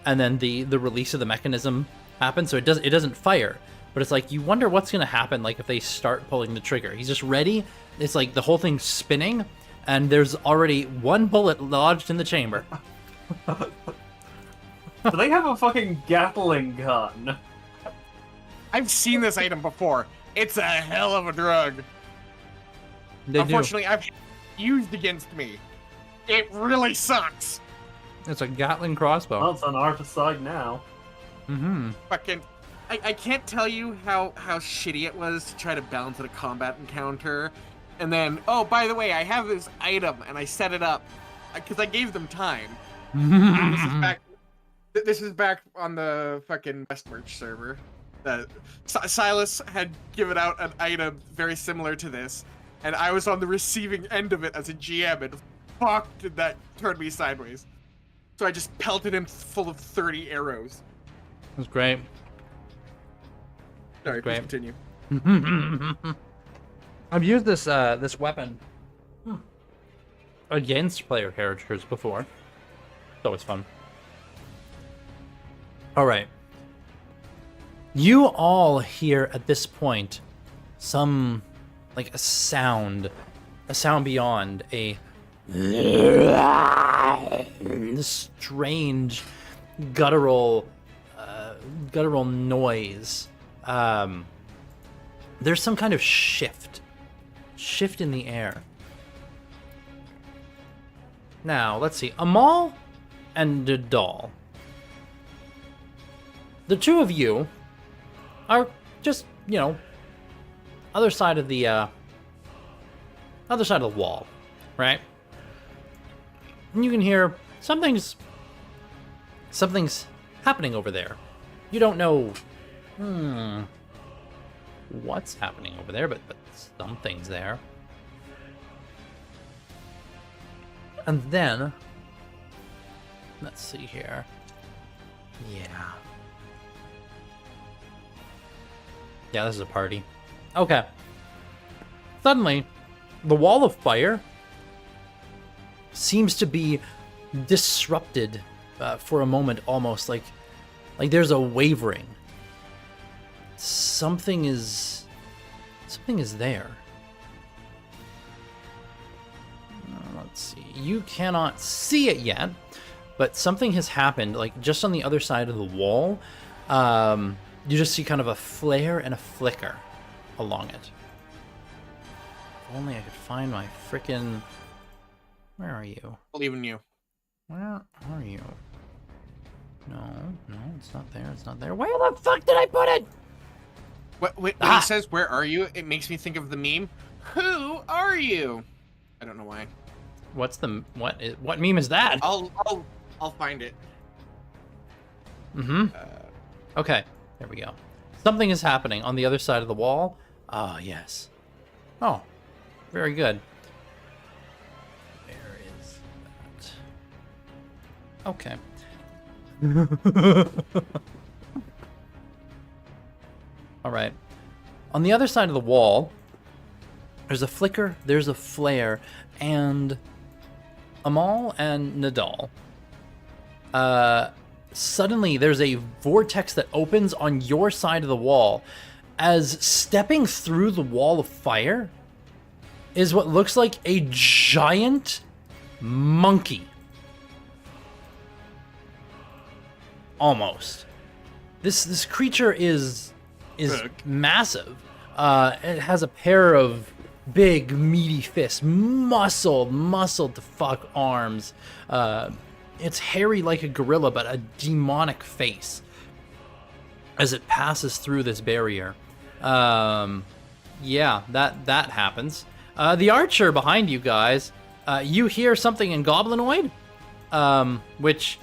And then the release of the mechanism happens, so it doesn't fire. But it's like, you wonder what's going to happen, like, if they start pulling the trigger. He's just ready. It's like the whole thing's spinning, and there's already one bullet lodged in the chamber. Do they have a fucking Gatling gun? I've seen this item before. It's a hell of a drug. They Unfortunately, I've used against me. It really sucks. do. It's a Gatling crossbow. Well, it's on our side now. Mm-hmm. Fucking, I can't tell you how shitty it was to try to balance at a combat encounter, and then, oh, by the way, I have this item, and I set it up because I gave them time. This is back on the fucking West Merch server. Silas had given out an item very similar to this, and I was on the receiving end of it as a GM, and fuck, did that turn me sideways. So I just pelted him full of 30 arrows. It was great. Sorry, please Great. continue. I've used this this weapon against player characters before. It's always fun. All right. You all hear at this point some, like, a sound beyond a this strange guttural noise. There's some kind of shift in the air. Now, let's see. Amal and Dadal. The two of you are just, you know, other side of the wall, right? And you can hear something's happening over there. You don't know what's happening over there, but something's there. And then, let's see here. Yeah, this is a party. Okay. Suddenly, the wall of fire seems to be disrupted for a moment, almost like there's a wavering. Something is there. Let's see. You cannot see it yet, but something has happened. Like just on the other side of the wall, you just see kind of a flare and a flicker along it. If only I could find my frickin'. Where are you? Believe in you. Where are you? No, it's not there. It's not there. Where the fuck did I put it? When he says, "Where are you?" it makes me think of the meme. Who are you? I don't know why. What's the what meme is that? I'll find it. Mm-hmm. Okay, there we go. Something is happening on the other side of the wall. Ah, yes. Oh, very good. Where is that? Okay. All right. On the other side of the wall, there's a flicker, there's a flare, and Amal and Nadal. Suddenly, there's a vortex that opens on your side of the wall, as stepping through the wall of fire is what looks like a giant monkey. Almost. This creature is massive. It has a pair of big, meaty fists, muscled to fuck arms. It's hairy like a gorilla, but a demonic face as it passes through this barrier. Yeah, that happens. The archer behind you guys, you hear something in Goblinoid, which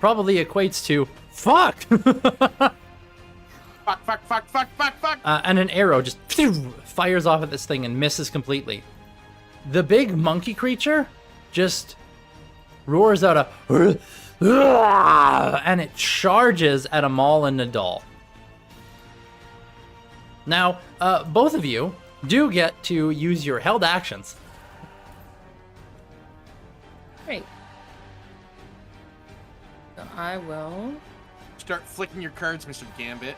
probably equates to fuck. Fuck. And an arrow just fires off at this thing and misses completely. The big monkey creature just roars out a and it charges at Amal and Nadal. Now, both of you do get to use your held actions. Great. So I will. Start flicking your cards, Mr. Gambit.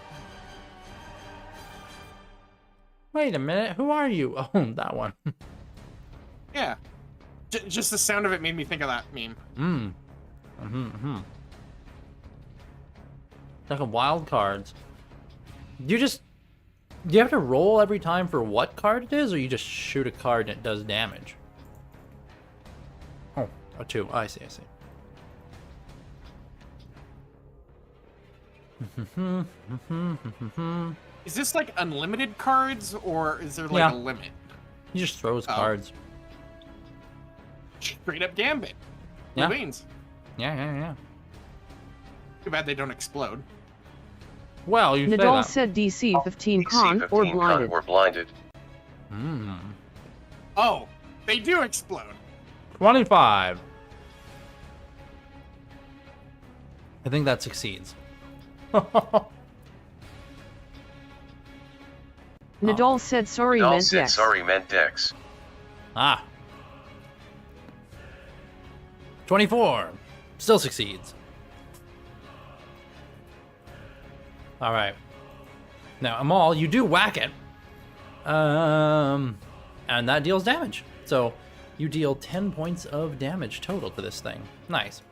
Wait a minute, who are you? Oh, that one. Yeah. Just the sound of it made me think of that meme. Like a wild cards. Do you have to roll every time for what card it is, or you just shoot a card and it does damage? Oh, a 2. I see. Is this like unlimited cards, or is there like Yeah. a limit? He just throws cards. Straight up gambit. Yeah. Who wins? Yeah. Too bad they don't explode. Well, you say Nadal that. said DC 15 DC con 15 or con blinded. or blinded. Oh, they do explode. 25. I think that succeeds. Nadal said sorry Nadal meant said Dex. sorry meant Dex. Ah. 24. Still succeeds. All right. Now, Amal, you do whack it. And that deals damage. So, you deal 10 points of damage total to this thing. Nice.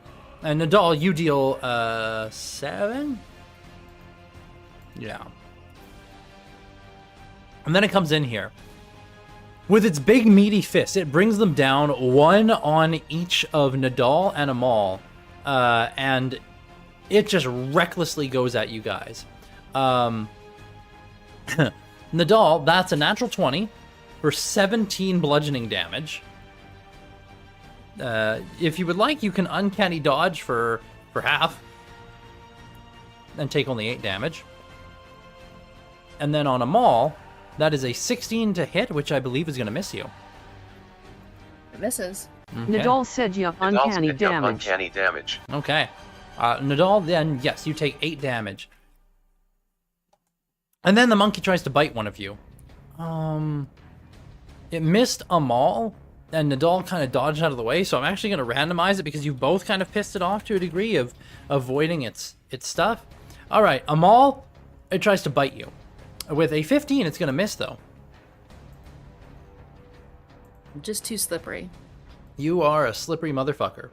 And Nadal, you deal 7? Yeah. And then it comes in here. With its big meaty fist, it brings them down, one on each of Nadal and Amal. And it just recklessly goes at you guys. Nadal, that's a natural 20 for 17 bludgeoning damage. If you would like, you can uncanny dodge for half. And take only 8 damage. And then on Amal, that is a 16 to hit, which I believe is going to miss you. It misses. Okay. Nadal said yup, Nadal uncanny said, "Yup, damage. uncanny damage. Okay. Nadal, then, yes, you take 8 damage. And then the monkey tries to bite one of you. It missed Amal, and Nadal kind of dodged out of the way, so I'm actually going to randomize it because you both kind of pissed it off to a degree of avoiding its stuff. All right, Amal, it tries to bite you. With a 15, it's going to miss, though. Just too slippery. You are a slippery motherfucker.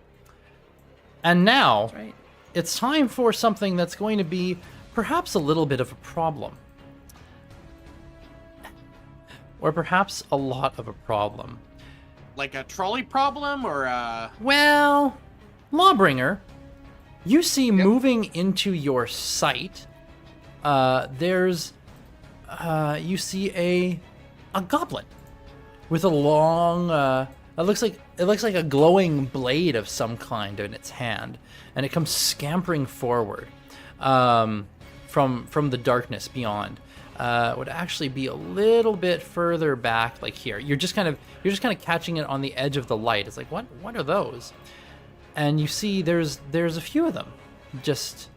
And now, That's right. it's time for something that's going to be perhaps a little bit of a problem. Or perhaps a lot of a problem. Like a trolley problem, or a... Well, Lawbringer, you see moving into your sight, you see a goblin with a long, it looks like a glowing blade of some kind in its hand, and it comes scampering forward from the darkness beyond. Would actually be a little bit further back, like here. You're just kind of catching it on the edge of the light. It's like, what are those? And you see there's a few of them just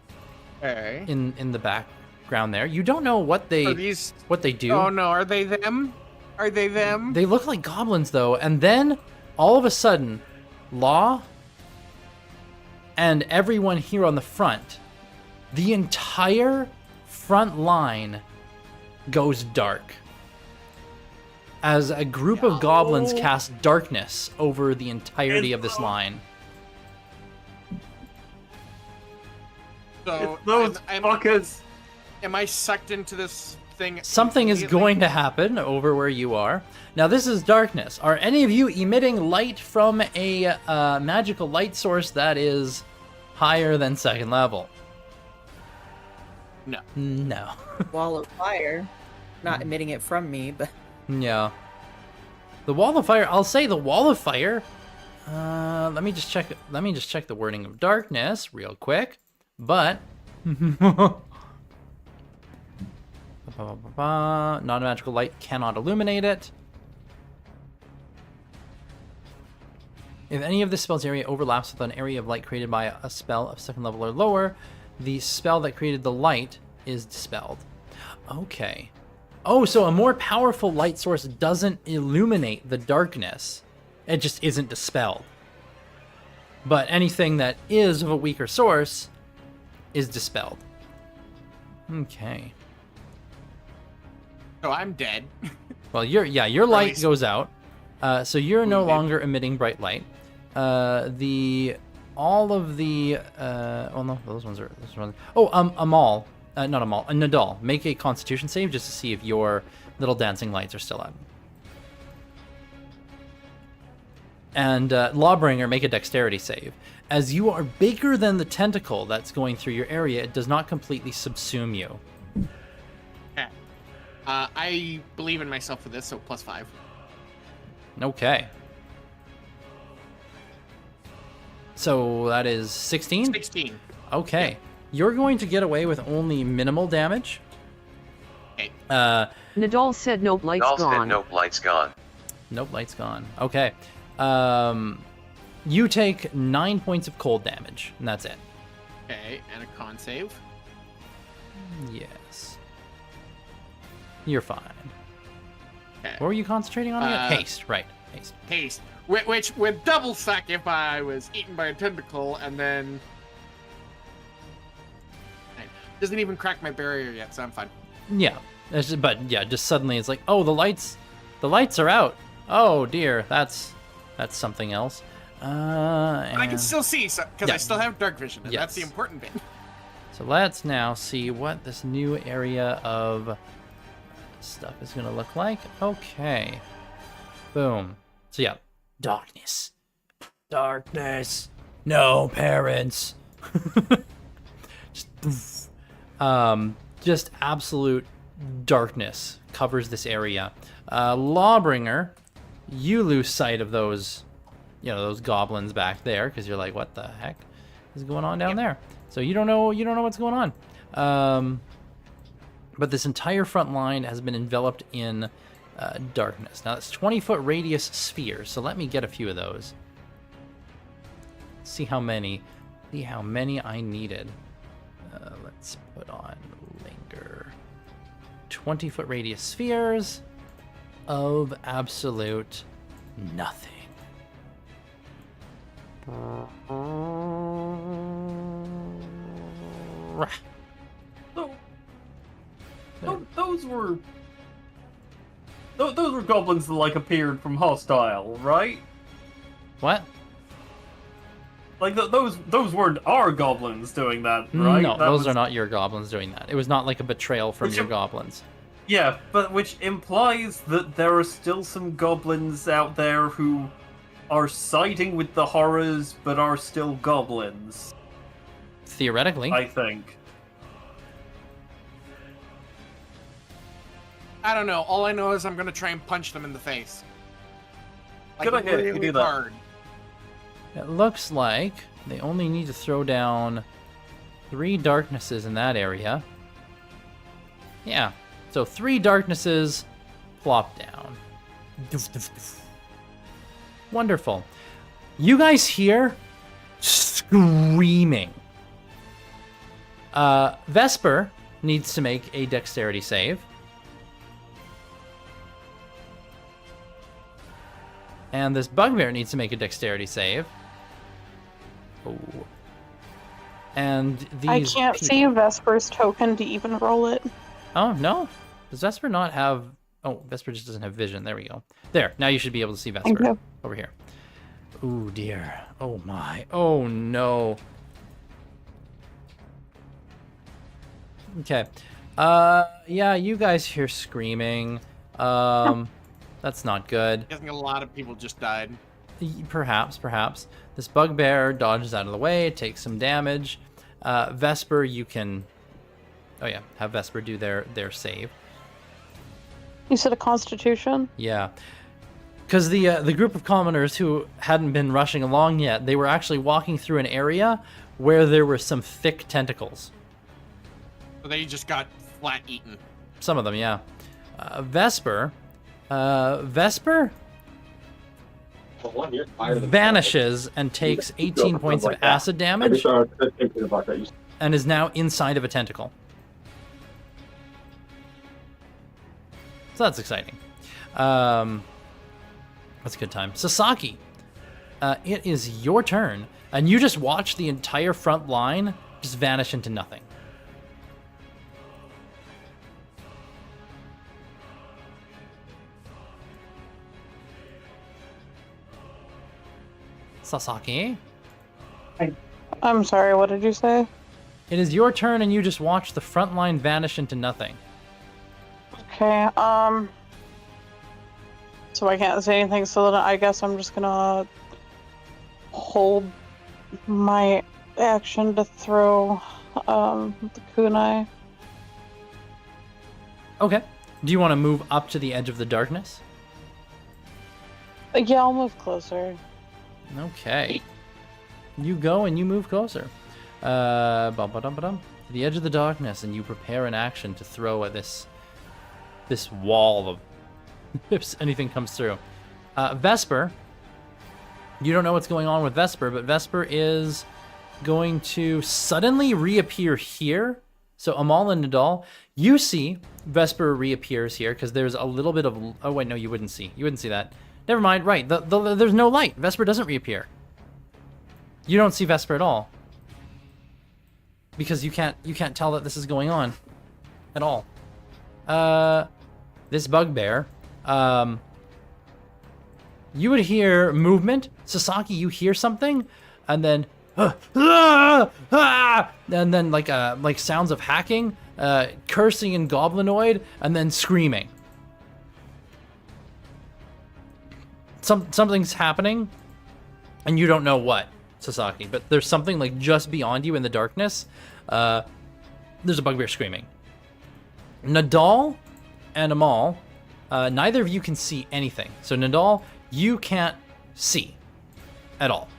in the background there. You don't know what they do. Oh no, are they them? Are they them? They look like goblins though. And then all of a sudden, Law and everyone here on the front, the entire front line goes dark as a group of goblins cast darkness over the entirety of this line. So, Those fuckers. am I sucked into this thing? Something is immediately? going to happen over where you are. Now, this is darkness. Are any of you emitting light from a magical light source that is higher than 2nd level? No. No. Wall of fire. Not emitting it from me, but Yeah. The wall of fire. I'll say the wall of fire. Let me just check the wording of darkness real quick. But non-magical light cannot illuminate it. If any of the spell's area overlaps with an area of light created by a spell of 2nd level or lower, the spell that created the light is dispelled. Okay. Oh, so a more powerful light source doesn't illuminate the darkness. It just isn't dispelled. But anything that is of a weaker source is dispelled. Okay. So I'm dead. Well, your light least- goes out. So you're no longer emitting bright light. The all of the oh no, those ones. Oh, Amal, not Amal, Nadal, make a Constitution save just to see if your little dancing lights are still up. And Lawbringer, make a Dexterity save. As you are bigger than the tentacle that's going through your area, it does not completely subsume you. Okay. I believe in myself for this, so +5. Okay. So that is 16? 16. Okay. Yeah. You're going to get away with only minimal damage. Okay. Nadal said nope, light's gone. Nope, light's gone. Nope, light's gone. Okay. You take 9 points of cold damage, and that's it. Okay, and a con save. Yes. You're fine. Okay. What were you concentrating on again? Haste, right. Haste. Haste. Which would double suck if I was eaten by a tentacle and then... Doesn't even crack my barrier yet, so I'm fine. Yeah. But yeah, just suddenly it's like, oh, the lights are out. Oh dear, that's something else. And I can still see, because I still have dark vision, and Yes. that's the important bit. So let's now see what this new area of stuff is going to look like. Okay. Boom. So yeah, darkness. Darkness. No parents. Just absolute darkness covers this area. Lawbringer, you lose sight of those, those goblins back there because you're like, what the heck is going on down there? So you don't know what's going on. But this entire front line has been enveloped in darkness. Now it's 20-foot radius spheres, so let me get a few of those. See how many I needed. Let's put on linger. 20-foot radius spheres of absolute nothing. Those were goblins that appeared from Hostile, right? What? Those weren't our goblins doing that, right? No, those are not your goblins doing that. It was not like a betrayal from your goblins. Yeah, but which implies that there are still some goblins out there who are siding with the horrors, but are still goblins. Theoretically. I think. I don't know. All I know is I'm going to try and punch them in the face. Good idea. You do that. Hard. It looks like they only need to throw down 3 darknesses in that area. Yeah. So 3 darknesses plop down. Wonderful. You guys hear screaming. Vesper needs to make a dexterity save. And this bugbear needs to make a dexterity save. Oh. And these I can't see Vesper's token to even roll it. Oh, no? Does Vesper not have... Oh, Vesper just doesn't have vision. There we go. There. Now you should be able to see Vesper. Over here. Ooh, dear. Oh, my. Oh, no. Okay. Yeah, you guys hear screaming. That's not good. I think a lot of people just died. Perhaps. This bugbear dodges out of the way, takes some damage. Vesper, you can... Oh, yeah. Have Vesper do their save. You said a constitution? Yeah. Because the group of commoners who hadn't been rushing along yet, they were actually walking through an area where there were some thick tentacles. So they just got flat eaten. Some of them, yeah. Vesper vanishes and takes 18 points of acid damage and is now inside of a tentacle. So that's exciting. That's a good time. Sasaki, it is your turn, and you just watch the entire front line just vanish into nothing. Sasaki? I'm sorry, what did you say? It is your turn, and you just watch the front line vanish into nothing. Okay, so I can't say anything, so then I guess I'm just gonna hold my action to throw, the kunai. Okay. Do you want to move up to the edge of the darkness? Yeah, I'll move closer. Okay. You go and you move closer. To the edge of the darkness, and you prepare an action to throw at this wall of if anything comes through. Vesper, you don't know what's going on with Vesper, but Vesper is going to suddenly reappear here. So Amal and Nadal, you see Vesper reappears here because there's a little bit of... Oh, wait, no, you wouldn't see. You wouldn't see that. Never mind. Right, there's no light. Vesper doesn't reappear. You don't see Vesper at all. Because you can't tell that this is going on at all. This bugbear, you would hear movement. Sasaki, you hear something, and then and then like sounds of hacking, cursing in goblinoid, and then screaming. Something's happening, and you don't know what, Sasaki, but there's something like just beyond you in the darkness. There's a bugbear screaming. Nadal and Amal, neither of you can see anything. So Nadal, you can't see at all.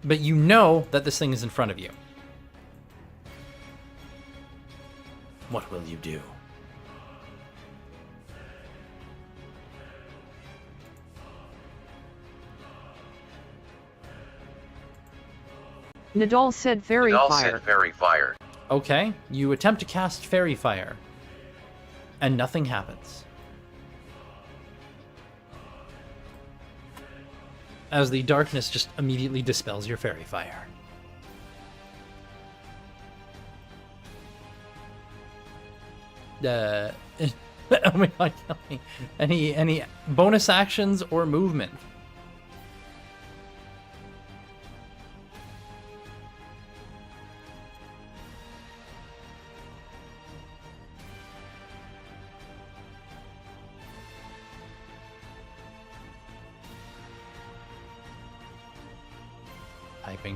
But you know that this thing is in front of you. What will you do? Nadal said fairy Nadal fire. said fairy fire. Okay, you attempt to cast fairy fire, and nothing happens. As the darkness just immediately dispels your fairy fire. Oh my god, Kelly. Any bonus actions or movement?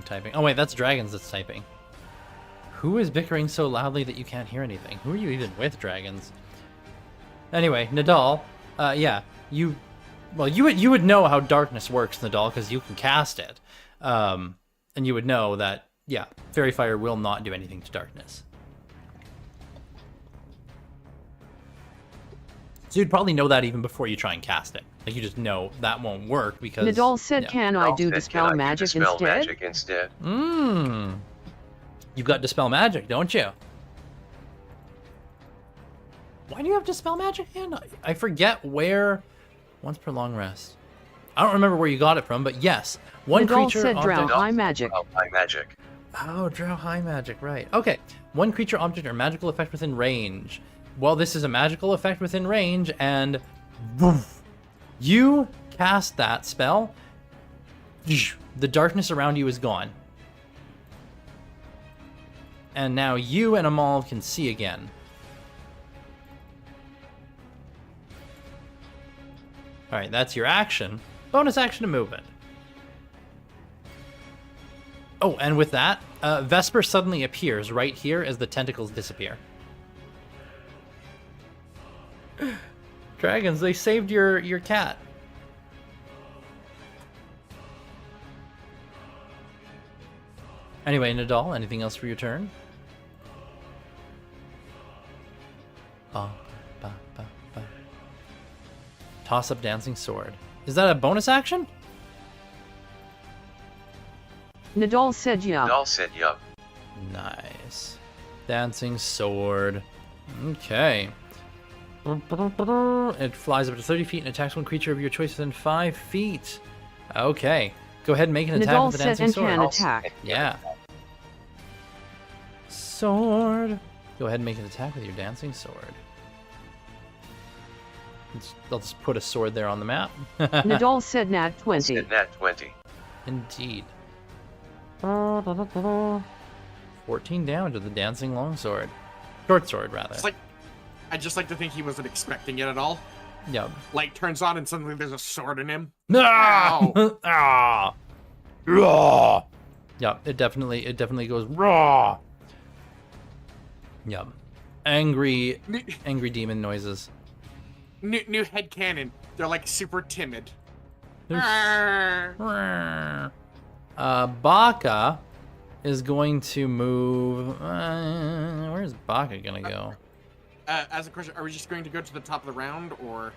Typing. Oh wait, that's Dragons that's typing. Who is bickering so loudly that you can't hear anything? Who are you even with, Dragons? Anyway, Nadal, yeah, you would know how darkness works, Nadal, because you can cast it. And you would know that, yeah, fairy fire will not do anything to darkness. So you'd probably know that even before you try and cast it. Like, you just know that won't work because... Nadal said, yeah. can I do Dispel Magic instead? You've got Dispel Magic, don't you? Why do you have Dispel Magic, Hannah? I forget where... Once per long rest. I don't remember where you got it from, but yes. One Nadal creature... said Drow High Magic. High magic. Oh, Drow High Magic, right. Okay. One creature, object, or magical effect within range. Well, this is a magical effect within range, and... Woof. You cast that spell, the darkness around you is gone. And now you and Amal can see again. Alright, that's your action. Bonus action to movement. Oh, and with that, Vesper suddenly appears right here as the tentacles disappear. Dragons, they saved your cat. Anyway, Nadal, anything else for your turn? Toss up Dancing Sword. Is that a bonus action? Nadal said yeah. Nadal said yup. Nice. Dancing Sword. Okay. It flies up to 30 feet and attacks one creature of your choice within 5 feet. Okay. Go ahead and make an attack Nadal with the said Dancing and Sword. can attack. Yeah. Sword. Go ahead and make an attack with your Dancing Sword. I'll just put a sword there on the map. Nadal said nat 20. Said nat 20. Indeed. 14 damage with the dancing longsword. Short sword, rather. It's like, I just like to think he wasn't expecting it at all. Yep. Light turns on and suddenly there's a sword in him. Ah! Ow. Ah! Raw! Yep, it definitely goes raw. Yep. Angry demon noises. New headcanon. They're like super timid. Baka is going to move. Where's Baka gonna go? As a question, are we just going to go to the top of the round, or?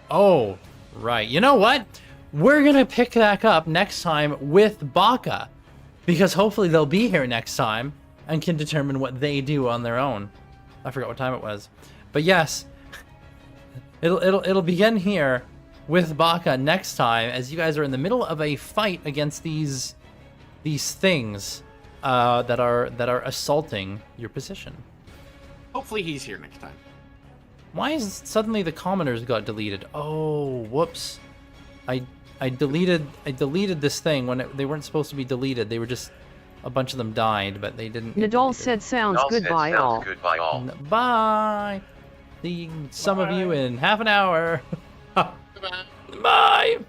Oh, right. You know what? We're gonna pick back up next time with Baka, because hopefully they'll be here next time and can determine what they do on their own. I forgot what time it was, but yes, it'll begin here with Baka next time, as you guys are in the middle of a fight against these things that are assaulting your position. Hopefully he's here next time. Why is suddenly the commoners got deleted? Oh, whoops! I deleted this thing when they weren't supposed to be deleted. They were just a bunch of them died, but they didn't. Nadal said sounds goodbye all. Goodbye all. Bye. See some of you in half an hour. Bye. Bye.